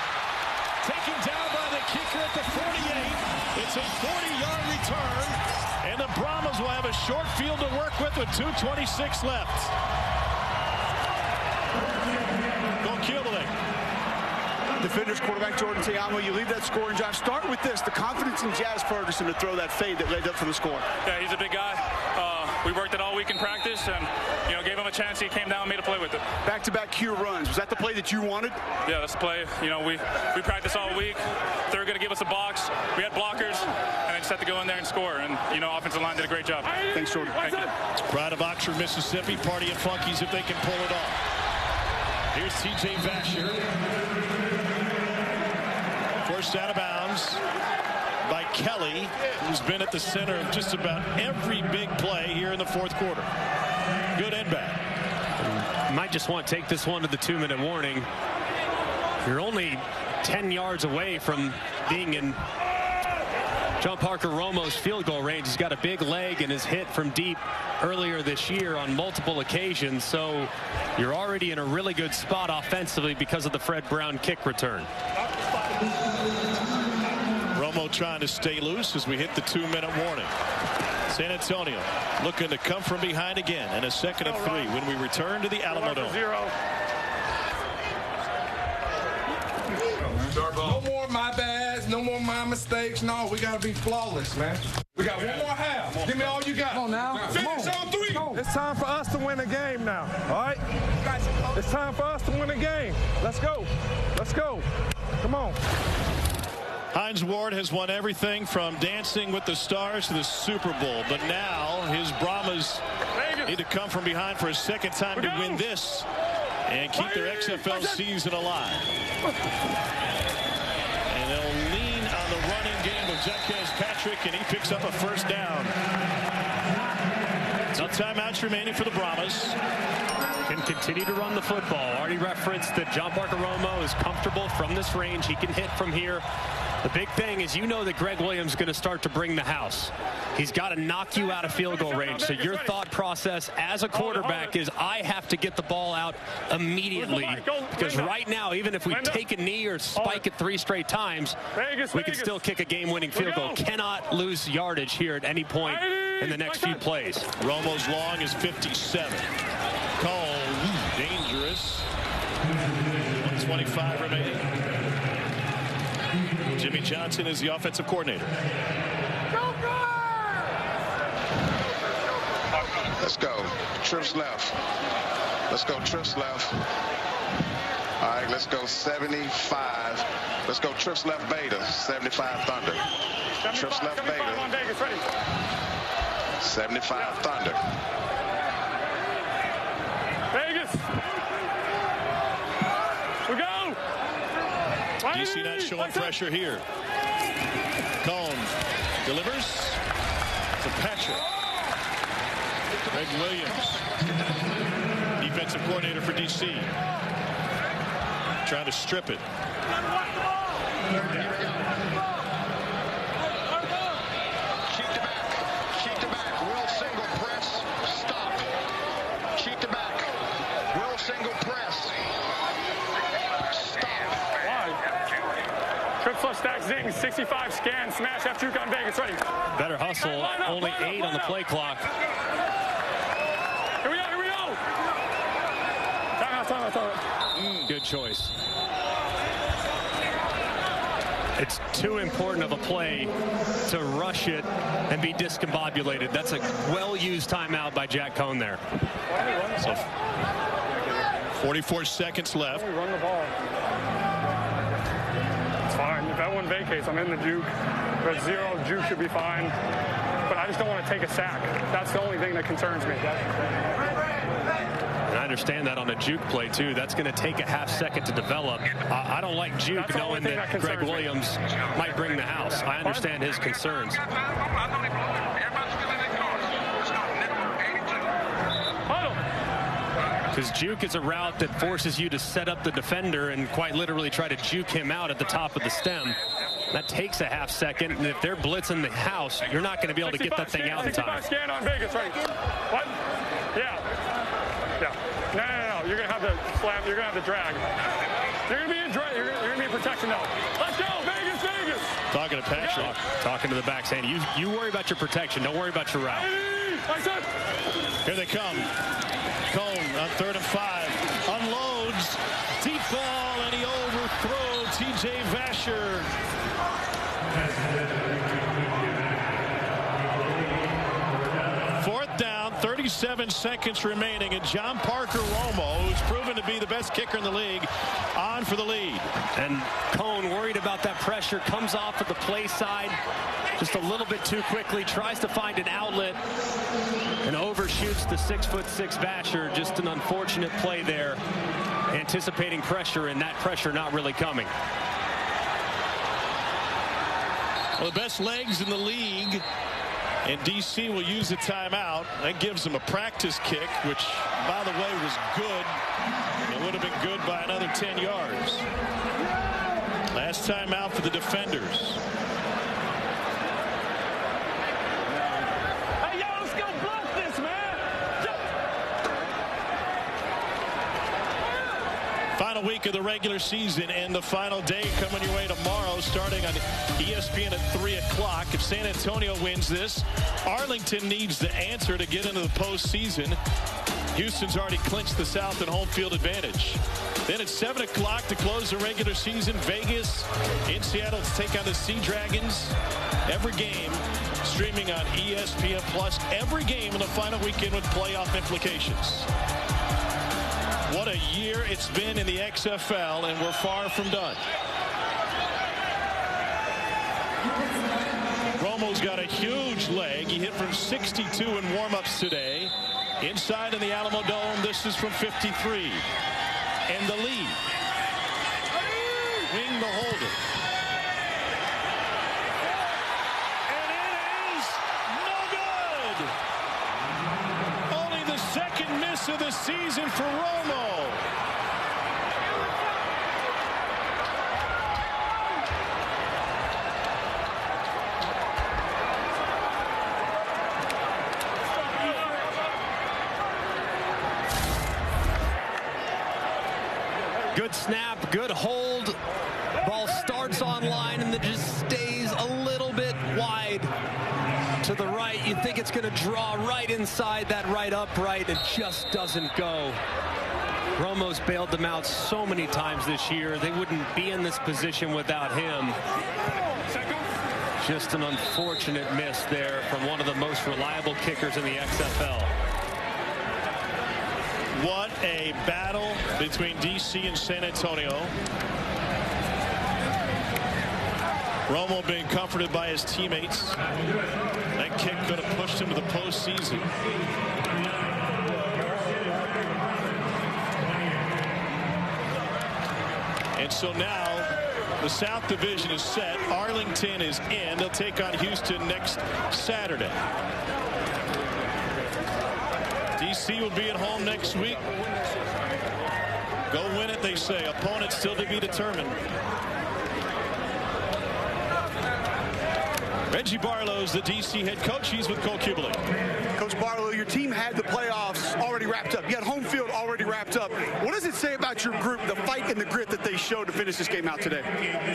Taken down by the kicker at the 48. It's a 40-yard return, and the Brahmas will have a short field to work with 2:26 left. Go Kielbling. Defenders quarterback Jordan Ta'amu, you leave that scoring drive. Start with this, the confidence in Jazz Ferguson to throw that fade that led up for the score. Yeah, he's a big guy. We worked it all week in practice and, gave him a chance. He came down and made a play with it. Back-to-back Q runs. Was that the play that you wanted? Yeah, that's the play. We practiced all week. They were going to give us a box. We had blockers, and they just had to go in there and score. And, offensive line did a great job. Thanks, Jordan. Thank you. Pride of Oxford, Mississippi. Party at Funky's if they can pull it off. Here's T.J. Vasher. Forced out of bounds by Kelly, who's been at the center of just about every big play here in the fourth quarter. Good and bad. Might just want to take this one to the 2-minute warning. You're only 10 yards away from being in John Parker Romo's field goal range. He's got a big leg and is hit from deep earlier this year on multiple occasions. So you're already in a really good spot offensively because of the Fred Brown kick return. Romo trying to stay loose as we hit the 2-minute warning. San Antonio looking to come from behind again and a 2nd and 3 when we return to the Alamo Dome. No more my bads, no more my mistakes. No, we got to be flawless, man. We got one more half. Give me all you got. Come on now. Finish on 3. It's time for us to win a game now, all right? It's time for us to win a game. Let's go. Let's go. Come on. Hines Ward has won everything from Dancing with the Stars to the Super Bowl, but now his Brahmas need to come from behind for a second time to win this and keep their XFL season alive. And they'll lean on the running game of Zacchaeus Patrick, and he picks up a first down. No timeouts remaining for the Brahmas. Can continue to run the football. Already referenced that John Parker Romo is comfortable from this range. He can hit from here. The big thing is that Greg Williams is going to start to bring the house. He's got to knock you out of field goal range. So your thought process as a quarterback is I have to get the ball out immediately. Because right now, even if we take a knee or spike it 3 straight times, we can still kick a game-winning field goal. Cannot lose yardage here at any point in the next few plays. Romo's long is 57. Cole, dangerous. 125 remaining. Jimmy Johnson is the offensive coordinator. Let's go. Trips left. Let's go. Trips left. All right, let's go 75. Let's go trips left beta. 75 Thunder. Trips left beta. 75 Thunder. Vegas. We go. DC not showing pressure here. Cone delivers to Patrick. Greg Williams, defensive coordinator for DC, trying to strip it. Cheek to back. Will single press. Stop. Cheek to back. Will single press. Trip plus stack zing, 65 scan, smash F juke on Vegas, ready. Better hustle, only 8 on the play clock. Here we go, here we go. Good choice. It's too important of a play to rush it and be discombobulated. That's a well-used timeout by Jack Cohn there. So 44 seconds left. Run the ball. It's fine. If that one vacates, I'm in the juke. But 0, juke should be fine. But I just don't want to take a sack. That's the only thing that concerns me. And I understand that on a juke play, too. That's going to take a half second to develop. I don't like juke knowing that Greg Williams might bring the house. I understand his concerns. Because juke is a route that forces you to set up the defender and quite literally try to juke him out at the top of the stem. That takes a half second, and if they're blitzing the house, you're not going to be able to get that thing out in time. Scan on Vegas, right? What? Yeah. No. You're going to have the slam. You're going to have the drag. You're going to be in drag. You're going to be in protection now. Let's go, Vegas. Talking to Patrick. Talking to the back saying, you worry about your protection. Don't worry about your route. Here they come. Cohn on 3rd and 5. Unloads. Deep ball, and he overthrows T.J. Vasher. Fourth down, 37 seconds remaining, and John Parker Romo, who's proven to be the best kicker in the league, on for the lead. And Cohn, worried about that pressure, comes off at the play side just a little bit too quickly, tries to find an outlet, and overshoots the 6'6" Vasher. Just an unfortunate play there, anticipating pressure, and that pressure not really coming. Well, the best legs in the league, and DC will use a timeout. That gives them a practice kick, which, by the way, was good. It would have been good by another 10 yards. Last timeout for the defenders. Hey, yo, let's go block this, man. Final week of the regular season and the final day coming your way tomorrow, starting on ESPN at 3 o'clock. If San Antonio wins this, Arlington needs the answer to get into the postseason. Houston's already clinched the South and home field advantage. Then at 7 o'clock to close the regular season, Vegas in Seattle to take on the Sea Dragons. Every game streaming on ESPN Plus. Every game in the final weekend with playoff implications. What a year it's been in the XFL, and we're far from done. Romo's got a huge leg. He hit from 62 in warm-ups today. Inside in the Alamo Dome, this is from 53. And the lead. Wing the holder. And it is no good. Only the second miss of the season for Romo. Good snap, good hold. Ball starts on line and then just stays a little bit wide to the right. You think it's going to draw right inside that right upright. It just doesn't go. Romo's bailed them out so many times this year. They wouldn't be in this position without him. Just an unfortunate miss there from one of the most reliable kickers in the XFL. What a battle between DC and San Antonio. Romo being comforted by his teammates. That kick could have pushed him to the postseason. And so now the South Division is set. Arlington is in. They'll take on Houston next Saturday. DC will be at home next week. Go win it, they say. Opponent still to be determined. Reggie Barlow's the DC head coach. He's with Cole Kubelik. Coach Barlow, your team had the playoffs already wrapped up. You had home field already wrapped up. What does it say about your group, the fight and the grit that they showed to finish this game out today?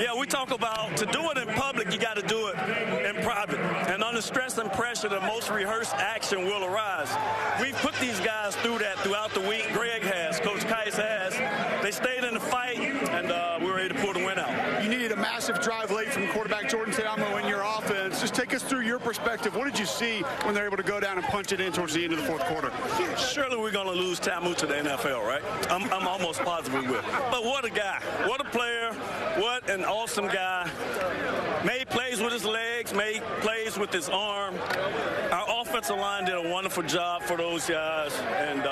Yeah, we talk about to do it in public, you got to do it in private. And the stress and pressure, the most rehearsed action will arise. We've put these guys through that throughout the week. Greg has, Coach Kais has. They stayed in the fight, and we were able to pull the win out. You needed a massive drive late from quarterback Jordan Ta'amu in your offense. Just take us through your perspective. What did you see when they're able to go down and punch it in towards the end of the fourth quarter? Surely we're going to lose Ta'amu to the NFL, right? I'm almost positive we will. But what a guy. What a player. What an awesome guy. Made plays with his legs, made plays with his arm. Our offensive line did a wonderful job for those guys, and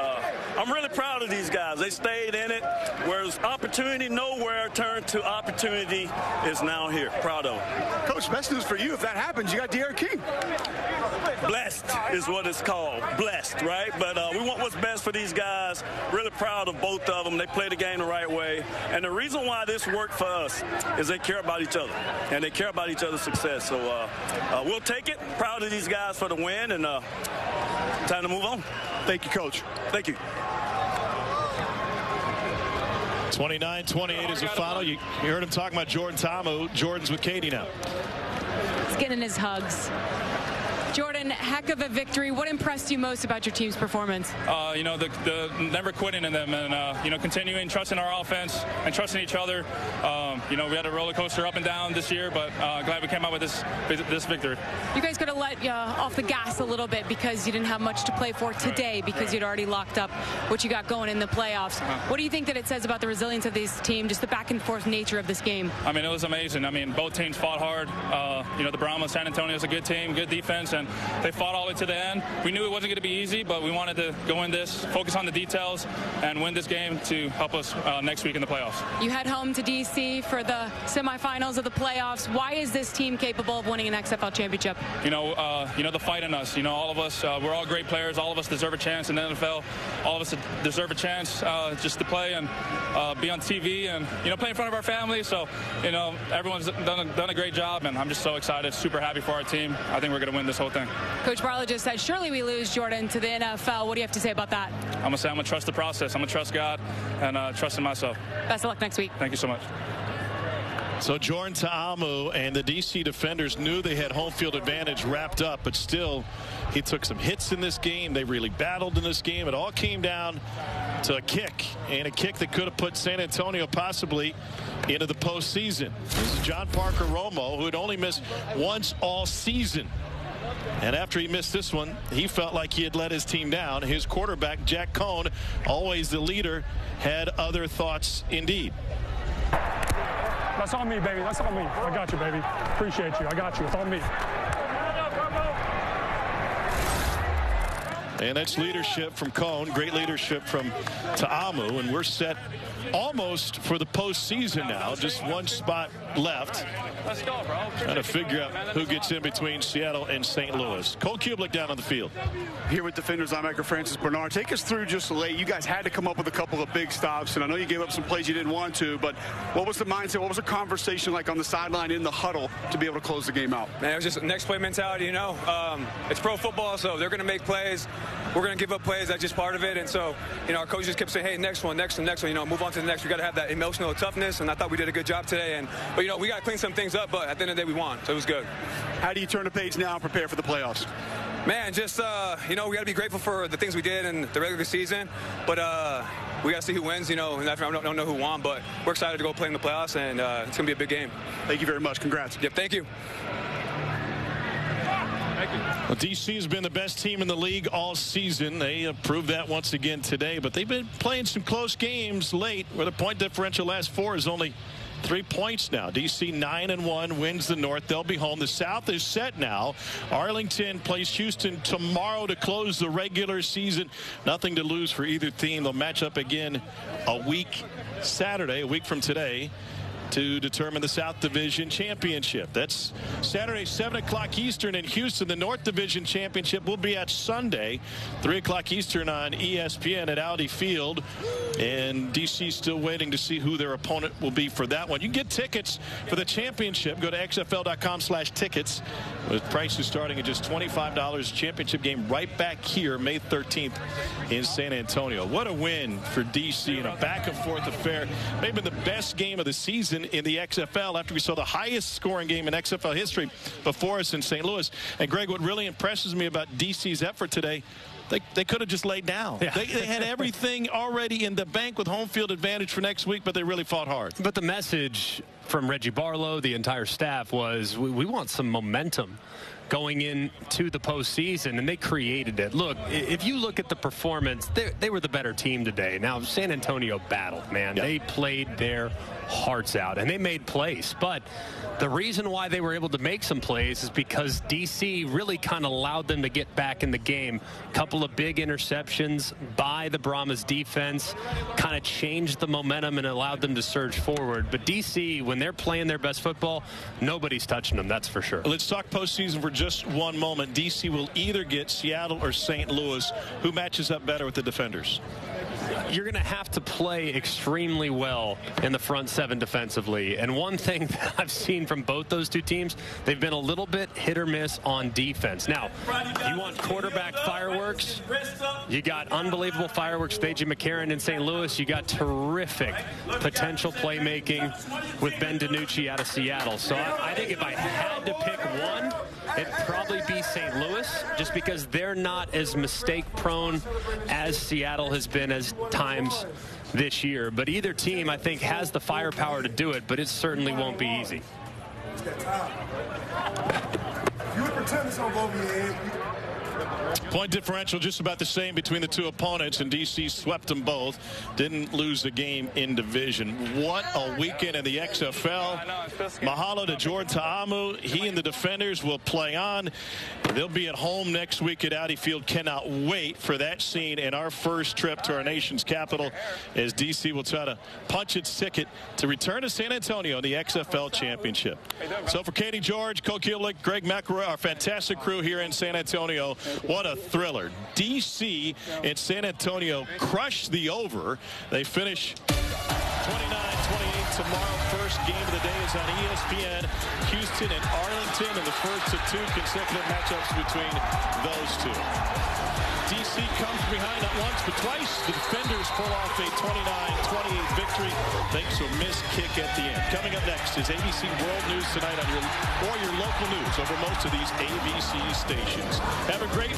I'm really proud of these guys. They stayed in it. Whereas opportunity nowhere turned to opportunity is now here. Proud of them. Coach, best news for you. If that happens, you got De'Aaron King. Blessed is what it's called. Blessed, right? But we want what's best for these guys. Really proud of both of them. They play the game the right way. And the reason why this worked for us is they care about each other, and they care about each other's success. So we'll take it. Proud of these guys for the win, and time to move on. Thank you, Coach. Thank you. 29-28 is the final. You heard him talking about Jordan Ta'amu. Jordan's with Katie now. He's getting his hugs. Jordan, heck of a victory. What impressed you most about your team's performance? You know, the never quitting in them, and you know, continuing trusting our offense and trusting each other. You know, we had a roller coaster up and down this year, but glad we came out with this victory. You guys could have let off the gas a little bit because you didn't have much to play for today because you'd already locked up what you got going in the playoffs. What do you think that it says about the resilience of this team, just the back and forth nature of this game? I mean, it was amazing. I mean, both teams fought hard. You know, the Brahmas, San Antonio is a good team, good defense, and they fought all the way to the end. We knew it wasn't going to be easy, but we wanted to go in this, focus on the details, and win this game to help us next week in the playoffs. You head home to D.C. for the semifinals of the playoffs. Why is this team capable of winning an XFL championship? You know the fight in us. You know, all of us, we're all great players. All of us deserve a chance in the NFL. All of us deserve a chance just to play and be on TV and, you know, play in front of our family. So, you know, everyone's done a great job, and I'm just so excited, super happy for our team. I think we're going to win this whole thing. Coach Barlow just said, surely we lose Jordan to the NFL. What do you have to say about that? I'm going to say I'm going to trust the process. I'm going to trust God and trust in myself. Best of luck next week. Thank you so much. So Jordan Ta'amu and the D.C. defenders knew they had home field advantage wrapped up, but still he took some hits in this game. They really battled in this game. It all came down to a kick, and a kick that could have put San Antonio possibly into the postseason. This is John Parker Romo, who had only missed once all season. And after he missed this one, he felt like he had let his team down. His quarterback, Jack Cohn, always the leader, had other thoughts indeed. That's on me, baby. That's on me. I got you, baby. Appreciate you. I got you. It's on me. And that's leadership from Cohn. Great leadership from Ta'amu. And we're set almost for the postseason now. Just one spot left. Let's go, bro. Trying to figure out who gets in between Seattle and St. Louis. Cole Kublik down on the field. Here with defenders linebacker Francis Bernard. Take us through just late. You guys had to come up with a couple of big stops, and I know you gave up some plays you didn't want to, but what was the mindset? What was the conversation like on the sideline in the huddle to be able to close the game out? Man, it was just next play mentality, you know. It's pro football, so they're going to make plays. We're going to give up plays. That's just part of it. And so, you know, our coaches kept saying, hey, next one, you know, move on to the next. We got to have that emotional toughness, and I thought we did a good job today. But, you know, we got to clean some things up, but at the end of the day, we won, so it was good. How do you turn the page now and prepare for the playoffs? Man, just, you know, we got to be grateful for the things we did in the regular season, but we got to see who wins, you know, and I don't know who won, but we're excited to go play in the playoffs, and it's going to be a big game. Thank you very much. Congrats. Yep, thank you. Well, D.C. has been the best team in the league all season. They proved that once again today, but they've been playing some close games late where the point differential last four is only 3 points now. D.C. 9-1 wins the North. They'll be home. The South is set now. Arlington plays Houston tomorrow to close the regular season. Nothing to lose for either team. They'll match up again a week Saturday, a week from today, to determine the South Division Championship. That's Saturday, 7 o'clock Eastern in Houston. The North Division Championship will be at Sunday, 3 o'clock Eastern on ESPN at Audi Field. And D.C. still waiting to see who their opponent will be for that one. You can get tickets for the championship. Go to xfl.com/tickets with prices starting at just $25. Championship game right back here May 13th in San Antonio. What a win for D.C. in a back-and-forth affair. Maybe the best game of the season postseason in the XFL after we saw the highest scoring game in XFL history before us in St. Louis. And, Greg, what really impresses me about DC's effort today, they could have just laid down. Yeah. They had everything already in the bank with home field advantage for next week, but they really fought hard. But the message from Reggie Barlow, the entire staff, was we want some momentum going into the postseason, and they created it. Look, if you look at the performance, they were the better team today. Now, San Antonio battled, man. They played their hearts out, and they made plays. But the reason why they were able to make some plays is because DC really kind of allowed them to get back in the game. A couple of big interceptions by the Brahmas defense kind of changed the momentum and allowed them to surge forward. But DC, when they're playing their best football, nobody's touching them, that's for sure. Let's talk postseason for just one moment. DC will either get Seattle or St. Louis. Who matches up better with the defenders? You're going to have to play extremely well in the front seven defensively. And one thing that I've seen from both those two teams, they've been a little bit hit or miss on defense. Now, you want quarterback fireworks? You got unbelievable fireworks with A.J. McCarron in St. Louis. You got terrific potential playmaking with Ben DiNucci out of Seattle. So I think if I had to pick one, it'd probably be St. Louis, just because they're not as mistake-prone as Seattle has been as times this year. But either team, I think, has the firepower to do it, but it certainly won't be easy. You would pretend it's gonna go over your head. Point differential just about the same between the two opponents, and DC swept them both. Didn't lose the game in division. What a weekend in the XFL. Mahalo to Jordan Ta'amu. He and the defenders will play on. They'll be at home next week at Audi Field. Cannot wait for that scene in our first trip to our nation's capital, as DC will try to punch its ticket to return to San Antonio in the XFL championship. So for Katie George, Cole Kulik, Greg McElroy, our fantastic crew here in San Antonio, what a thriller. DC and San Antonio crushed the over. They finish 29-28 tomorrow. First game of the day is on ESPN. Houston and Arlington, and the first of two consecutive matchups between those two. DC comes behind not once but twice. The defenders pull off a 29-28 victory thanks to a missed kick at the end. Coming up next is ABC World News tonight on your local news over most of these ABC stations. Have a great